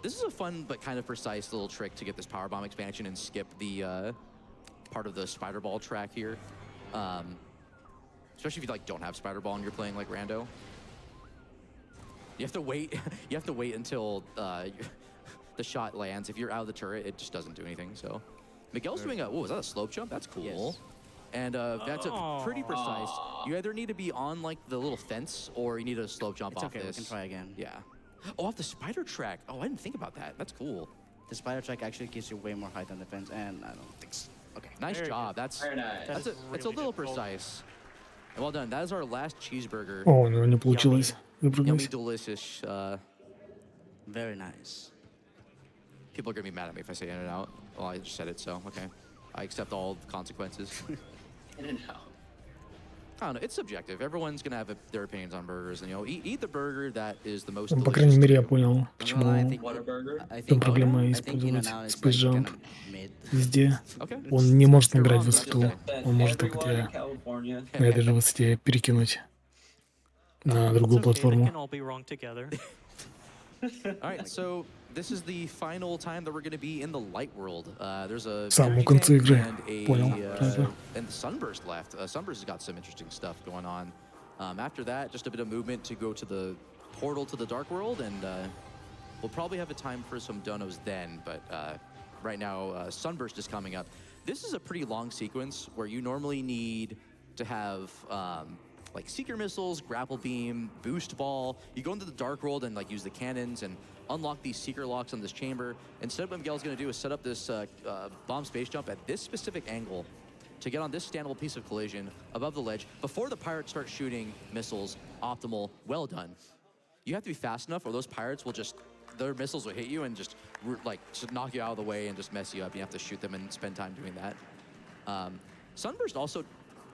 this is a fun but kind of precise little trick to get this power bomb expansion and skip the part of the spider ball track here. Especially if you like don't have spider ball and you're playing like rando. You have to wait. You have to wait until the shot lands. If you're out of the turret, it just doesn't do anything. So Miguel's doing is that a slope jump? That's cool. Yes. And that's a pretty precise. You either need to be on like the little fence or you need a slope jump It's off okay, this. we can try again. Yeah. Oh, off the spider track. Oh, I didn't think about that. That's cool. The spider track actually gives you way more height than defense, and I don't think so. Okay. Nice Very job. That's Very nice. it's a really little difficult. precise. And well done. That is our last cheeseburger. О, у него не получилось Yummy, выпрыгнуть. delicious. Very nice. People are gonna be mad at me if I say in and out. Well, I just said it, so okay. I accept all the consequences. In and out. I don't know. It's subjective. Everyone's gonna have their opinions on burgers, and eat the burger that is the most Ну, по delicious. крайней мере, я to you. понял, I почему think Whataburger. I там think проблема I think In использовать and Out is Space like Jump kinda mid. везде. Okay. Он не может You're набирать wrong, высоту, that's That он может только everyone in тебя California. на этой же высоте перекинуть на It's другую okay, they платформу. can all be wrong together. All right. So this is the final time that we're gonna be in the light world. There's a В самом energy конце tank игры. and Понял, это. and Sunburst left. Sunburst has got some interesting stuff going on. After that, just a bit of movement to go to the portal to the dark world, and we'll probably have a time for some donos then. But right now, Sunburst is coming up. This is a pretty long sequence where you normally need to have like seeker missiles, grapple beam, boost ball. You go into the dark world and like use the cannons and unlock these seeker locks on this chamber. Instead, what Miguel's going to do is set up this bomb space jump at this specific angle to get on this standable piece of collision above the ledge before the pirates start shooting missiles. Optimal. Well done. You have to be fast enough or those pirates will just, their missiles will hit you and just like just knock you out of the way and just mess you up. You have to shoot them and spend time doing that. Sunburst also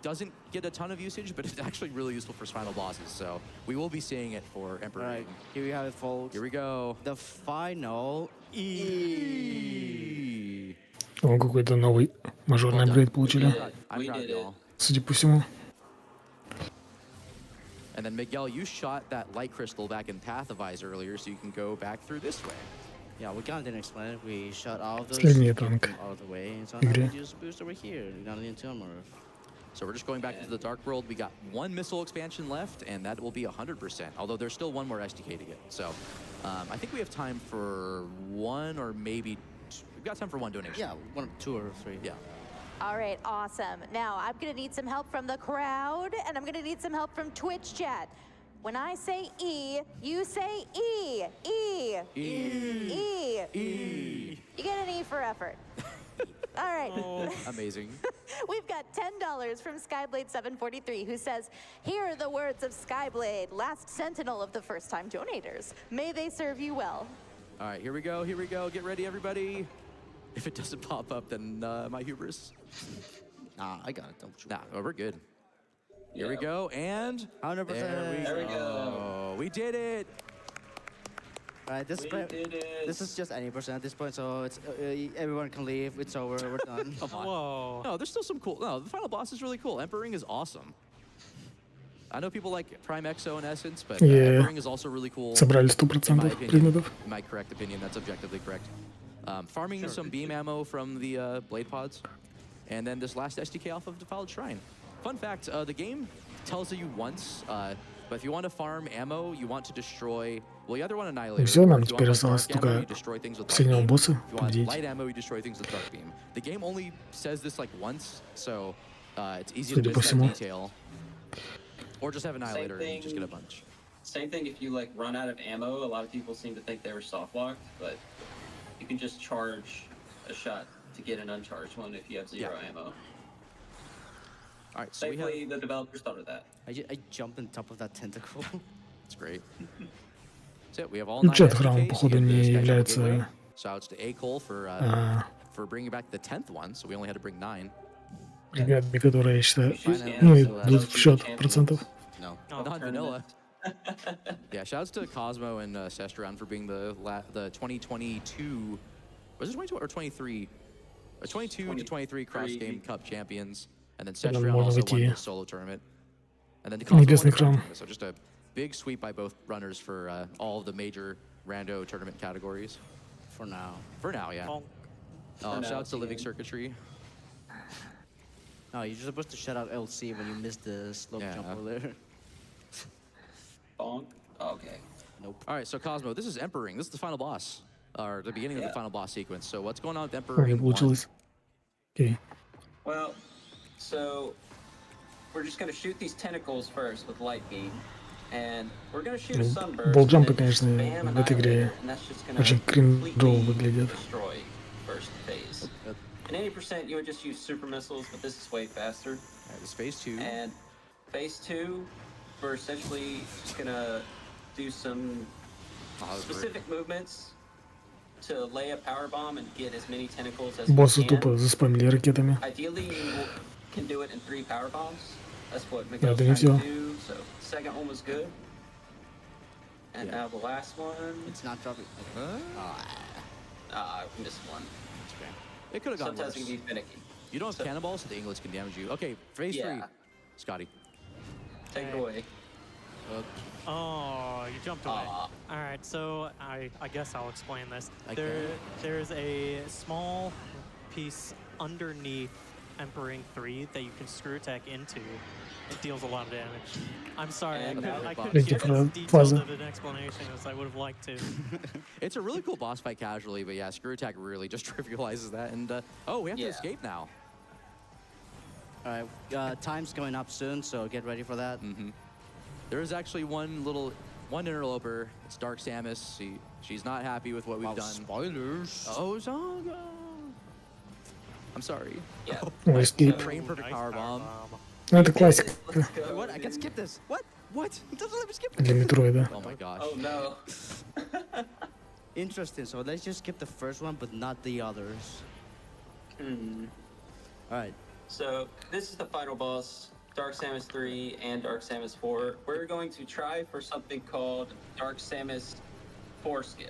doesn't get a ton of usage, but it's actually really useful for final bosses. So we will be seeing it for Emperor. All right, Ring. here we have it, folks. Here we go. The final E. О, какой-то новый мажорный апгрейд получили, I'm We proud of did it. y'all. судя по всему. And then Miguel, you shot that light crystal back in Path of Eyes earlier, so you can go back through this way. Yeah, we kind of didn't explain it. We shut all of those, Последний get танк them out of the way, and so now игре. we just boost over here. We got an armor. So we're just going back to the Dark World. We got one missile expansion left, and that will be 100%, although there's still one more SDK to get. So I think we have time for one or maybe we've got time for one donation. Yeah, 1, 2, or 3. Yeah. All right, awesome. Now I'm gonna need some help from the crowd, and I'm gonna need some help from Twitch chat. When I say E, you say E. E. E. E. E. You get an E for effort. All right. Oh. Amazing. We've got $10 from Skyblade743, who says, "Here are the words of Skyblade, last sentinel of the first-time donators. May they serve you well." All right, here we go. Here we go. Get ready, everybody. If it doesn't pop up, then my hubris. Nah, I got it. Don't you? Nah, oh, we're good. Here we go, and 100%. There we go. Oh, we did it. All right, this is just any percent at this point, so it's everyone can leave. It's over. We're done. Come on. Whoa. No, there's still some cool. No, the final boss is really cool. Emperor Ring is awesome. I know people like Prime Exo in Essence, but Yeah. Emperor Ring is also really cool. Собрали In my 100% opinion, предметов. in my correct opinion, that's objectively correct. Farming some beam ammo from the blade pods, and then this last SDK off of Defiled Shrine. Fun fact, the game tells you once, but if you want to farm ammo, you want to destroy, well, you either want Annihilator, всё, нам or if you теперь want осталось dark ammo, только you destroy things with последнего light beam. босса If you want победить. light ammo, you destroy things with dark beam. The game only says this like once, so it's easy Судя to по miss that всему. detail. Or just have Annihilator and you just get a bunch. Same thing if you like run out of ammo. A lot of people seem to think they were soft locked, but you can just charge a shot to get an uncharged one if you have zero ammo. All right, so we have. Thankfully, the developers thought of that. I jumped on top of that tentacle. It's great. That's it. We have all Ну, 9 чат храма, SDKs. походу, You have the не Sky Shuttle является Gateway. Shouts to A. Cole а, for bringing back the 10th one, so we only had to bring 9. ребятами, которые, я считаю, Fine. ну, Yeah, идут those в счет champions. процентов. No. Oh, Not tournament. vanilla. Yeah, shouts to Cosmo and Sestron for being the 2022, was it 22 or 23? Or 22 to 23 Cross Game Cup champions, and then Then Sestron можно also won выйти. the solo tournament. And then Cosmo won Небесный the храм. tournament, so just a big sweep by both runners for all of the major rando tournament categories. For now. For now, yeah. Bonk. For now, Shouts to Living yeah. Circuitry. No, you're supposed to shut out LC when you missed the slope Yeah. jump over there. Bonk. Okay. Nope. All right, so Cosmo, this is Emperor Ring. This is the final boss, or the beginning of the Yeah. final boss sequence. So what's going on with Emperor Ой, не Ring 1? получилось. Окей. Well, so we're just gonna shoot these tentacles first with light beam, and we're gonna shoot a Ну, sunburst. болджампы, and then конечно, spam в этой игре Annihilator, and that's just gonna очень кринжово completely выглядят. destroy first phase. In 80%, you would just use super missiles, but this is way faster. All right, this is phase 2. And phase 2, we're essentially just gonna do some Oh, that was great. specific movements to lay a power bomb and get as many tentacles as we Боссы can. тупо заспамили ракетами. Ideally, you can do it in 3 power bombs. That's what Это Miguel's не trying всё. to do. So, second one was good. And now the last one. It's not dropping. I missed one. It's okay. It could have gone Sometimes worse. it can be finicky. You don't have So- cannonballs, so the ingots can damage you. Okay, phase 3. Yeah. Scotty. Take it away. Oh, you jumped away. Aw. All right, so I guess I'll explain this. Okay. There's a small piece underneath Emperor Ring 3 that you can screw tech into. It deals a lot of damage. I'm sorry, And I now- couldn't Thank give you for as the detailed plaza. of an explanation as I would have liked to. It's a really cool boss fight casually, but yeah, Screw Attack really just trivializes that. And oh, we have to Yeah. escape now. All right, time's going up soon, so get ready for that. There is actually one interloper. It's Dark Samus. She's not happy with what we've Wow, done. spoilers. Oh, Zonga. I'm sorry. Yeah. Ой, эскейп. Frame perfect Nice power bomb. Ну, это классика Let's go. What? I can skip this. What? What? It doesn't let me skip для Метроида. Oh my gosh. Oh no. Interesting. So let's just skip the first one, but not the others. All right. So this is the final boss, Dark Samus 3 and Dark Samus 4. We're going to try for something called Dark Samus Foreskin.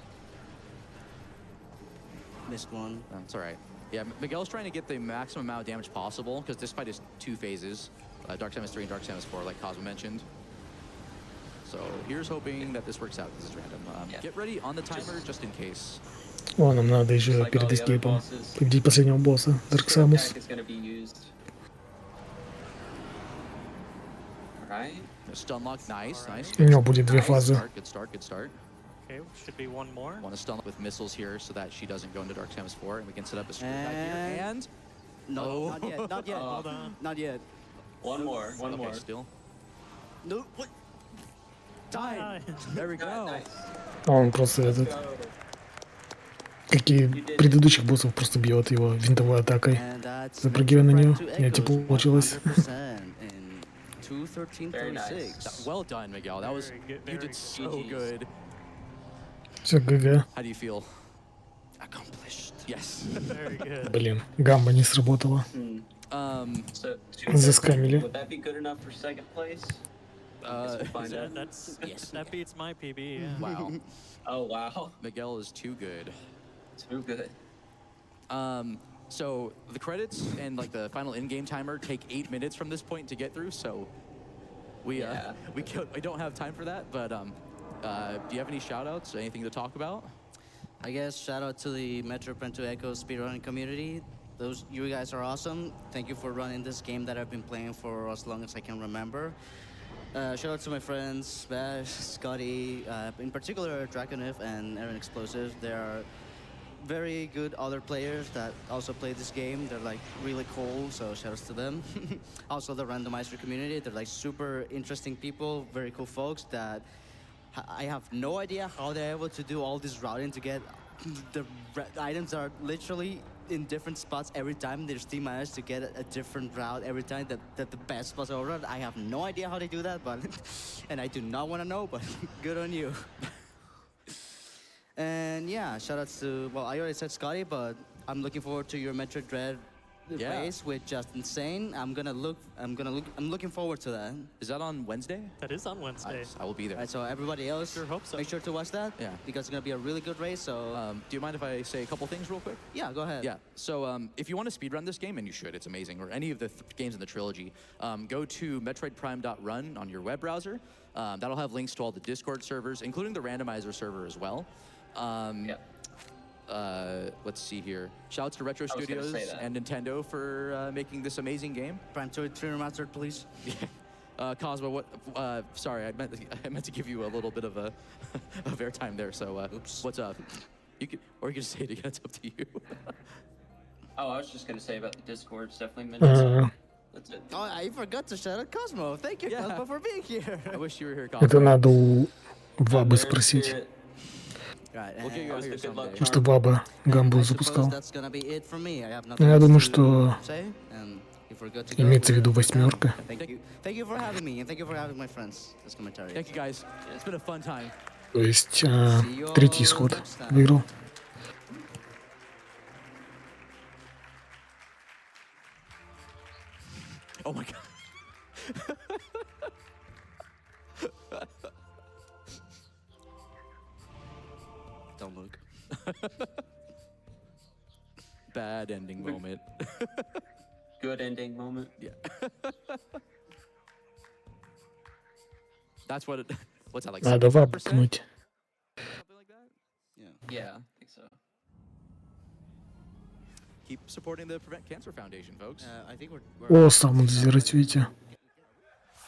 Missed one. That's all right. Yeah, Miguel's trying to get the maximum amount of damage possible because this fight is 2 phases, Dark Samus 3 and Dark Samus 4, like Cosmo mentioned. So here's hoping that this works out. This is random. Yeah. Get ready on the timer just in case. О, нам надо Just еще like all перед the other эскейпом bosses, победить последнего босса, Dark skill Samus. attack is going to be used. Alright. Stun lock, nice, nice. У него будет две Nice фазы. Good start, good start. Okay, should be one more. Want to stun with missiles here so that she doesn't go into Dark Samus 4, and we can set up a screw back here. And No, Oh. not yet, not yet, Hold on. not yet. One more, one okay, more. still. No, what? Die. There we Ah, go. nice. А он просто Let's этот, go. как и предыдущих боссов, просто бьет его винтовой атакой. And that's Запрыгивай на нее. Metroid Prime 2 Не, типа, Echoes получилось. 100% in 2:13:36. Very nice. Well done, Miguel. That was Very good, you very did good. so GGs. good. Все, ГГ. How do you feel? Accomplished. Yes. Very good. Блин, гамма не сработала. So, Заскамили. would that be good enough for second place? Guess we'll find out. That's Yes. that beats my PB. Yeah. Wow. Oh wow, Miguel is too good. too good. So the credits and like the final in-game timer take 8 minutes from this point to get through. So we Yeah. we don't have time for that. But do you have any shout-outs? Anything to talk about? I guess shout out to the Metroid Prime 2 Echoes speedrunning community. You guys are awesome. Thank you for running this game that I've been playing for as long as I can remember. Shout out to my friends, Bash, Scotty, in particular Draconif and Aaron Explosive. They are very good other players that also play this game. They're like really cool, so shout outs to them. Also the randomizer community. They're like super interesting people, very cool folks that I have no idea how they're able to do all this routing to get the items are literally in different spots every time. They still manage to get a different route every time that the best spots are run. I have no idea how they do that, but and I do not want to know, but good on you. And yeah, shout outs to, well, I already said Scotty, but I'm looking forward to your Metroid Dread Yeah. race with Just Insane. I'm looking forward to that. Is that on Wednesday? That is on Wednesday. I will be there. Alright, so everybody else, Sure hope so. make sure to watch that. Yeah. Because it's gonna be a really good race. So Do you mind if I say a couple things real quick? yeah, go ahead. Yeah, so if you want to speedrun this game, and you should, it's amazing, or any of the games in the trilogy, go to metroidprime.run on your web browser. That'll have links to all the Discord servers, including the randomizer server as well. Yeah. Let's see here. Shouts to Retro I was gonna Studios say that. and Nintendo for making this amazing game. Prime 2 remastered, please. Cosmo, what? Sorry, I meant to give you a little bit of a of airtime there. So, Oops. what's up? You could, or you could just say it again. It's up to you. Oh, I was just gonna say about the Discord. It's definitely mentioned. That's it. Oh, I forgot to shout out Cosmo. Thank you, Yeah. Cosmo, for being here. I wish you were here, Это Cosmo. надо у Вабы There, спросить. Spirit. Right, We'll get you That out was here the good luck someday. Потому что Ваба гамбу I запускал. suppose that's gonna be it for me. I have nothing Я else думаю, to что say, and if we're good to go, имеется в we're виду good to go. восьмерка. Thank you for having me, and thank you for having my friends. This commentary. Thank you, guys. It's been a fun time. То есть третий исход выиграл. Oh my god. Don't look. Bad ending moment. Good ending moment. Yeah. That's what it. What's that like? Надо Вабу 75%? пнуть. Something like that. Yeah. Yeah, I think so. Keep supporting the Prevent Cancer Foundation, folks. I think we're О, самонзаразите.